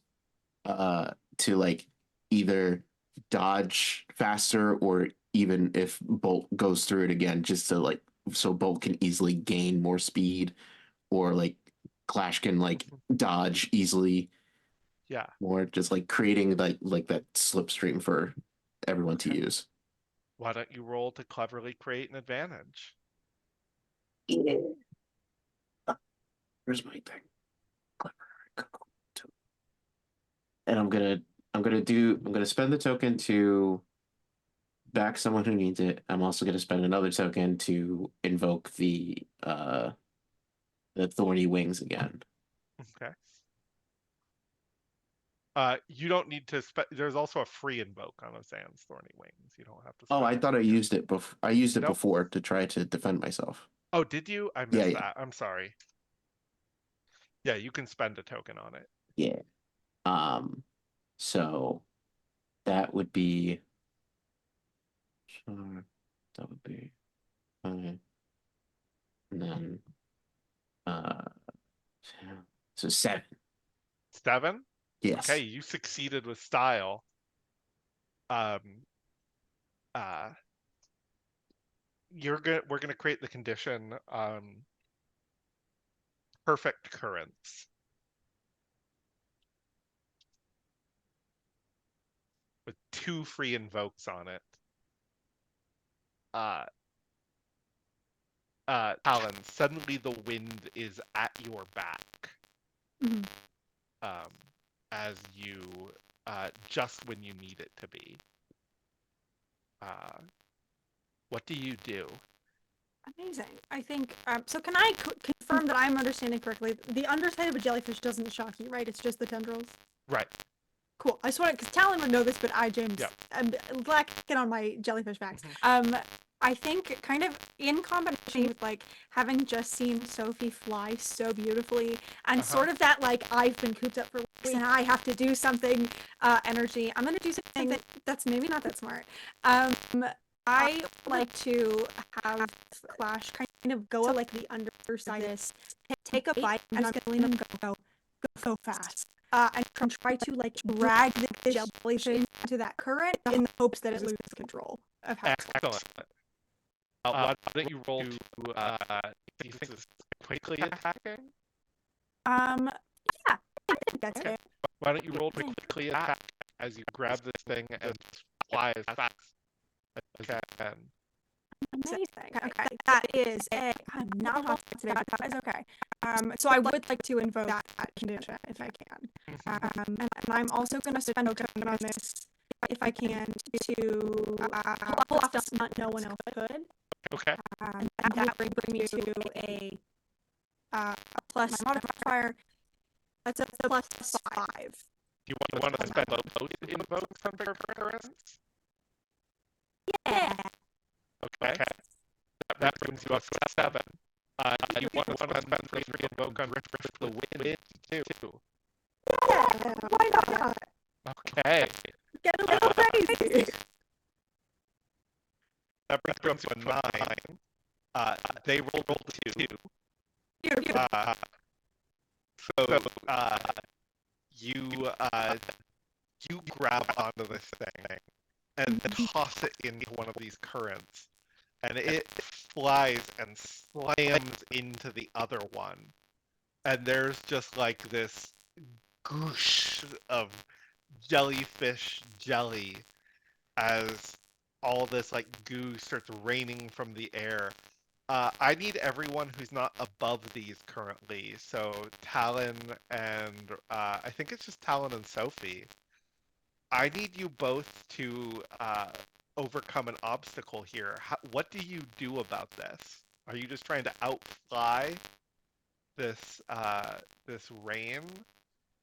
to like either dodge faster or even if Bolt goes through it again, just to like so Bolt can easily gain more speed or like Clash can like dodge easily. Yeah. More just like creating like that slipstream for everyone to use. Why don't you roll to cleverly create an advantage? Yeah. Where's my thing? Clever. And I'm gonna spend the token to back someone who needs it. I'm also gonna spend another token to invoke the thorny wings again. Okay. You don't need to there's also a free invoke on Ozan's Thorny Wings. You don't have to Oh, I spend thought I it. used it before. I used it Nope. before to try to defend myself. Oh, did you? I Yeah, missed yeah. that. I'm sorry. Yeah, you can spend a token on it. Yeah. So that would be that would be and then uh so 7. 7? Yes. Okay, you succeeded with style. Um we're gonna create the condition perfect currents with 2 free invokes on it. Talon, suddenly the wind is at your back. As you just when you need it to be. What do you do? Amazing. I think, so can I confirm that I'm understanding correctly? The underside of a jellyfish doesn't shock you, right? It's just the tendrils? Right. Cool. I just wanted, because Talon would know this, but James, Yeah. I'm lacking on my jellyfish facts. I think kind of in combination with like having just seen Sophie fly so beautifully and sort of that like I've been cooped up for weeks and I have to do something energy. I'm gonna do something that's maybe not that smart. I like to have Clash kind of go up like the underside of this, take a bite, and I'm gonna go fast. And try to like drag the jellyfish into that current in the hopes that it loses control of how it's Excellent. Why don't you roll to do you think this is quickly attacking? Yeah, I think that's Okay. it. Why don't you roll to quickly attack as you grab this thing and fly as fast as you can? Amazing. Okay, that is a. I'm not hot today, but that is okay. So I would like to invoke that condition if I can. And I'm also going to spend a token on this if I can to pull off something no one else could. Okay. And that would bring me to a plus my modifier. That's a plus 5. Do you want to spend both invokes on currents? Yeah. Okay. That brings you up to 7. You want to spend 3 invoke on Rift the Wind too. Yeah. Why not? Okay. Get a little crazy. That brings you up to 9. They rolled 2. So you you grab onto this thing and toss it into one of these currents, and it flies and slams into the other one. And there's just like this goosh of jellyfish jelly as all this like goo starts raining from the air. I need everyone who's not above these currently. So Talon and I think it's just Talon and Sophie. I need you both to overcome an obstacle here. What do you do about this? Are you just trying to outfly this rain?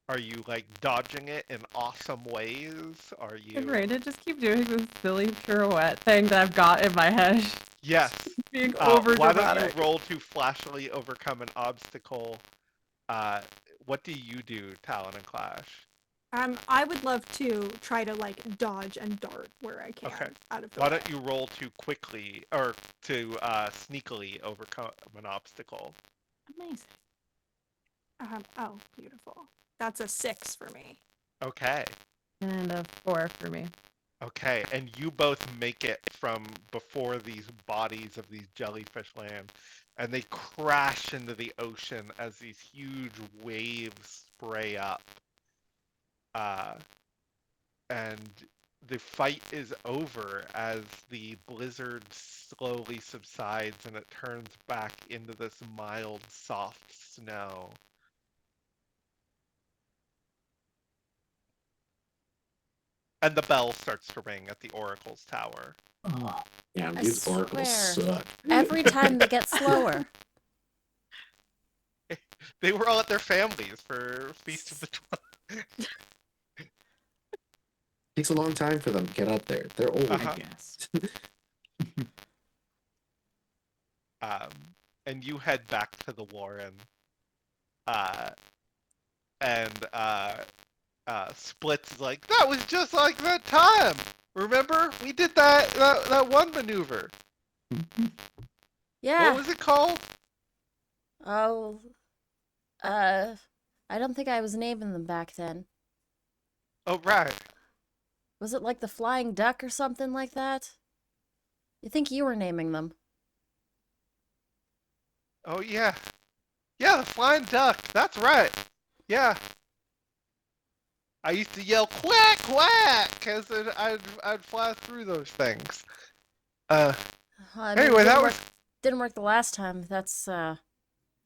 Are you like dodging it in awesome ways? Are And you? Raina, just keep doing this silly pirouette thing that I've got in my head. Yes. Being over Why don't dramatic. you roll to flashily overcome an obstacle? What do you do, Talon and Clash? I would love to try to like dodge and dart where I can Okay. out of the Why way. don't you roll to quickly or to sneakily overcome an obstacle? Amazing. Oh, beautiful. That's a 6 for me. Okay. And a 4 for me. Okay, and you both make it from before these bodies of these jellyfish land, and they crash into the ocean as these huge waves spray up. And the fight is over as the blizzard slowly subsides and it turns back into this mild, soft snow. And the bell starts to ring at the Oracle's tower. Oh, yeah, I these oracles swear, suck. every time they get slower. They were all at their families for Feast of the Twelve. Takes a long time for them to get up there. They're old. Uh-huh. I guess. And you head back to the Warren. And Split's like, that was just like that time. Remember? We did that one maneuver. Yeah. What was it called? Oh, I don't think I was naming them back then. Oh, right. Was it like the flying duck or something like that? You think you were naming them? Oh, yeah. Yeah, the flying duck. That's right. Yeah. I used to yell quack quack because I'd fly through those things. I mean, Anyway, it that was didn't work the last time. That's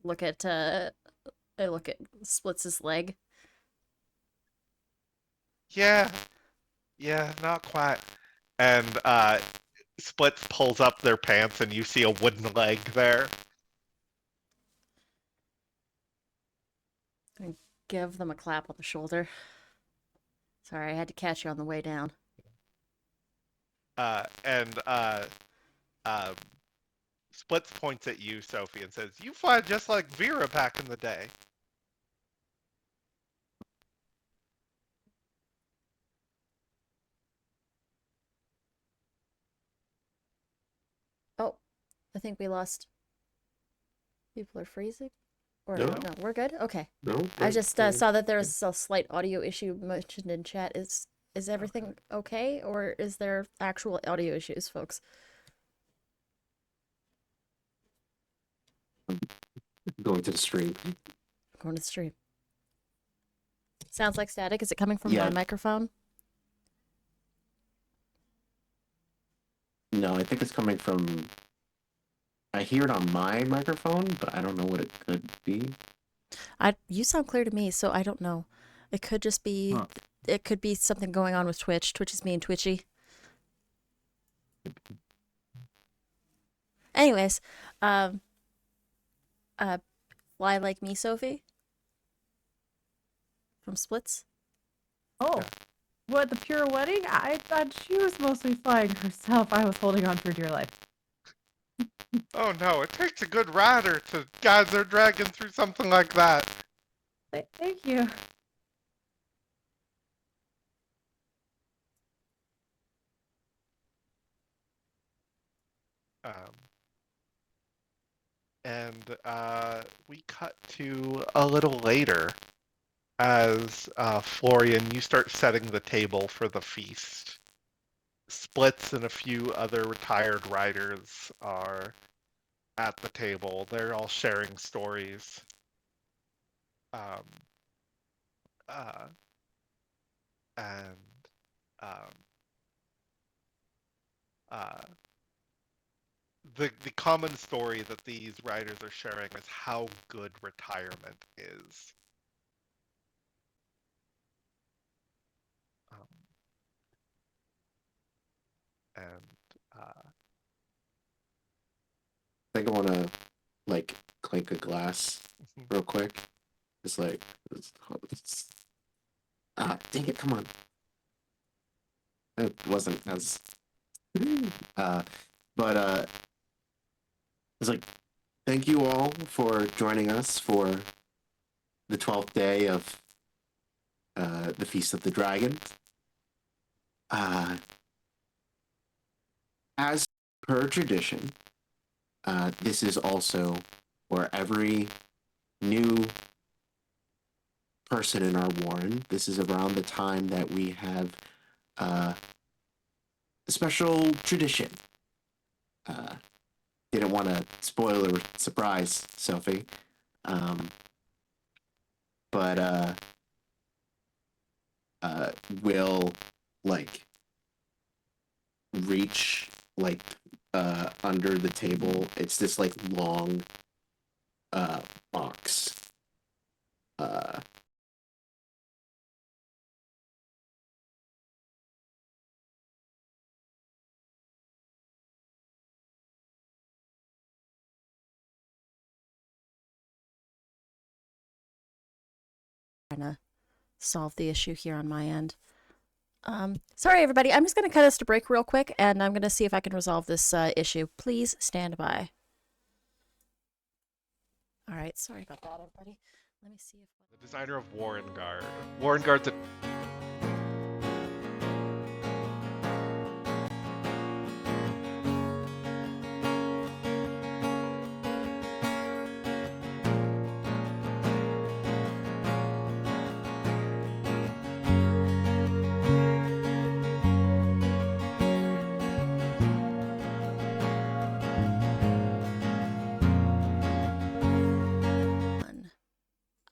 look at I look at Splits' leg. yeah, not quite. And Splits pulls up their pants, and you see a wooden leg there. I give them a clap on the shoulder. Sorry, I had to catch you on the way down. And Splits points at you, Sophie, and says, "You fly just like Vera back in the day." Oh, I think we lost. People are freezing? Or No. no, we're good? Okay. No, I just saw that there was a slight audio issue mentioned in chat. Is everything okay, or is there actual audio issues, folks? going to the stream. Going to the stream. Sounds like static. Is it coming from Yeah. my microphone? No, I think it's coming from. I hear it on my microphone, but I don't know what it could be. You sound clear to me, so I don't know. It could just be Huh. it could be something going on with Twitch. Twitch is being twitchy. Anyways, fly like me, Sophie. From Splits. Oh, what, the pirouetting? I thought she was mostly flying herself. I was holding on for dear life. Oh no, it takes a good rider to guide their dragon through something like that. Thank you. And we cut to a little later. as Florian, you start setting the table for the feast. Splits and a few other retired riders are at the table. They're all sharing stories. Um, uh, and um, uh, the common story that these writers are sharing is how good retirement is. Um, and I think I want to like clink a glass real quick. It's like, dang it, come on. It wasn't as, uh, but it's like, thank you all for joining us for the 12th day of the Feast of the Dragon. As per tradition, this is also for every new person in our warren. This is around the time that we have a special tradition. Didn't want to spoil or surprise Sophie, but will like reach like under the table. It's this like long box. Trying to solve the issue here on my end. Sorry, everybody. I'm just going to cut us to break real quick, and I'm going to see if I can resolve this issue. Please stand by. All right. Sorry about that, everybody. Let me see if the designer of Warrenguard. Warrenguard's a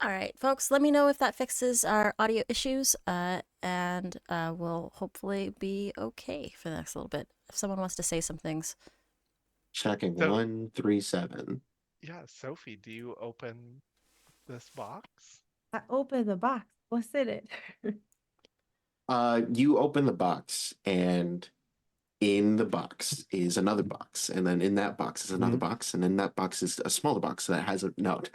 All right, folks, let me know if that fixes our audio issues, and we'll hopefully be okay for the next little bit. If someone wants to say some things. Checking So- 137. Yeah, Sophie, do you open this box? I opened the box. What's in it? You open the box, and in the box is another box, and then in that box is another box, and in that box is a smaller box that has a note.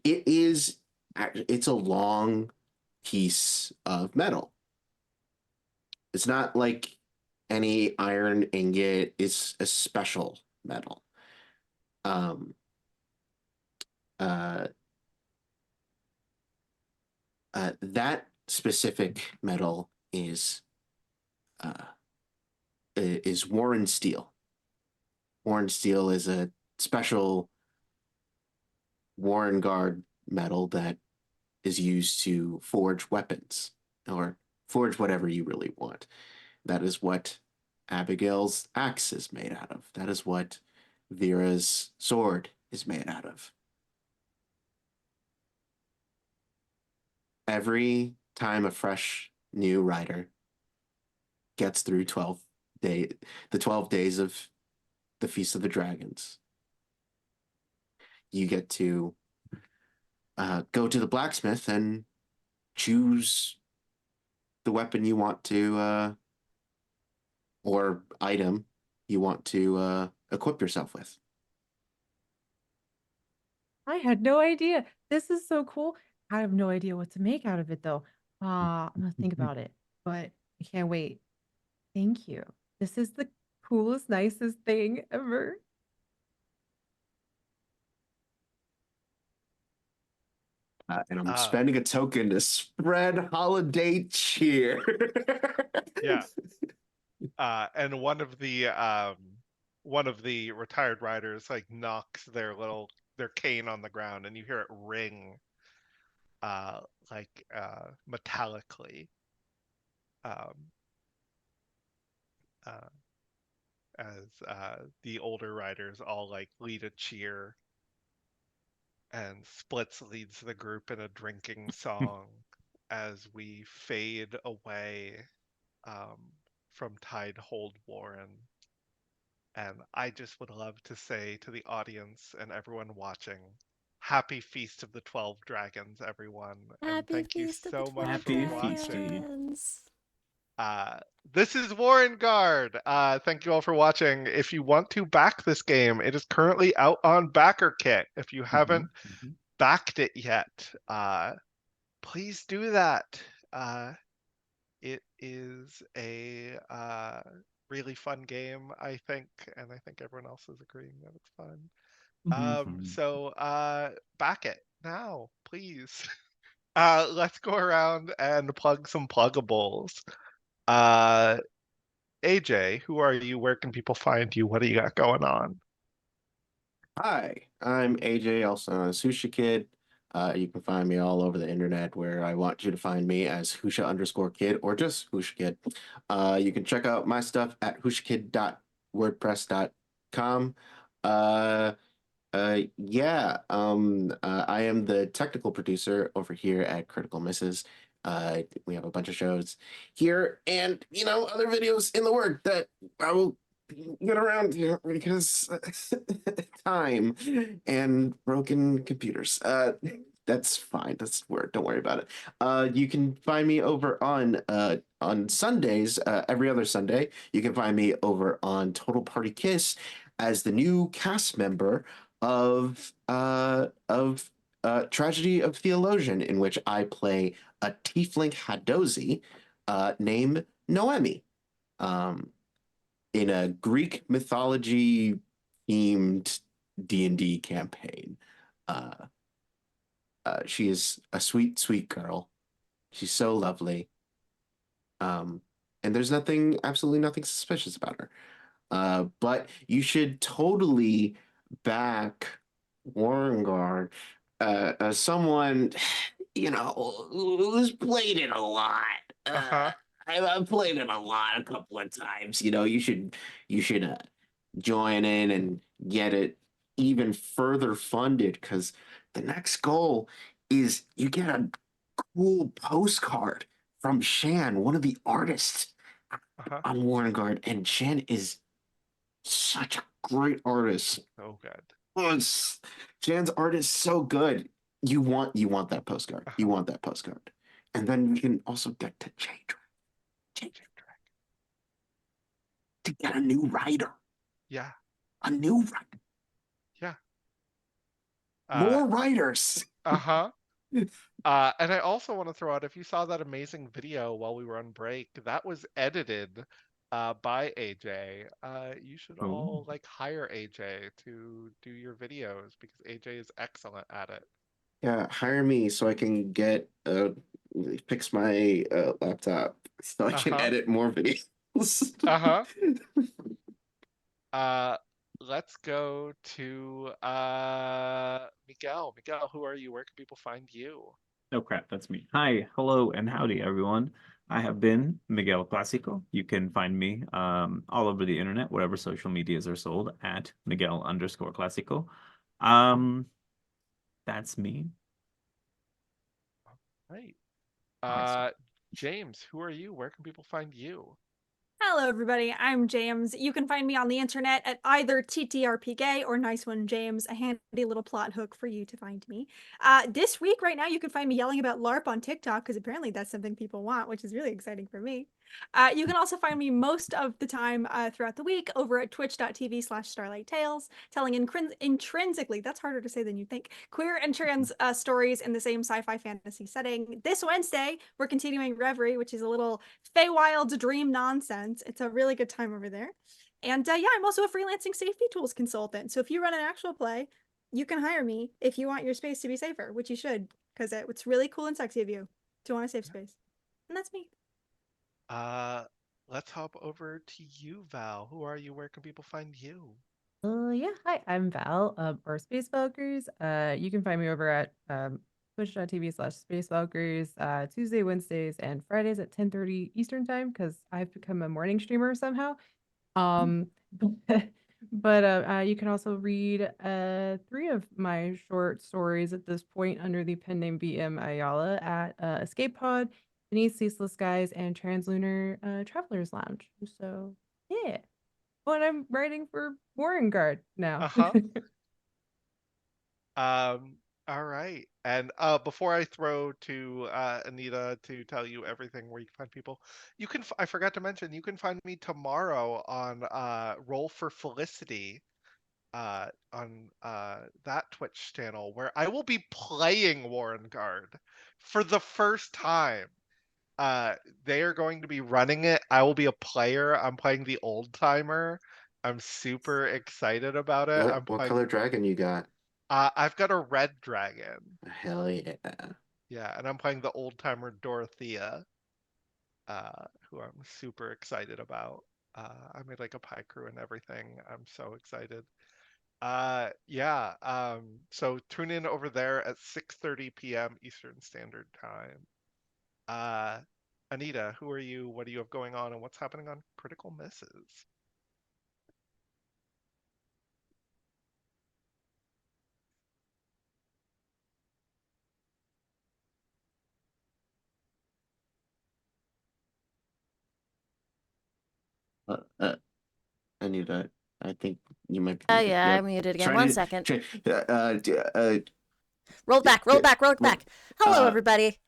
It's a long piece of metal. It's not like any iron ingot. It's a special metal. Um, that specific metal is Warren steel. Warren steel is a special Warrenguard metal that is used to forge weapons or forge whatever you really want. That is what Abigail's axe is made out of. That is what Vera's sword is made out of. Every time a fresh new rider gets through the 12 days of the Feast of the Dragons, you get to go to the blacksmith and choose the weapon you want to or item you want to equip yourself with. I had no idea. This is so cool. I have no idea what to make out of it though. I'm gonna think about it, but I can't wait. Thank you. This is the coolest, nicest thing ever. And I'm spending a token to spread holiday cheer. Yeah. And one of the retired riders like knocks their cane on the ground, and you hear it ring. like metallically. Um, uh, as the older riders all like lead a cheer, and Splits leads the group in a drinking song as we fade away um, from Tide Hold Warren. And I just would love to say to the audience and everyone watching, Happy Feast of the 12 Dragons, everyone. And Happy thank you Feast of the so much 12 for Happy watching. feasty. Dragons. This is Warrenguard. Thank you all for watching. If you want to back this game, it is currently out on BackerKit. If you haven't backed it yet, please do that. It is a really fun game, I think, and I think everyone else is agreeing that it's fun. So back it now, please. Let's go around and plug some pluggables. AJ, who are you? Where can people find you? What do you got going on? Hi, I'm AJ, also known as Husha Kid. You can find me all over the internet where I want you to find me as Husha_kid or just Husha Kid. You can check out my stuff at hushakid.wordpress.com. I am the technical producer over here at Critical Misses. We have a bunch of shows here and, other videos in the work that I will get around to because time and broken computers. That's fine. That's word. Don't worry about it. You can find me over on Sundays, every other Sunday. You can find me over on Total Party Kiss as the new cast member of Tragedy of Theologian, in which I play a tiefling Hadozi named Noemi. Um, in a Greek mythology themed D&D campaign. Uh, she is a sweet, sweet girl. She's so lovely. And there's absolutely nothing suspicious about her. But you should totally back Warrenguard as someone, who's played it a lot. Uh-huh. I've played it a lot, a couple of times. You should join in and get it even further funded because the next goal is you get a cool postcard from Shan, one of the artists Uh-huh. on Warrenguard, and Shan is such a great artist. So good. Oh, Shan's art is so good. You want that postcard. You want that postcard. And then you can also get to change to get a new writer. Yeah. A new writer. Yeah. More writers. Uh-huh. And I also want to throw out, if you saw that amazing video while we were on break, that was edited by AJ. You should all like hire AJ to do your videos because AJ is excellent at it. Yeah, hire me so I can fix my laptop so I can edit more videos. Uh-huh. Let's go to Miguel. Miguel, who are you? Where can people find you? Oh crap, that's me. Hi, hello, and howdy, everyone. I have been Miguel Clasico. You can find me all over the internet, wherever social medias are sold, at Miguel_Clasico. That's me. Right. Awesome. James, who are you? Where can people find you? Hello, everybody. I'm James. You can find me on the internet at either TTRPGay or Nice One James, a handy little plot hook for you to find me. This week, right now, you can find me yelling about LARP on TikTok because apparently that's something people want, which is really exciting for me. You can also find me most of the time throughout the week over at twitch.tv/Starlight Tales, telling intrinsically, that's harder to say than you think, queer and trans stories in the same sci-fi fantasy setting. This Wednesday, we're continuing Reverie, which is a little Feywild's dream nonsense. It's a really good time over there. And yeah, I'm also a freelancing safety tools consultant. So if you run an actual play, you can hire me if you want your space to be safer, which you should, because it's really cool and sexy of you to want a safe space. And that's me. Let's hop over to you, Val. Who are you? Where can people find you? Yeah, hi, I'm Val, or Space Valkyries. You can find me over at twitch.tv/SpaceValkyries, Tuesday, Wednesdays, and Fridays at 10:30 Eastern time because I've become a morning streamer somehow. But you can also read 3 of my short stories at this point under the pen name BM Ayala at Escape Pod, Beneath Ceaseless Skies, and Translunar Travelers Lounge. So yeah. Oh, and I'm writing for Warrenguard now. Uh-huh. All right. And before I throw to Anita to tell you everything where you can find people, I forgot to mention, you can find me tomorrow on Roll for Felicity on that Twitch channel where I will be playing Warrenguard for the first time. They are going to be running it. I will be a player. I'm playing the old timer. I'm super excited about it. I'm What playing. color dragon you got? I've got a red dragon. Hell yeah. Yeah, and I'm playing the old timer Dorothea, who I'm super excited about. I made like a pie crew and everything. I'm so excited. Yeah. So tune in over there at 6:30 p.m. Eastern Standard Time. Anita, who are you? What do you have going on, and what's happening on Critical Misses? Anita, I think you might be Oh muted. yeah, Yep. I'm muted again. Try One to- second. roll Roll back. Hello, Uh, everybody.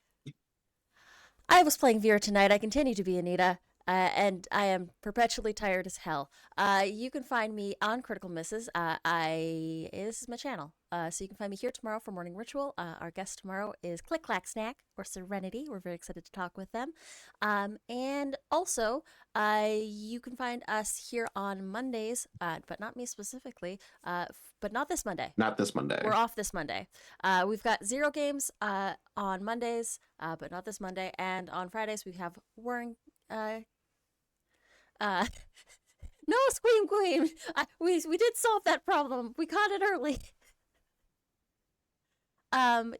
I was playing Vera tonight. I continue to be Anita, and I am perpetually tired as hell. You can find me on Critical Misses. This is my channel. So you can find me here tomorrow for Morning Ritual. Our guest tomorrow is Click Clack Snack or Serenity. We're very excited to talk with them. And also, you can find us here on Mondays, but not me specifically, but not this Monday. Not this Monday. We're off this Monday. We've got 0 games on Mondays, but not this Monday. And on Fridays, we have Warring. No, Squeam Queen! We did solve that problem. We caught it early.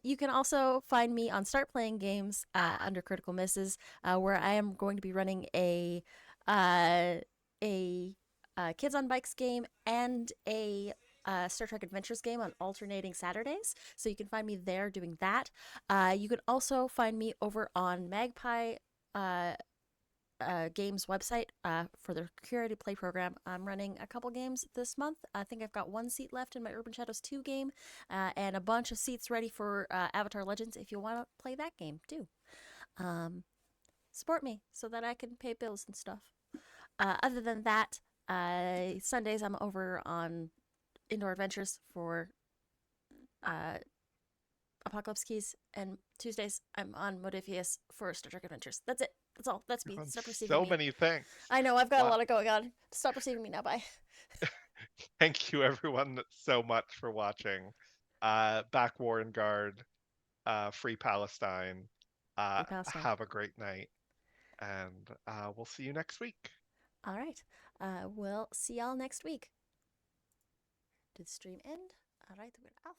You can also find me on Start Playing Games under Critical Misses, where I am going to be running a Kids on Bikes game and a Star Trek Adventures game on alternating Saturdays. So you can find me there doing that. You can also find me over on Magpie Games website for the curated play program. I'm running a couple games this month. I think I've got 1 seat left in my Urban Shadows 2 game and a bunch of seats ready for Avatar Legends if you want to play that game too. Support me so that I can pay bills and stuff. Other than that, Sundays I'm over on Indoor Adventures for Apocalypse Keys, and Tuesdays I'm on Modifius for Star Trek Adventures. That's it. That's all. That's me. Stop receiving So me. many things. I know, I've got Wow. a lot of going on. Stop receiving me now. Bye. Thank you everyone so much for watching. Back Warrenguard, Free Palestine. Free Palestine. Have a great night, and we'll see you next week. All right. We'll see y'all next week. Did the stream end? All right, we're off.